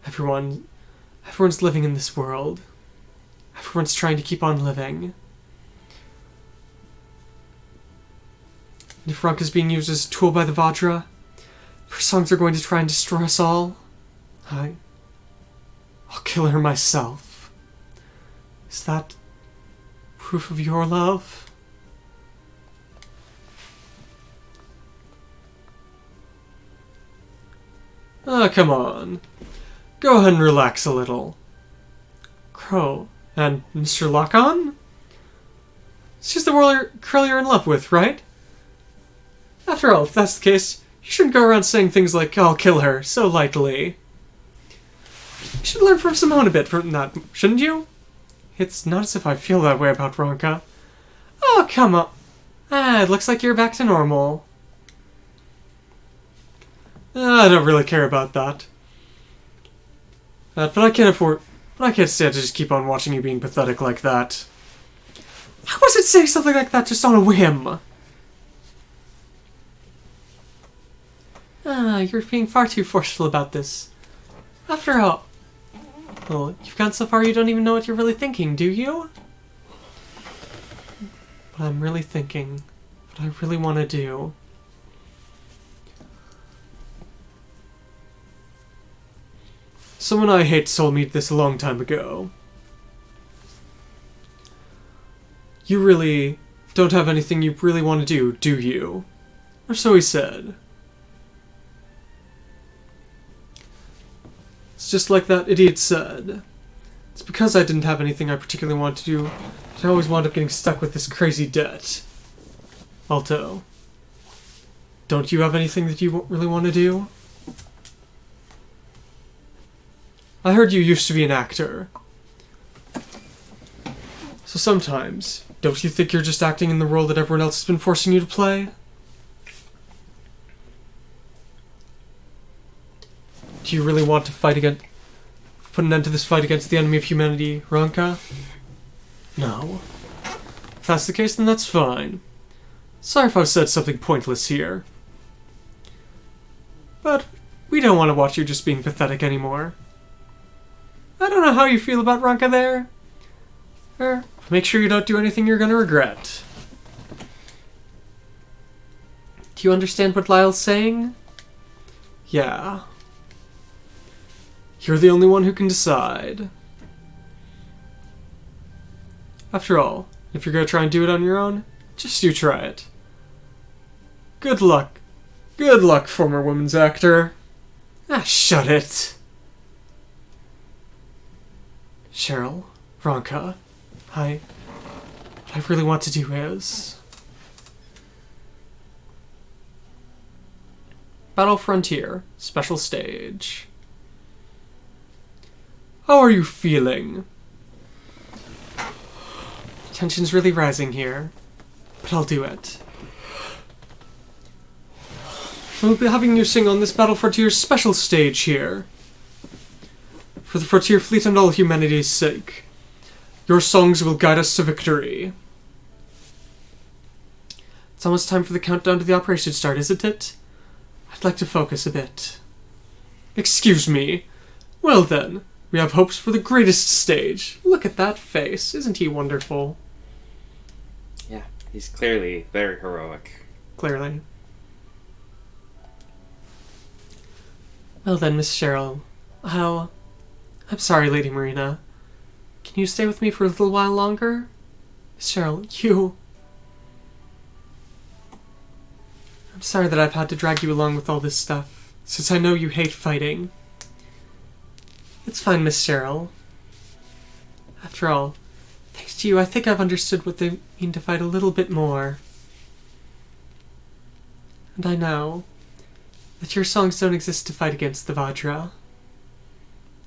everyone's living in this world. Everyone's trying to keep on living. And if Ranka's being used as a tool by the Vajra, if her songs are going to try and destroy us all, I'll kill her myself. Is that proof of your love? Ah, come on. Go ahead and relax a little. Crow and Mr. Lock-On? She's the girl you're in love with, right? After all, if that's the case, you shouldn't go around saying things like, I'll kill her, so lightly. You should learn from Simone a bit from that, shouldn't you? It's not as if I feel that way about Ranka. Oh, come on. It looks like you're back to normal. I don't really care about that. But I can't stand to just keep on watching you being pathetic like that. How was it saying something like that just on a whim? You're being far too forceful about this. After all, well, you've gone so far you don't even know what you're really thinking, do you? But I'm really thinking what I really want to do. Someone I hate told me this a long time ago. You really don't have anything you really want to do you? Or so he said. It's just like that idiot said. It's because I didn't have anything I particularly wanted to do that I always wound up getting stuck with this crazy debt. Alto, don't you have anything that you really want to do? I heard you used to be an actor. So sometimes, don't you think you're just acting in the role that everyone else has been forcing you to play? Do you really want to put an end to this fight against the enemy of humanity, Ranka? No. If that's the case, then that's fine. Sorry if I've said something pointless here. But we don't want to watch you just being pathetic anymore. I don't know how you feel about Ranka there. Make sure you don't do anything you're gonna regret. Do you understand what Lyle's saying? Yeah. You're the only one who can decide. After all, if you're gonna try and do it on your own, just you try it. Good luck. Good luck, former women's actor. Ah, shut it. Cheryl, Ranka, what I really want to do is... Battle Frontier, Special Stage. How are you feeling? Tension's really rising here, but I'll do it. We'll be having you sing on this Battle Frontier special stage here. For the Frontier Fleet and all humanity's sake. Your songs will guide us to victory. It's almost time for the countdown to the operation start, isn't it? I'd like to focus a bit. Excuse me. Well then, we have hopes for the greatest stage. Look at that face. Isn't he wonderful? Yeah, he's clearly very heroic. Clearly. Well then, Miss Cheryl. I'm sorry, Lady Marina. Can you stay with me for a little while longer? Miss Cheryl, you... I'm sorry that I've had to drag you along with all this stuff, since I know you hate fighting. It's fine, Miss Cheryl. After all, thanks to you, I think I've understood what they mean to fight a little bit more. And I know that your songs don't exist to fight against the Vajra.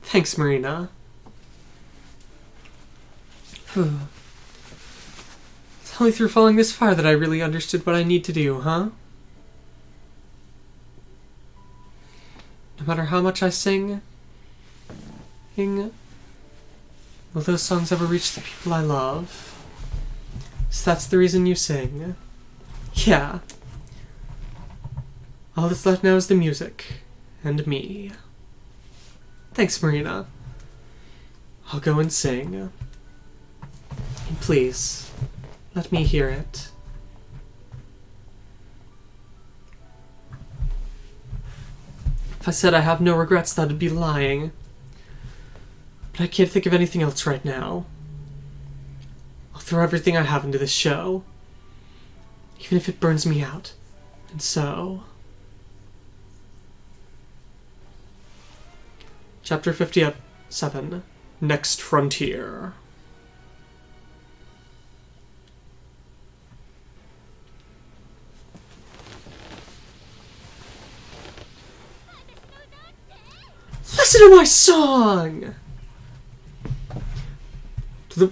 Thanks, Marina. It's only through falling this far that I really understood what I need to do, huh? No matter how much I sing, will those songs ever reach the people I love? So that's the reason you sing. Yeah. All that's left now is the music. And me. Thanks, Marina. I'll go and sing. And please, let me hear it. If I said I have no regrets, that'd be lying. But I can't think of anything else right now. I'll throw everything I have into this show. Even if it burns me out. And so... Chapter 57. Next Frontier. Listen to my song!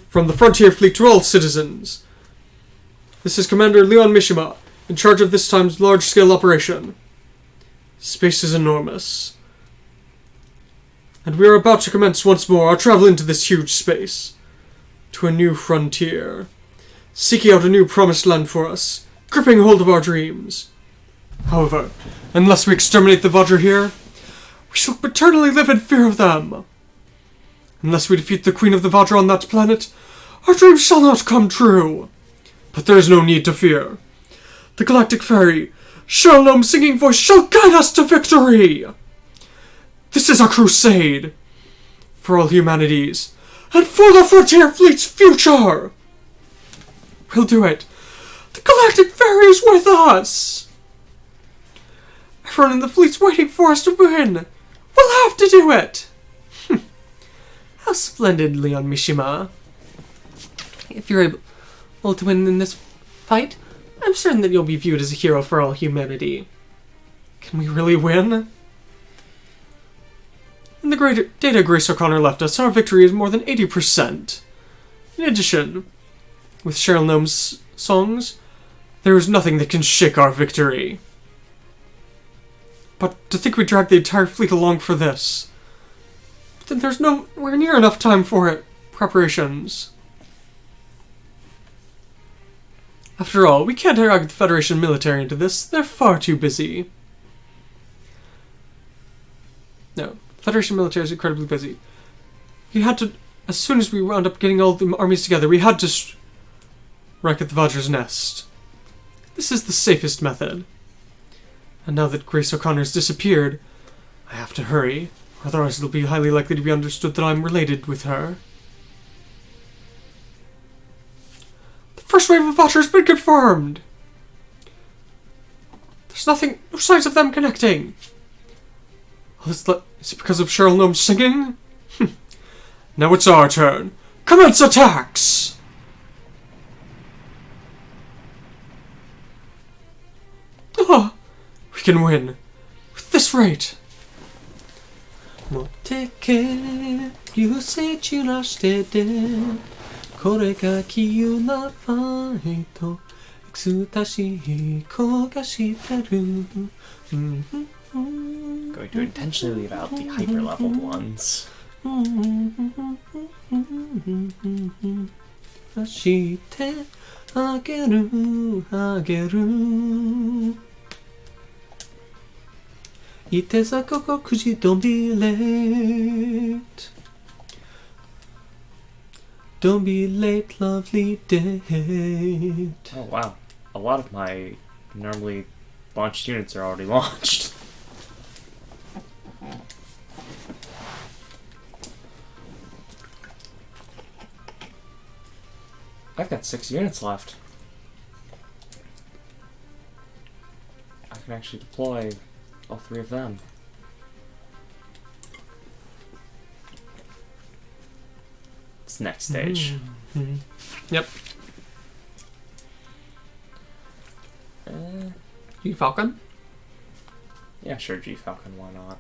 From the Frontier Fleet to all citizens. This is Commander Leon Mishima, in charge of this time's large-scale operation. Space is enormous. And we are about to commence once more our travel into this huge space. To a new frontier. Seeking out a new promised land for us. Gripping hold of our dreams. However, unless we exterminate the Vajra here, we shall eternally live in fear of them. Unless we defeat the Queen of the Vajra on that planet, our dreams shall not come true. But there is no need to fear. The Galactic Fairy, Sherlome's singing voice, shall guide us to victory. This is a crusade for all humanities and for the Frontier Fleet's future. We'll do it. The Galactic Fairy is with us. Everyone in the fleet's waiting for us to win. We'll have to do it. How splendid, Leon Mishima. If you're able to win in this fight, I'm certain that you'll be viewed as a hero for all humanity. Can we really win? In the great data Grace O'Connor left us, our victory is more than 80%. In addition, with Cheryl Gnome's songs, there is nothing that can shake our victory. But to think we dragged the entire fleet along for this, then there's nowhere near enough time for it. Preparations. After all, we can't drag the Federation military into this. They're far too busy. No, Federation military is incredibly busy. We had to, as soon as we wound up getting all the armies together, we had to strike at the Vajra's nest. This is the safest method. And now that Grace O'Connor's disappeared, I have to hurry. Otherwise it'll be highly likely to be understood that I'm related with her. The first wave of Vatr has been confirmed! There's no signs of them connecting. Is it because of Cheryl Gnome's singing? Now it's our turn. Commence attacks! Ah, we can win. With this rate. 持ってけ流星散らしててこれが急なファイトエクスタシー焦がしてる Going to intentionally leave out the hyper-leveled ones. してあげるあげるいて座ここ9時 Don't be late Don't be late lovely date. Oh wow, a lot of my normally launched units are already launched. I've got 6 units left. I can actually deploy all 3 of them. It's next stage. Yep. G Falcon? Yeah, sure, G Falcon, why not?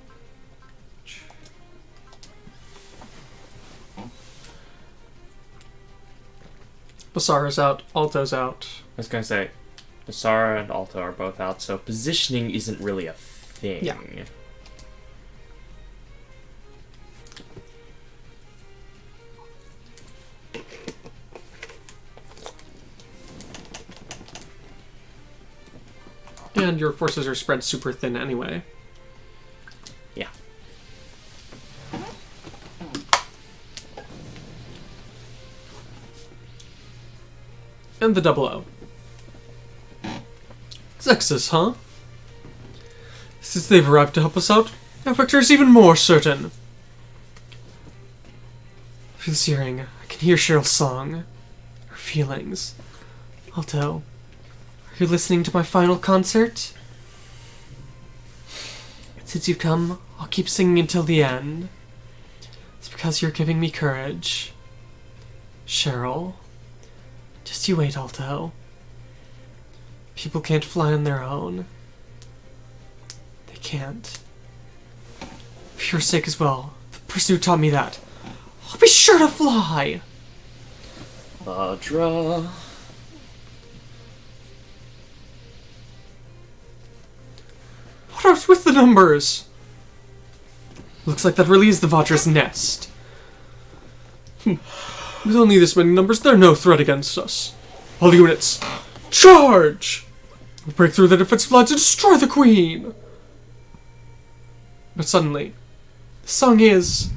Basara's out, Alto's out. I was gonna say, Basara and Alto are both out, so positioning isn't really a thing. Yeah. And your forces are spread super thin anyway. Yeah. And the 00. ZEXIS, huh? Since they've arrived to help us out, our victory is even more certain. Through this hearing, I can hear Cheryl's song. Her feelings. Alto, are you listening to my final concert? Since you've come, I'll keep singing until the end. It's because you're giving me courage. Cheryl. Just you wait, Alto. People can't fly on their own. They can't. For your sake as well. The person who taught me that. I'll be sure to fly! Vadra. What else with the numbers? Looks like that really is the Vadra's nest. With only this many numbers, they're no threat against us. All units, charge! We'll break through the defensive lines and destroy the Queen! But suddenly, the song is...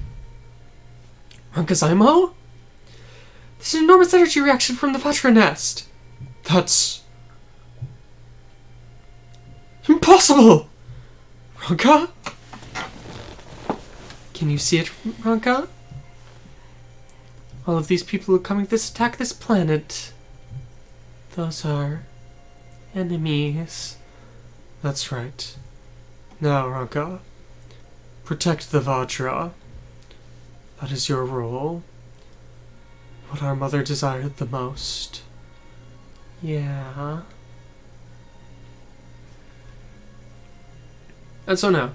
Ranka-zaimo? There's an enormous energy reaction from the Vatra nest. That's... impossible! Ranka? Can you see it, Ranka? All of these people who are coming to attack this planet. Those are... enemies. That's right. Now, Ranka. Protect the Vajra. That is your role. What our mother desired the most. Yeah. And so now.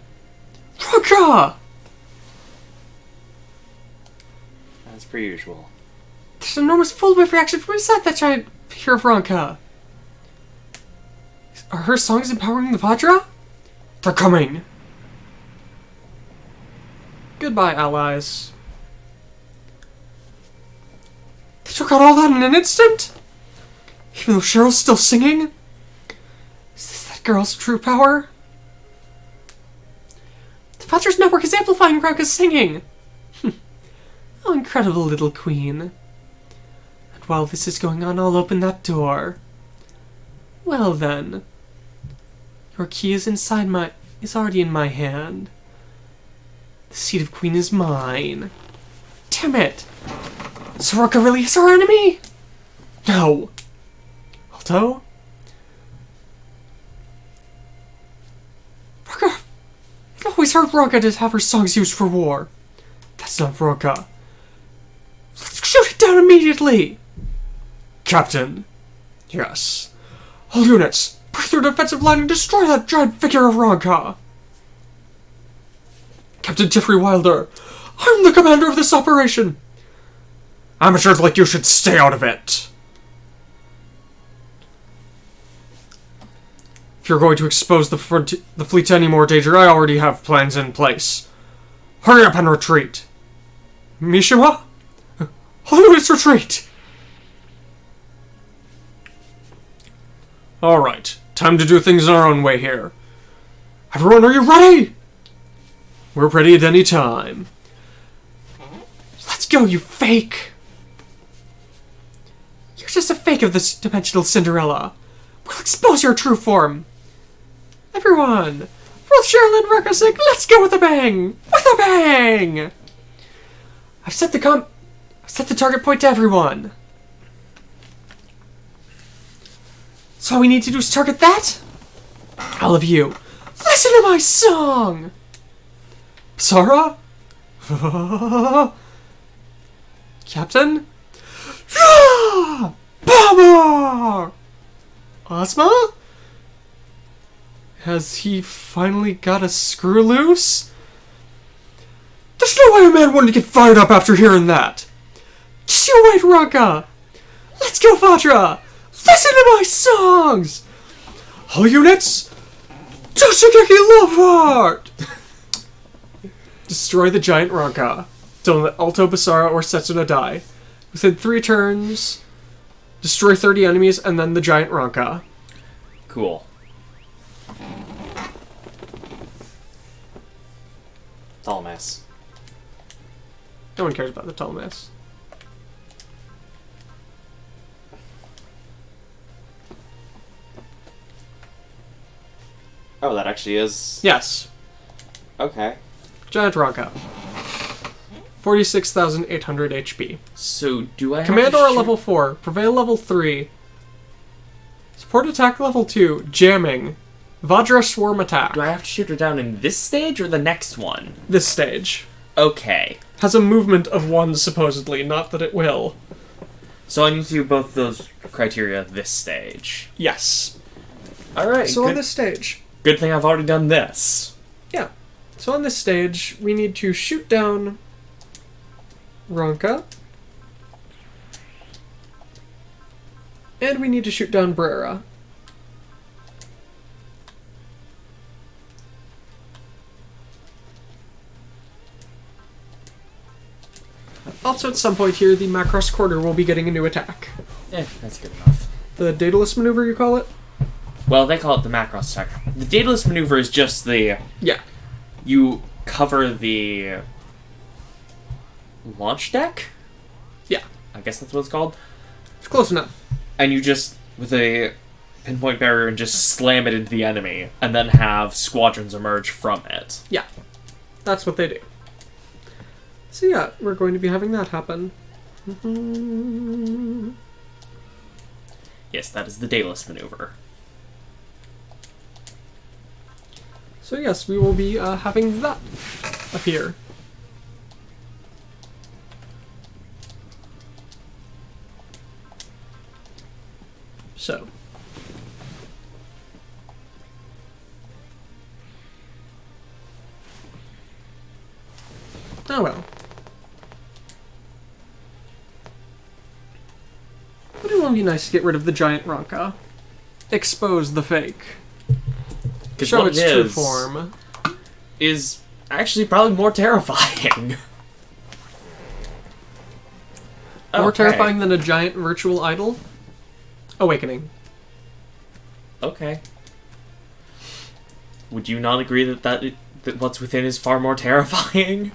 Ranka! As per usual. There's an enormous full wave reaction from inside that giant figure of Ranka. Are her songs empowering the Vajra? They're coming! Goodbye, allies. They took out all that in an instant? Even though Cheryl's still singing? Is this that girl's true power? The Vadra's network is amplifying Ranka's singing! Oh, incredible little queen. And while this is going on, I'll open that door. Well then. Your key is already in my hand. The seat of Queen is mine. Damn it! So Ranka really is our enemy? No. Alto? Ranka! I've always heard Ranka to have her songs used for war. That's not Ranka. Let's shoot it down immediately! Captain. Yes. All units, break through the defensive line and destroy that giant figure of Ranka! Captain Jeffrey Wilder, I'm the commander of this operation! Amateurs like you should stay out of it! If you're going to expose the fleet to any more danger, I already have plans in place. Hurry up and retreat! Mishima? All units retreat! Alright, time to do things in our own way here. Everyone, are you ready? We're ready at any time. Let's go, you fake! You're just a fake of this dimensional Cinderella. We'll expose your true form. Everyone, Ruth, Cheryl, and Ranka sing, let's go with a bang! With a bang! I've set the target point to everyone. So all we need to do is target that? All of you, listen to my song! Sarah? Captain? Bomber! Ozma? Has he finally got a screw loose? There's no way a man wouldn't get fired up after hearing that! Just you wait, Ranka! Let's go, Fatra! Listen to my songs! All units, Toshigeki Love Heart! Destroy the giant Ranka. Don't let Alto, Basara, or Setsuna die. Within 3 turns, destroy 30 enemies, and then the giant Ranka. Cool. Tall mess. No one cares about the tall mess. Oh, that actually is... Yes. Okay. Giant Ranka. 46,800 HP. So, do I have Command to aura shoot- level 4. Prevail level 3. Support attack level 2. Jamming. Vajra Swarm attack. Do I have to shoot her down in this stage or the next one? This stage. Okay. Has a movement of 1, supposedly. Not that it will. So I need to do both those criteria this stage. Yes. Alright, So good, on this stage... good thing I've already done this. Yeah. So on this stage, we need to shoot down Ranka. And we need to shoot down Brera. Also, at some point here, the Macross Quarter will be getting a new attack. That's good enough. The Daedalus Maneuver, you call it? Well, they call it the Macross attack. The Daedalus maneuver is just the... Yeah. You cover the... launch deck? Yeah. I guess that's what it's called. It's close enough. And you just, with a pinpoint barrier, and just slam it into the enemy, and then have squadrons emerge from it. Yeah. That's what they do. So yeah, we're going to be having that happen. Yes, that is the Daedalus maneuver. So yes, we will be having that appear. So. Oh well. But it won't be nice to get rid of the giant Ranka. Expose the fake. Because Show what its it true is, form. is actually probably more terrifying. More Okay. terrifying than a giant virtual idol? Awakening. Okay. Would you not agree that what's within is far more terrifying?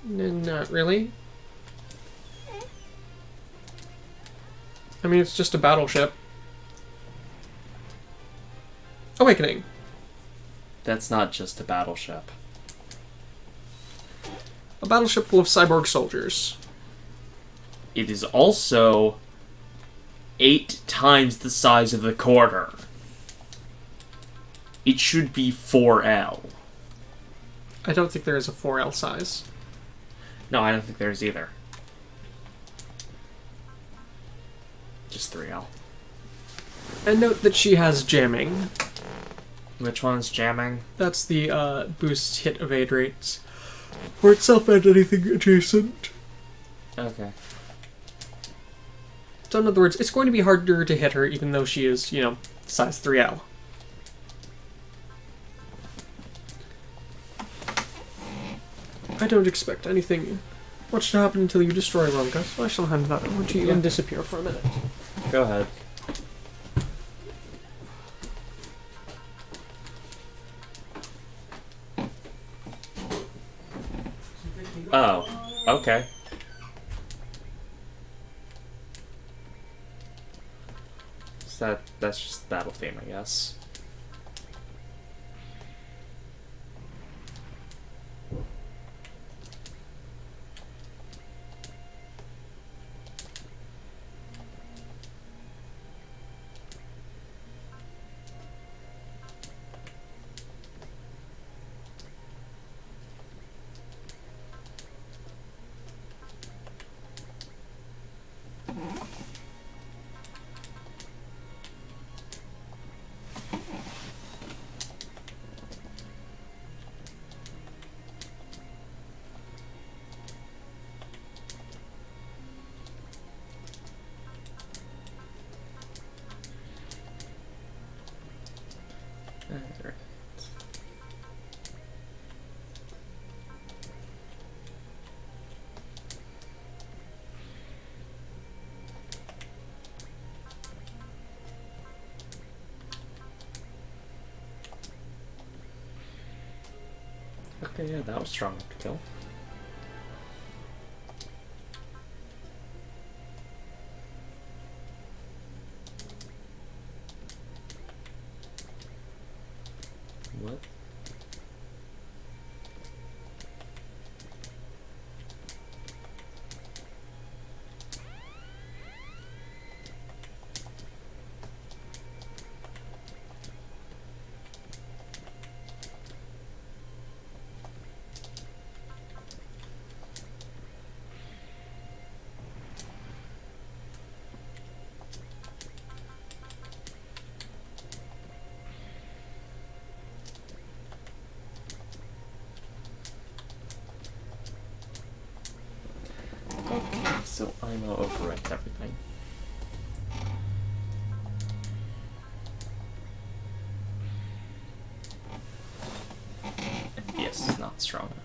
Not really. I mean, it's just a battleship. Awakening. That's not just a battleship. battleship full of cyborg soldiers. It is also 8 times the size of the quarter. It should be 4L. I don't think there is a 4L size. No, I don't think there is either. Just 3L. And note that she has jamming. Which one's jamming? That's the boost hit evade rates for itself and anything adjacent. Okay. So in other words, it's going to be harder to hit her even though she is, you know, size 3L. I don't expect anything much to happen until you destroy Ranka, so I shall hand that over to you and disappear for a minute. Go ahead. Oh, okay. So that's just battle theme, I guess. Okay, yeah, that was strong enough to kill. What? Okay, so I'm gonna overwrite everything. And yes, it's not strong enough.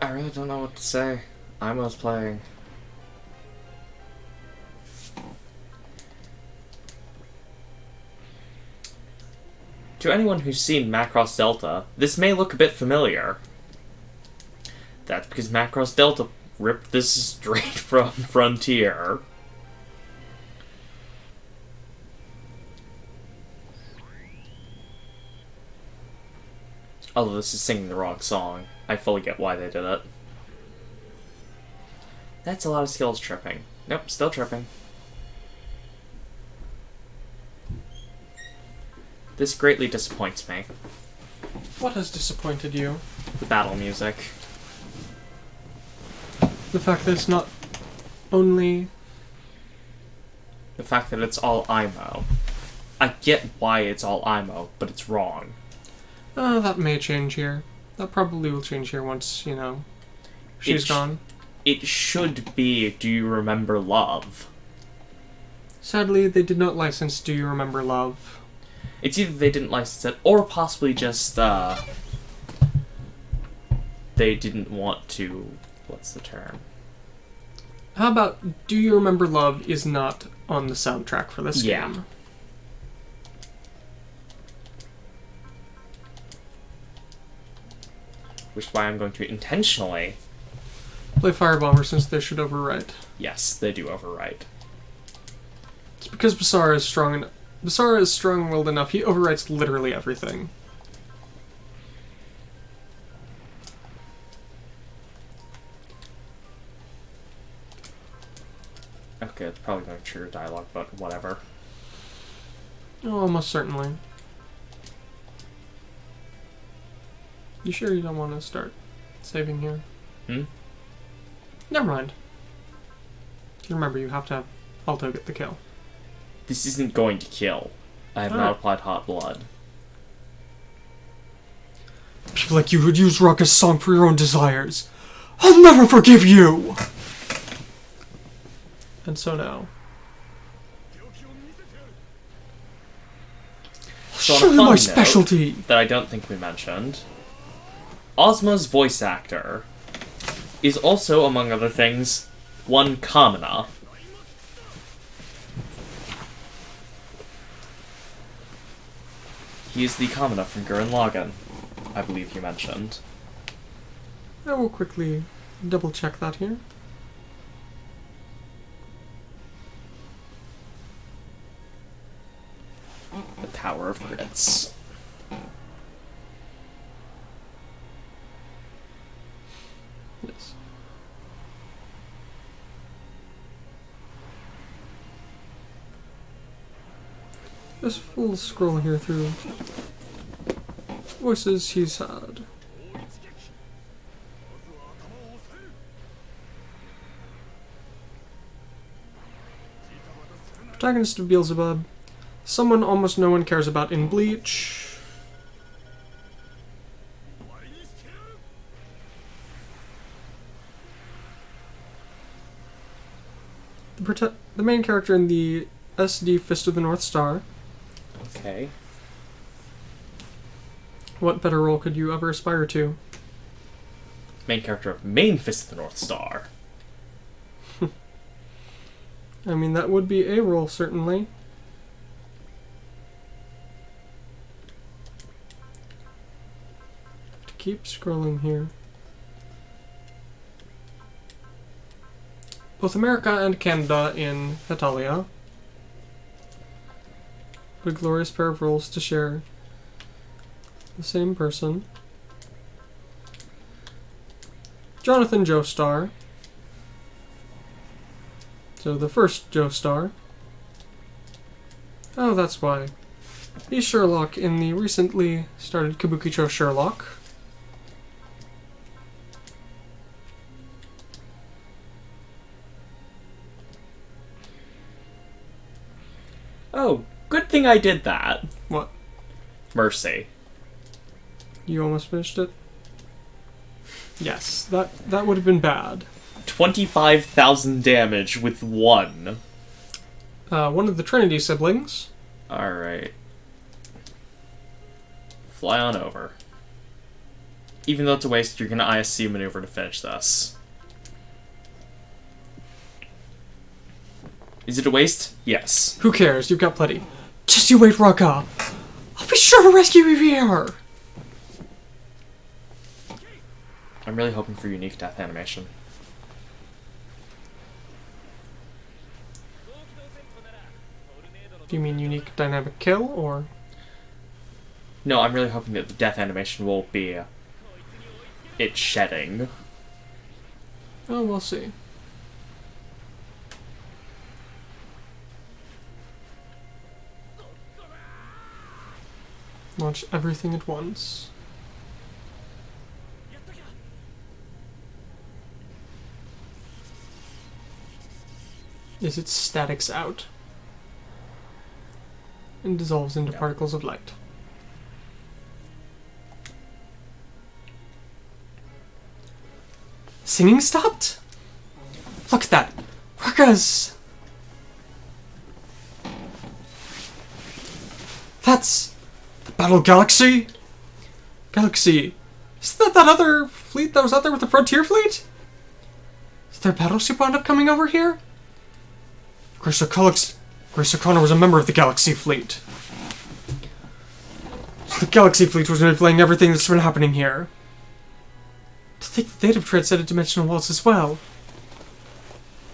I really don't know what to say. Imo's playing. To anyone who's seen Macross Delta, this may look a bit familiar. That's because Macross Delta ripped this straight from Frontier. Although this is singing the wrong song. I fully get why they did it. That's a lot of skills tripping. Nope, still tripping. This greatly disappoints me. What has disappointed you? The battle music. The fact that it's not only... The fact that it's all IMO. I get why it's all IMO, but it's wrong. that may change here. That probably will change here once, you know, she's gone. It should be Do You Remember Love? Sadly, they did not license Do You Remember Love. It's either they didn't license it, or possibly just, they didn't want to... What's the term? How about Do You Remember Love is not on the soundtrack for this Yeah. game. Which is why I'm going to intentionally... Play Firebomber since they should overwrite. Yes, they do overwrite. It's because Basara is strong enough. Basara is strong-willed enough. He overwrites literally everything. Okay, it's probably going to trigger dialogue, but whatever. Oh, almost certainly. You sure you don't want to start saving here? Hmm? Never mind. Remember, you have to have Alto get the kill. This isn't going to kill. I have not applied hot blood. People like you who'd use Ranka's song for your own desires. I'll never forgive you! And so now. So on a Surely fun my note specialty! that I don't think we mentioned, Ozma's voice actor is also, among other things, one Kamina. He is the Kamina from Gurren Lagann, I believe you mentioned. I will quickly double check that here. The Power of Crits. Yes. Just full scroll here through voices he's had. Protagonist of Beelzebub. Someone almost no one cares about in Bleach. The main character in the SD Fist of the North Star. Okay. What better role could you ever aspire to? Main character of Main Fist of the North Star. I mean, that would be a role, certainly. To keep scrolling here. Both America and Canada in Hetalia. What a glorious pair of roles to share. The same person. Jonathan Joestar. So the first Joestar. Oh, that's why. He's Sherlock in the recently started Kabukicho Sherlock. Oh, good thing I did that. What? Mercy. You almost finished it? Yes, that would have been bad. 25,000 damage with one. One of the Trinity siblings. Alright. Fly on over. Even though it's a waste, you're gonna ISC maneuver to finish this. Is it a waste? Yes. Who cares? You've got plenty. Just you wait, Ranka! I'll be sure to rescue you here! I'm really hoping for unique death animation. Do you mean unique dynamic kill, or? No, I'm really hoping that the death animation will be it shedding. Oh, we'll see. Launch everything at once. Is it statics out? And dissolves into particles of light. Singing stopped? Look at that! Ranka's... That's... the Battle Galaxy? Galaxy. Isn't that other fleet that was out there with the Frontier Fleet? Is their battleship wound up coming over here? Grace O'Connor was a member of the Galaxy Fleet. So the Galaxy Fleet was manipulating everything that's been happening here. To think that they'd have transcended dimensional walls as well.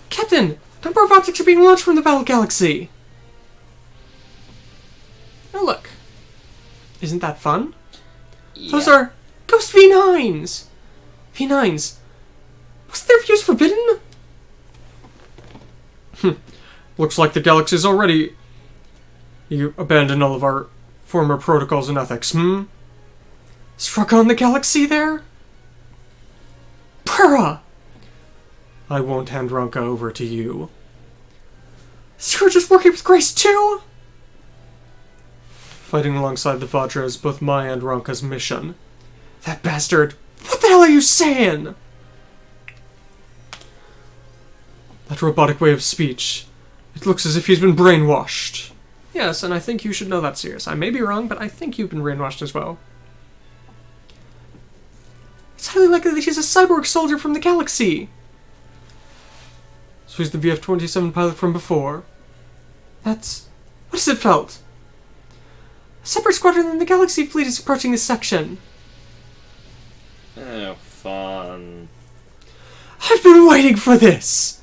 Captain! A number of objects are being launched from the Battle Galaxy! Oh look. Isn't that fun? Yeah. Those are Ghost V9s! V9s. Wasn't their views forbidden? Looks like the galaxy's already... You abandoned all of our former protocols and ethics, Struck on the galaxy there? Pura! I won't hand Ranka over to you. So you're just working with Grace too? Fighting alongside the Vajra is both my and Ranka's mission. That bastard! What the hell are you saying? That robotic way of speech. It looks as if he's been brainwashed. Yes, and I think you should know that, Sirius. I may be wrong, but I think you've been brainwashed as well. It's highly likely that he's a cyborg soldier from the galaxy. So he's the VF-27 pilot from before. That's... What has it felt? A separate squadron than the Galaxy Fleet is approaching this section. Oh, fun. I've been waiting for this!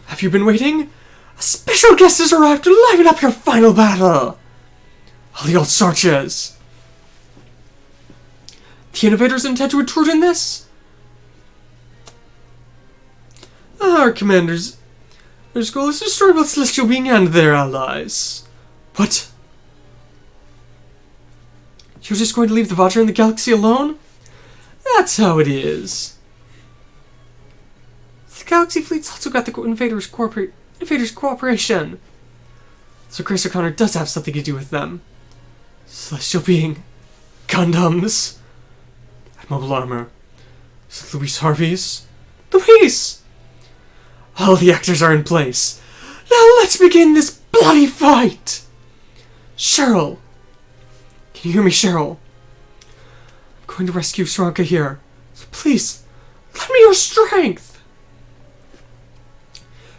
Have you been waiting? A special guest has arrived to liven up your final battle! All the old Sarches. The innovators intend to intrude in this? Our commanders... Their goal is to destroy both Celestial Being and their allies. What? You're just going to leave the Vajra in the galaxy alone? That's how it is. The Galaxy Fleet's also got the invaders' cooperation. So Grace O'Connor does have something to do with them. Celestial Being. Gundams. Mobile armor. Is it Luis Harvey's? Luis! All the actors are in place. Now let's begin this bloody fight! Cheryl! Can you hear me, Cheryl? I'm going to rescue Ranka here. So please, lend me your strength!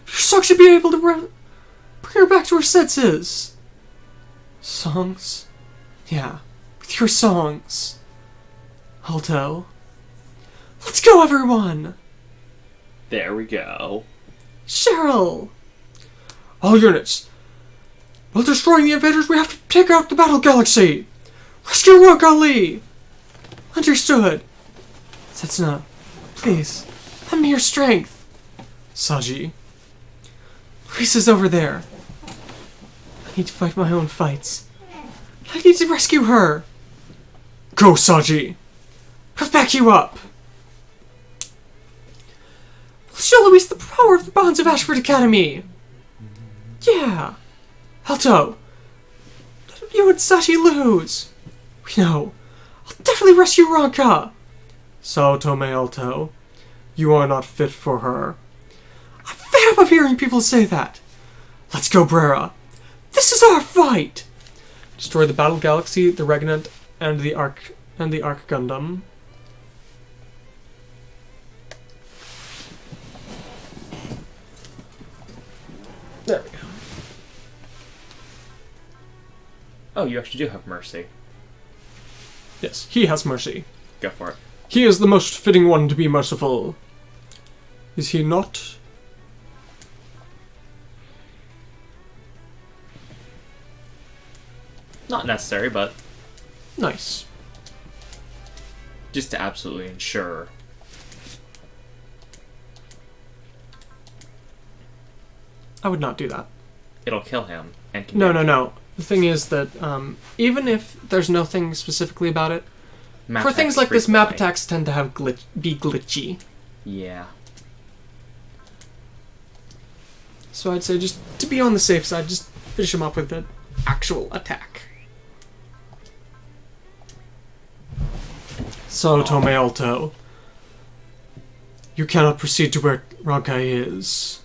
Your song should be able to bring her back to her senses. Songs? Yeah, with your songs. Alto. Let's go, everyone! There we go. Cheryl! All units. While destroying the invaders, we have to take out the battle galaxy. Rescue Ranka Lee! Understood. Setsuna, please, lend me your strength. Saji. Luis is over there. I need to fight my own fights. I need to rescue her. Go, Saji. I'll back you up. We'll show Luis the power of the bonds of Ashford Academy. Yeah. Alto. Let you and Saji lose. We know. I'll definitely rescue Ranka. So, Tomei Alto, you are not fit for her. I'm fed up of hearing people say that. Let's go, Brera. This is our fight. Destroy the Battle Galaxy, the Regnant, and the Arc Gundam. There we go. Oh, you actually do have mercy. Yes, he has mercy. Go for it. He is the most fitting one to be merciful. Is he not? Not necessary, but Nice. just to absolutely ensure. I would not do that. It'll kill him. And No. The thing is that even if there's nothing specifically about it, Map for things attacks like this, map frequently. attacks tend to have be glitchy. Yeah. So I'd say just to be on the safe side, just finish him off with an actual attack. So, Tomei Alto, you cannot proceed to where Ranka is.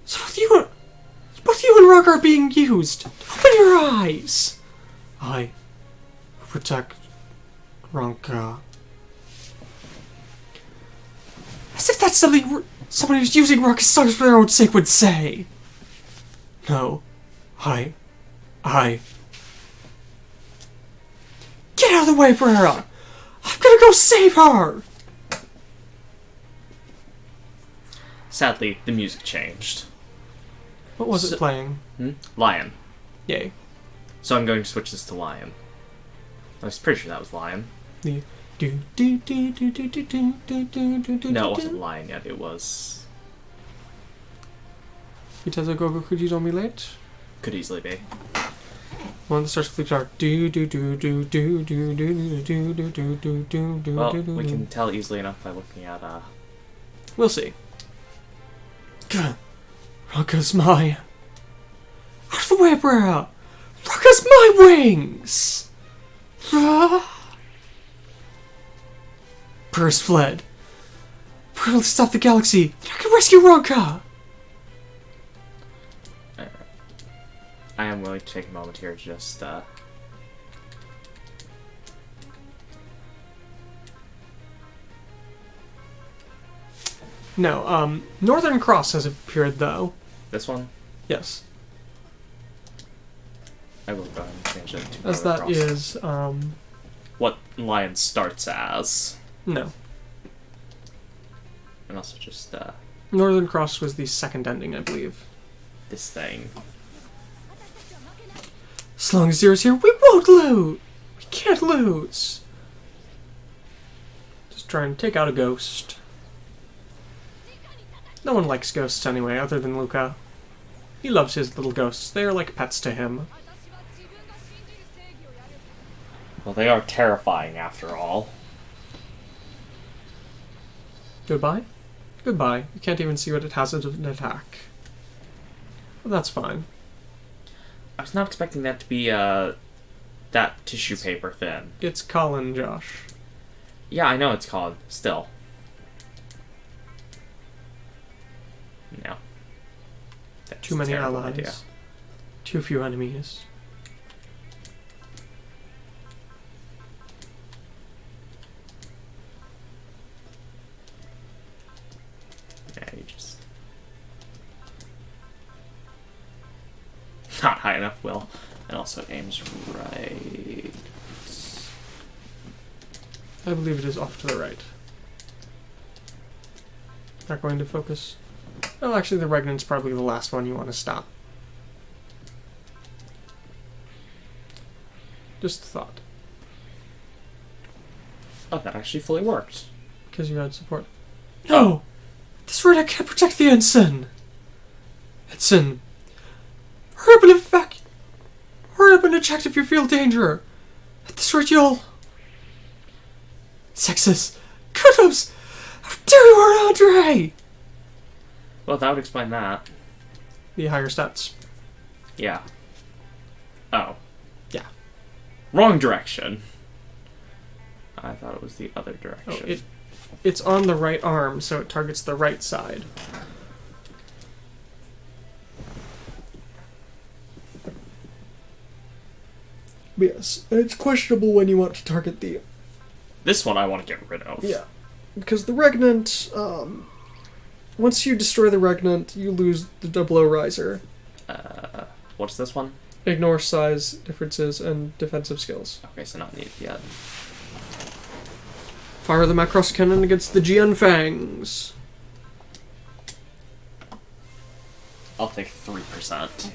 So both you and Ranka are being used. Open your eyes. I will protect Ranka. As if that's something Somebody who's using Ranka's songs for their own sake would say. No. I... Get out of the way, Brera! I'm gonna go save her! Sadly, the music changed. What was it playing? Lion. Yay. So I'm going to switch this to Lion. I was pretty sure that was Lion. The... No, it wasn't Lion yet, it was... Itazo Gogo Kuji don't be late? Could easily be. One that starts with guitar. Well, we can tell easily enough by looking at, We'll see. Ranka's my... Out of the way, Brera! Ranka's my wings! Brera's fled. Brera will stop the galaxy. I can rescue Ranka! I am willing to take a moment here to just, No, Northern Cross has appeared, though. This one? Yes. I will go ahead and change it to As Northern that Cross. is, What Lion starts as. no. And also just, Northern Cross was the second ending, I believe. this thing. As long as Zero's here, we won't lose! We can't lose! Just try and take out a ghost. No one likes ghosts anyway, other than Luca. He loves his little ghosts. They are like pets to him. Well, they are terrifying after all. Goodbye? Goodbye. You can't even see what it has as an attack. But that's fine. I was not expecting that to be, that tissue paper thin. It's Colin, Josh. Yeah, I know it's called. Still. No. That's Too many a terrible allies. idea. Too few enemies. Yeah, you just... Not high enough, Will. And also it aims right... I believe it is off to the right. Not going to focus. Well, actually, the Regnant's probably the last one you want to stop. Just a thought. Oh, that actually fully worked. Because you had support. No! This right, I can't protect the ensign! Ensign! Hurry up and evacuate! Hurry up and eject if you feel danger! At this rate, you'll... ZEXIS! Kudos! How dare you hurt Andre! Well, that would explain that. The higher stats. Yeah. Oh. Yeah. Wrong direction. I thought it was the other direction. Oh, it's on the right arm, so it targets the right side. Yes, and it's questionable when you want to target the... This one I want to get rid of. Yeah, because the Regnant, once you destroy the Regnant, you lose the 00 Riser. What's this one? Ignore size differences and defensive skills. Okay, so not needed yet. Fire the Macross Cannon against the GN Fangs. I'll take 3%.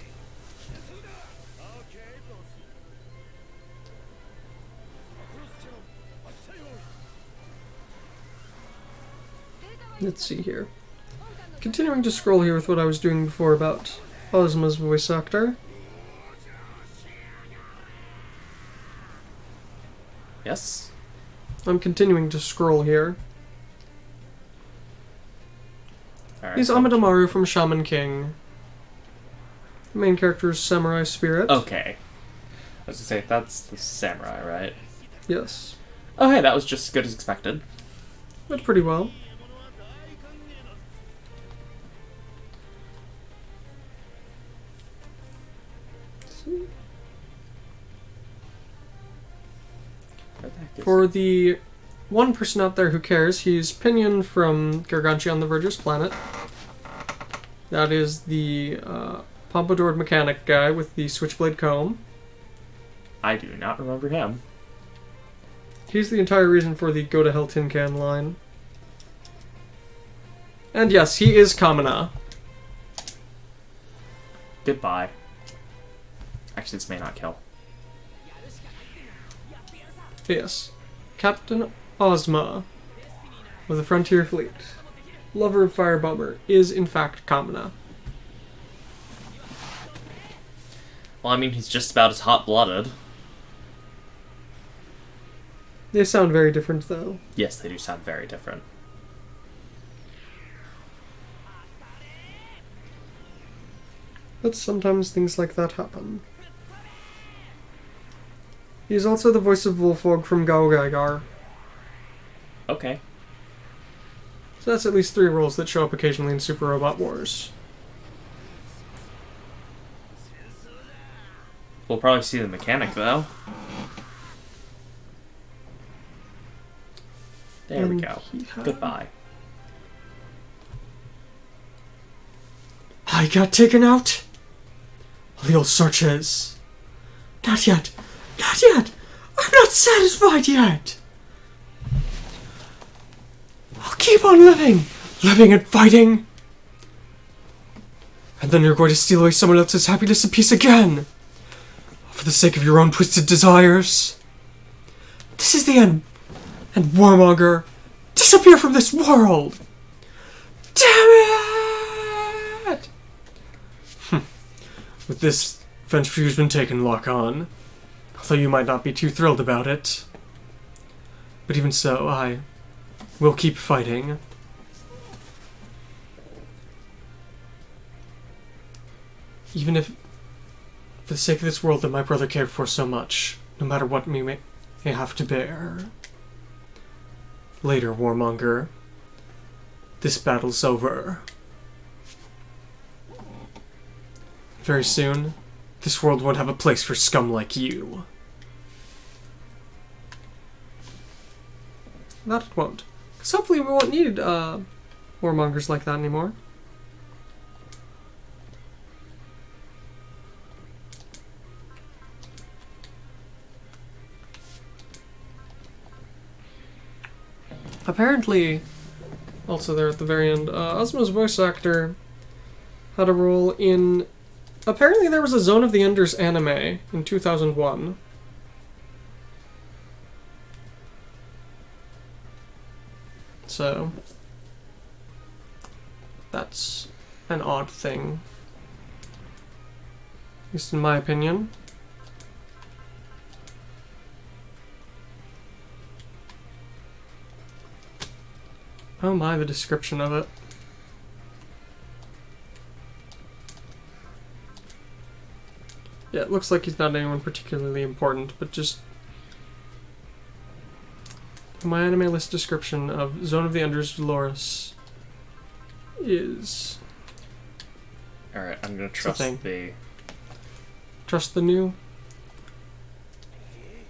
Let's see here. Continuing to scroll here with what I was doing before about Ozma's voice actor. Yes? I'm continuing to scroll here. Alright. He's Amadamaru from Shaman King. The main character is Samurai Spirit. Okay. I was gonna say, that's the samurai, right? Yes. Oh, hey, that was just as good as expected. Went pretty well. Where the heck is For the one person out there who cares. He's Pinion from Gargantia on the Verger's Planet. That is the pompadoured mechanic guy with the switchblade comb. I do not remember him. He's the entire reason for the Go to Hell Tin Can line. And yes, he is Kamina. Goodbye. Actually, this may not kill. Yes. Captain Ozma of the Frontier Fleet, lover of Firebomber, is in fact Kamina. Well, I mean, he's just about as hot-blooded. They sound very different, though. Yes, they do sound very different. But sometimes things like that happen. He's also the voice of Wolfog from Gao Gaigar. Okay. So that's at least 3 roles that show up occasionally in Super Robot Wars. We'll probably see the mechanic, though. There we go. Goodbye. I got taken out? The old searches. Not yet. Not yet! I'm not satisfied yet! I'll keep on living! Living and fighting! And then you're going to steal away someone else's happiness and peace again! For the sake of your own twisted desires! This is the end! And Warmonger, disappear from this world! Damn it! With this, French view's been taken lock on. Although you might not be too thrilled about it. But even so, I will keep fighting. Even if, for the sake of this world that my brother cared for so much, no matter what we may have to bear. Later, Warmonger. This battle's over. Very soon, this world won't have a place for scum like you. That it won't. Because hopefully we won't need warmongers like that anymore. Apparently, also there at the very end, Ozma's voice actor had a role in... Apparently there was a Zone of the Enders anime in 2001. So, that's an odd thing. At least in my opinion. Oh my, the description of it. Yeah, it looks like he's not anyone particularly important, but just... My anime list description of Zone of the Enders Dolores is... Alright, I'm gonna trust the... Trust the new...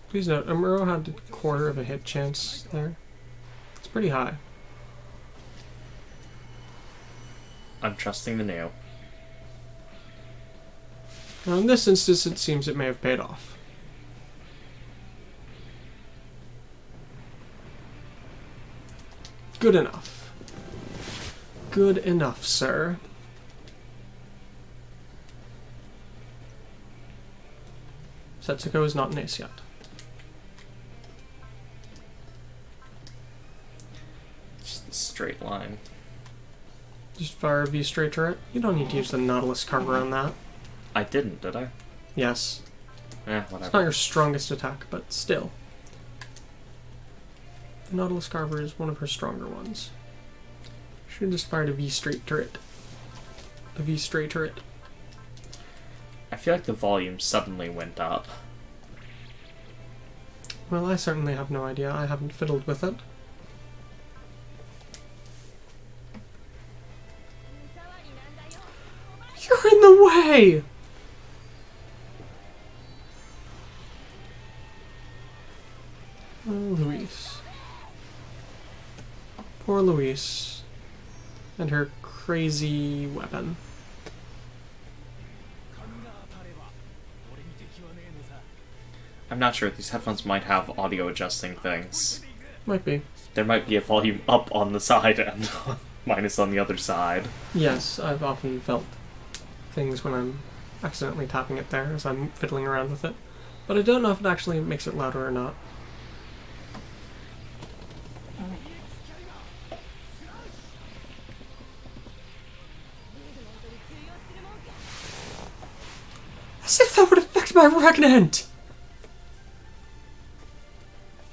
Please note, Amuro had a quarter of a hit chance there. It's pretty high. I'm trusting the new. Now in this instance, it seems it may have paid off. Good enough. Good enough, sir. Setsuko is not an ace yet. Just a straight line. Just fire a V straight turret. You don't need to use the Nautilus Carver on that. I didn't, did I? Yes. Whatever. It's not your strongest attack, but still. The Nautilus Carver is one of her stronger ones. Should have just fired a V straight turret. A V straight turret. I feel like the volume suddenly went up. Well, I certainly have no idea. I haven't fiddled with it. You're in the way! Oh, Luis. Louise. And her crazy weapon. I'm not sure. These headphones might have audio adjusting things. Might be. There might be a volume up on the side and minus on the other side. Yes, I've often felt things when I'm accidentally tapping it there as I'm fiddling around with it. But I don't know if it actually makes it louder or not. As if that would affect my regnant!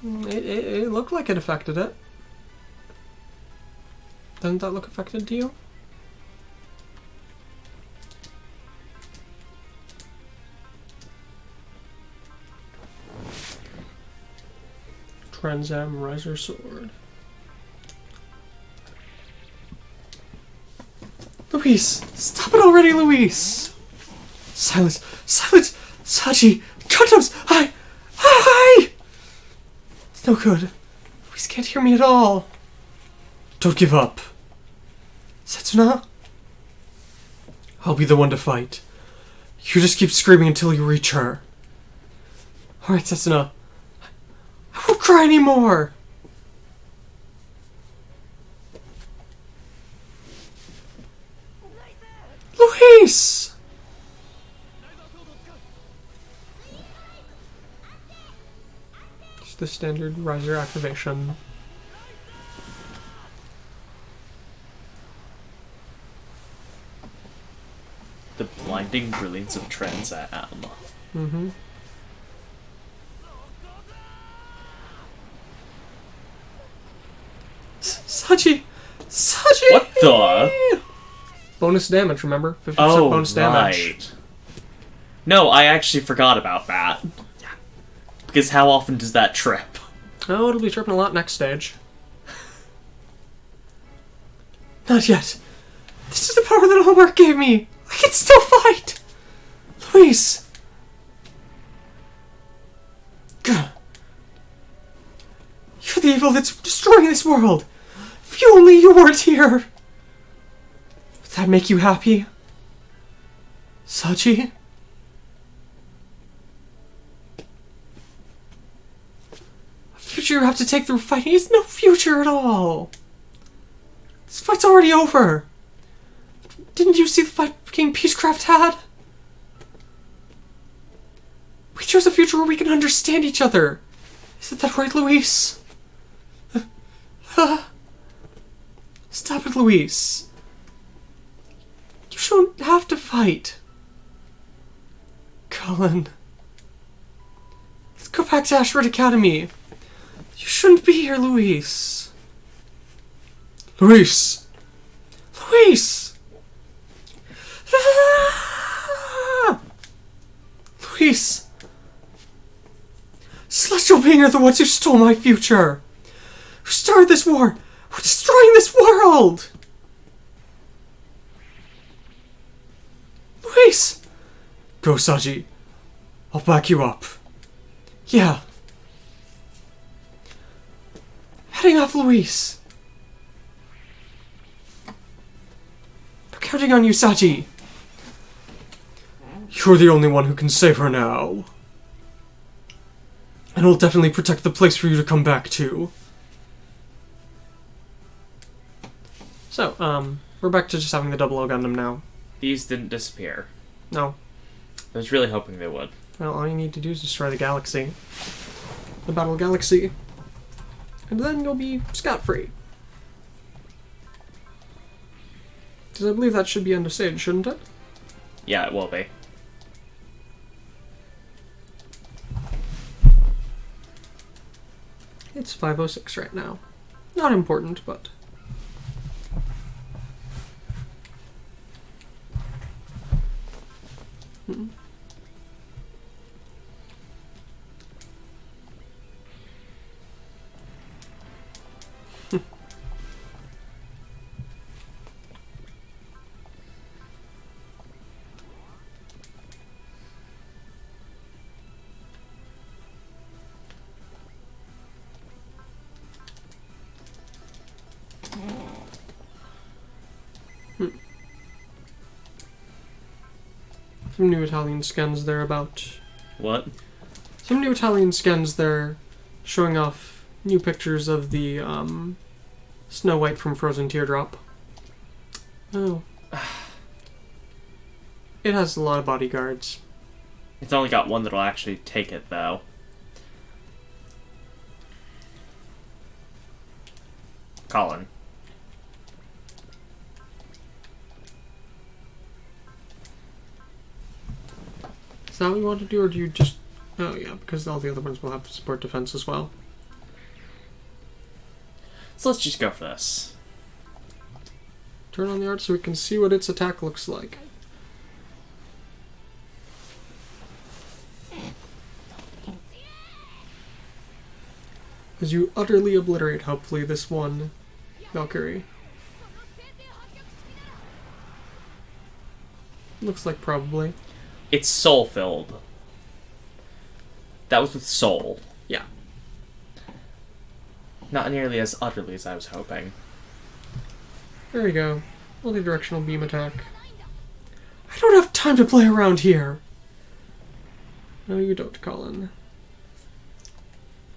It looked like it affected it. Doesn't that look affected to you? Transam Riser Sword. Luis! Stop it already, Luis! Silence! Silence! Sachi! Condoms! I! It's no good. Luis can't hear me at all. Don't give up. Setsuna? I'll be the one to fight. You just keep screaming until you reach her. Alright, Setsuna. I won't cry anymore! Luis! Just the standard riser activation. The blinding brilliance of Transam. Mm-hmm. Sachi! Sachi! What the? Bonus damage, remember? 50% Oh, bonus damage. right. No, I actually forgot about that. Because how often does that trip? Oh, it'll be tripping a lot next stage. Not yet. This is the power that homework gave me. I can still fight. Luis. Gah. You're the evil that's destroying this world. If only you weren't here. Would that make you happy? Sachi? A future you have to take through fighting is no future at all. This fight's already over. Didn't you see the fight King Peacecraft had? We chose a future where we can understand each other. Isn't that right, Luis? Stop it, Luis. You shouldn't have to fight. Cullen. Let's go back to Ashford Academy. You shouldn't be here, Luis. Luis! Luis! Luis! Celestial being are the ones who stole my future! Who started this war! We're destroying this world! Luis! Go, Saji. I'll back you up. Yeah. Heading off, Luis. We're counting on you, Saji. You're the only one who can save her now. And I'll definitely protect the place for you to come back to. So, we're back to just having the 00 Gundam now. These didn't disappear. No. I was really hoping they would. Well, all you need to do is destroy the galaxy. The Battle Galaxy. And then you'll be scot-free. Because I believe that should be end of stage, shouldn't it? Yeah, it will be. It's 5:06 right now. Not important, but... Some new Italian skins there about... What? Some new Italian skins there showing off new pictures of the Snow White from Frozen Teardrop. Oh. It has a lot of bodyguards. It's only got one that'll actually take it, though. Colin. Is that what you want to do, or do you just... Oh yeah, because all the other ones will have support defense as well. So let's just go for this. Turn on the art so we can see what its attack looks like. As you utterly obliterate, hopefully, this one Valkyrie. Looks like probably. It's soul-filled. That was with soul. Yeah. Not nearly as utterly as I was hoping. There you go. Multi-directional beam attack. I don't have time to play around here! No, you don't, Colin.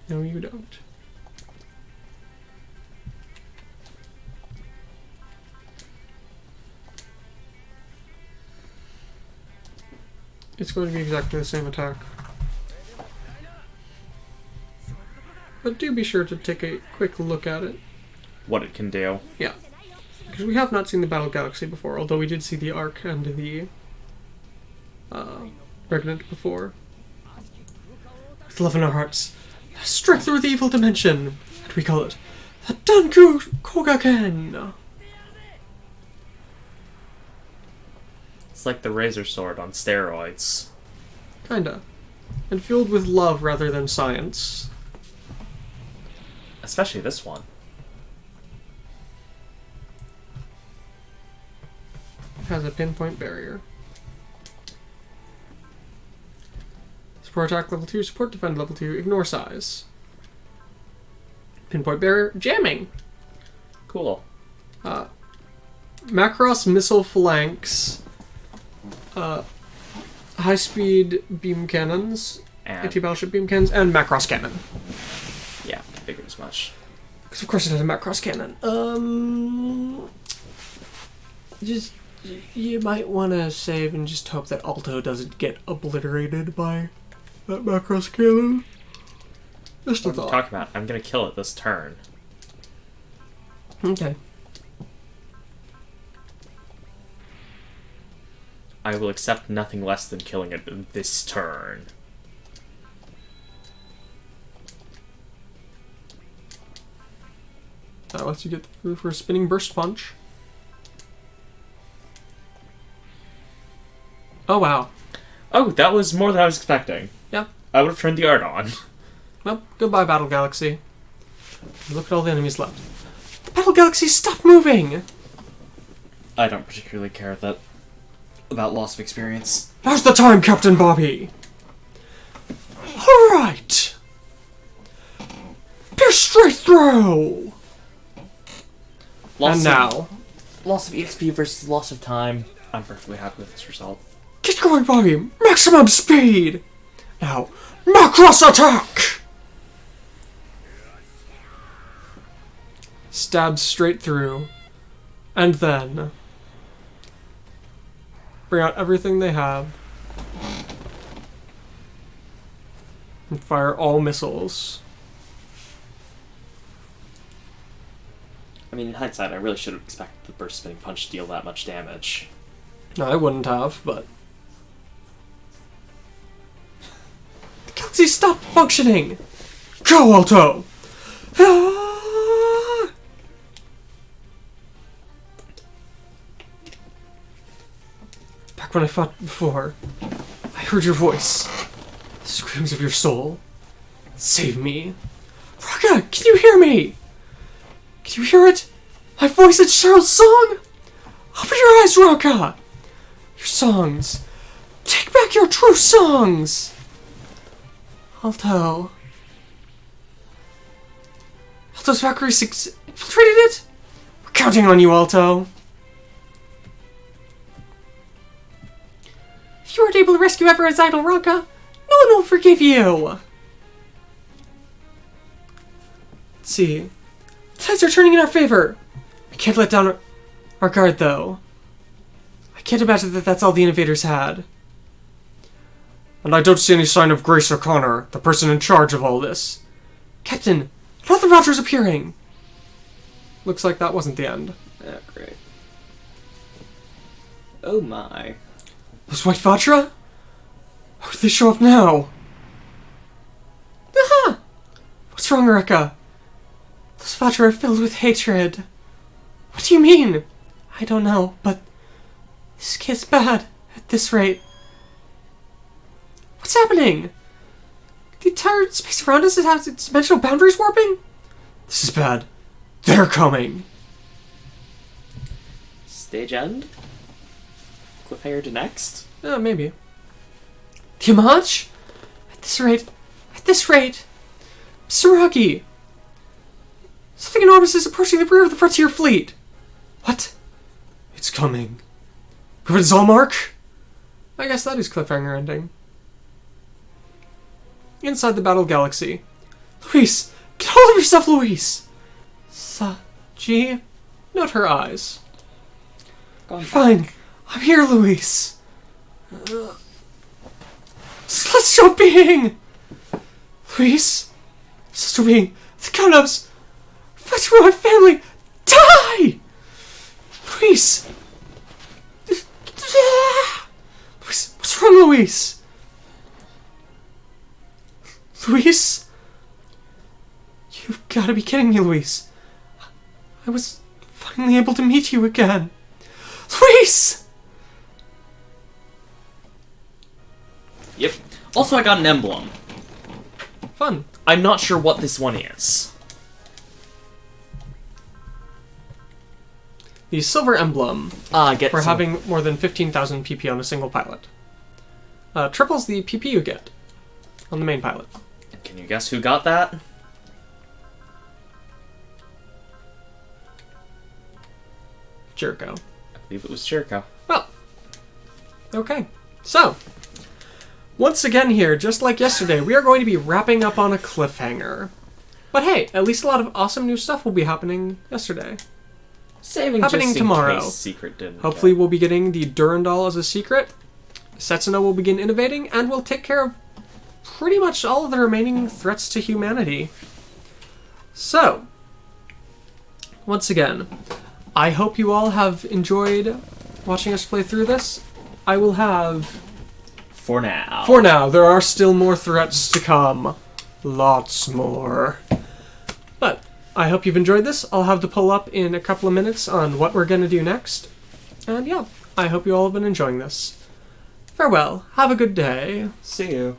No, you don't. It's going to be exactly the same attack. But do be sure to take a quick look at it. What it can do. Yeah. Because we have not seen the Battle Galaxy before, although we did see the Arc and the Regnant before. With love in our hearts, strike through the evil dimension, and we call it the Danku Kogaken! It's like the Razor Sword on steroids. Kinda. And fueled with love rather than science. Especially this one. Has a pinpoint barrier. Support attack level 2, support defend level 2, ignore size. Pinpoint barrier, jamming! Cool. Macross missile phalanx. High-speed beam cannons, And anti-battleship beam cannons, and Macross cannon. yeah, figured as much. Because of course it has a Macross cannon. Just, you might want to save and just hope that Alto doesn't get obliterated by that Macross cannon. Just a What are you thought. talking about? I'm gonna kill it this turn. Okay. I will accept nothing less than killing it this turn. That lets you get through for a spinning burst punch. Oh wow. Oh, that was more than I was expecting. Yeah. I would have turned the art on. Well, goodbye, Battle Galaxy. Look at all the enemies left. Battle Galaxy, stop moving! I don't particularly care about loss of experience. Now's the time, Captain Bobby! Alright! Pierce straight through! Loss And now, loss of EXP versus loss of time. I'm perfectly happy with this result. get going, Bobby! Maximum speed! Now, Macross attack! Stabs straight through. And then bring out everything they have. And fire all missiles. I mean, in hindsight, I really should have expected the burst spinning punch to deal that much damage. No, I wouldn't have, but... The Galaxy stopped functioning! Go, Alto! Ah! Back when I fought before, I heard your voice. The screams of your soul. Save me. Ranka, can you hear me? Can you hear it? My voice and Cheryl's song? Open your eyes, Ranka! Your songs. Take back your true songs! Alto. Alto's Valkyrie 6 infiltrated it? We're counting on you, Alto. If you weren't able to rescue Everett's idol, Ranka, no one will forgive you! Let's see. The tides are turning in our favor. I can't let down our guard, though. I can't imagine that that's all the innovators had. And I don't see any sign of Grace O'Connor, the person in charge of all this. Captain, another Roger's appearing! Looks like that wasn't the end. Yeah, great. Oh my. Those white Vajra? How did they show up now? Aha! What's wrong, Ranka? Those Vajra are filled with hatred. What do you mean? I don't know, but this gets bad at this rate. What's happening? The entire space around us has its dimensional boundaries warping? This is bad. They're coming. Stage end? Cliffhanger to next? Maybe. Tiamaj? At this rate. Mr. Rocky! Something enormous is approaching the rear of the Frontier Fleet. What? It's coming. Go to Zalmark? I guess that is cliffhanger ending. Inside the Battle Galaxy. Luis! Get hold of yourself, Luis! Sa-G? Note her eyes. Fine. I'm here, Luis. Celestial being! Luis? Celestial being, the Godmars! Fight for my family! Die! Luis! Luis, what's wrong, Luis? Luis? You've got to be kidding me, Luis. I was finally able to meet you again. Luis! Yep. Also, I got an emblem. Fun. I'm not sure what this one is. The silver emblem Get for some... having more than 15,000 PP on a single pilot. Triples the PP you get on the main pilot. Can you guess who got that? Jericho. I believe it was Jericho. Well, okay. So, once again here, just like yesterday, we are going to be wrapping up on a cliffhanger. But hey, at least a lot of awesome new stuff will be happening yesterday. Saving Happening just in tomorrow. case Secret didn't Hopefully get. we'll be getting the Durandal as a secret. Setsuna will begin innovating, and we'll take care of pretty much all of the remaining threats to humanity. So, once again, I hope you all have enjoyed watching us play through this. I will have... For now. For now, there are still more threats to come. Lots more. But I hope you've enjoyed this. I'll have the poll up in a couple of minutes on what we're going to do next. And yeah, I hope you all have been enjoying this. Farewell. Have a good day. See you.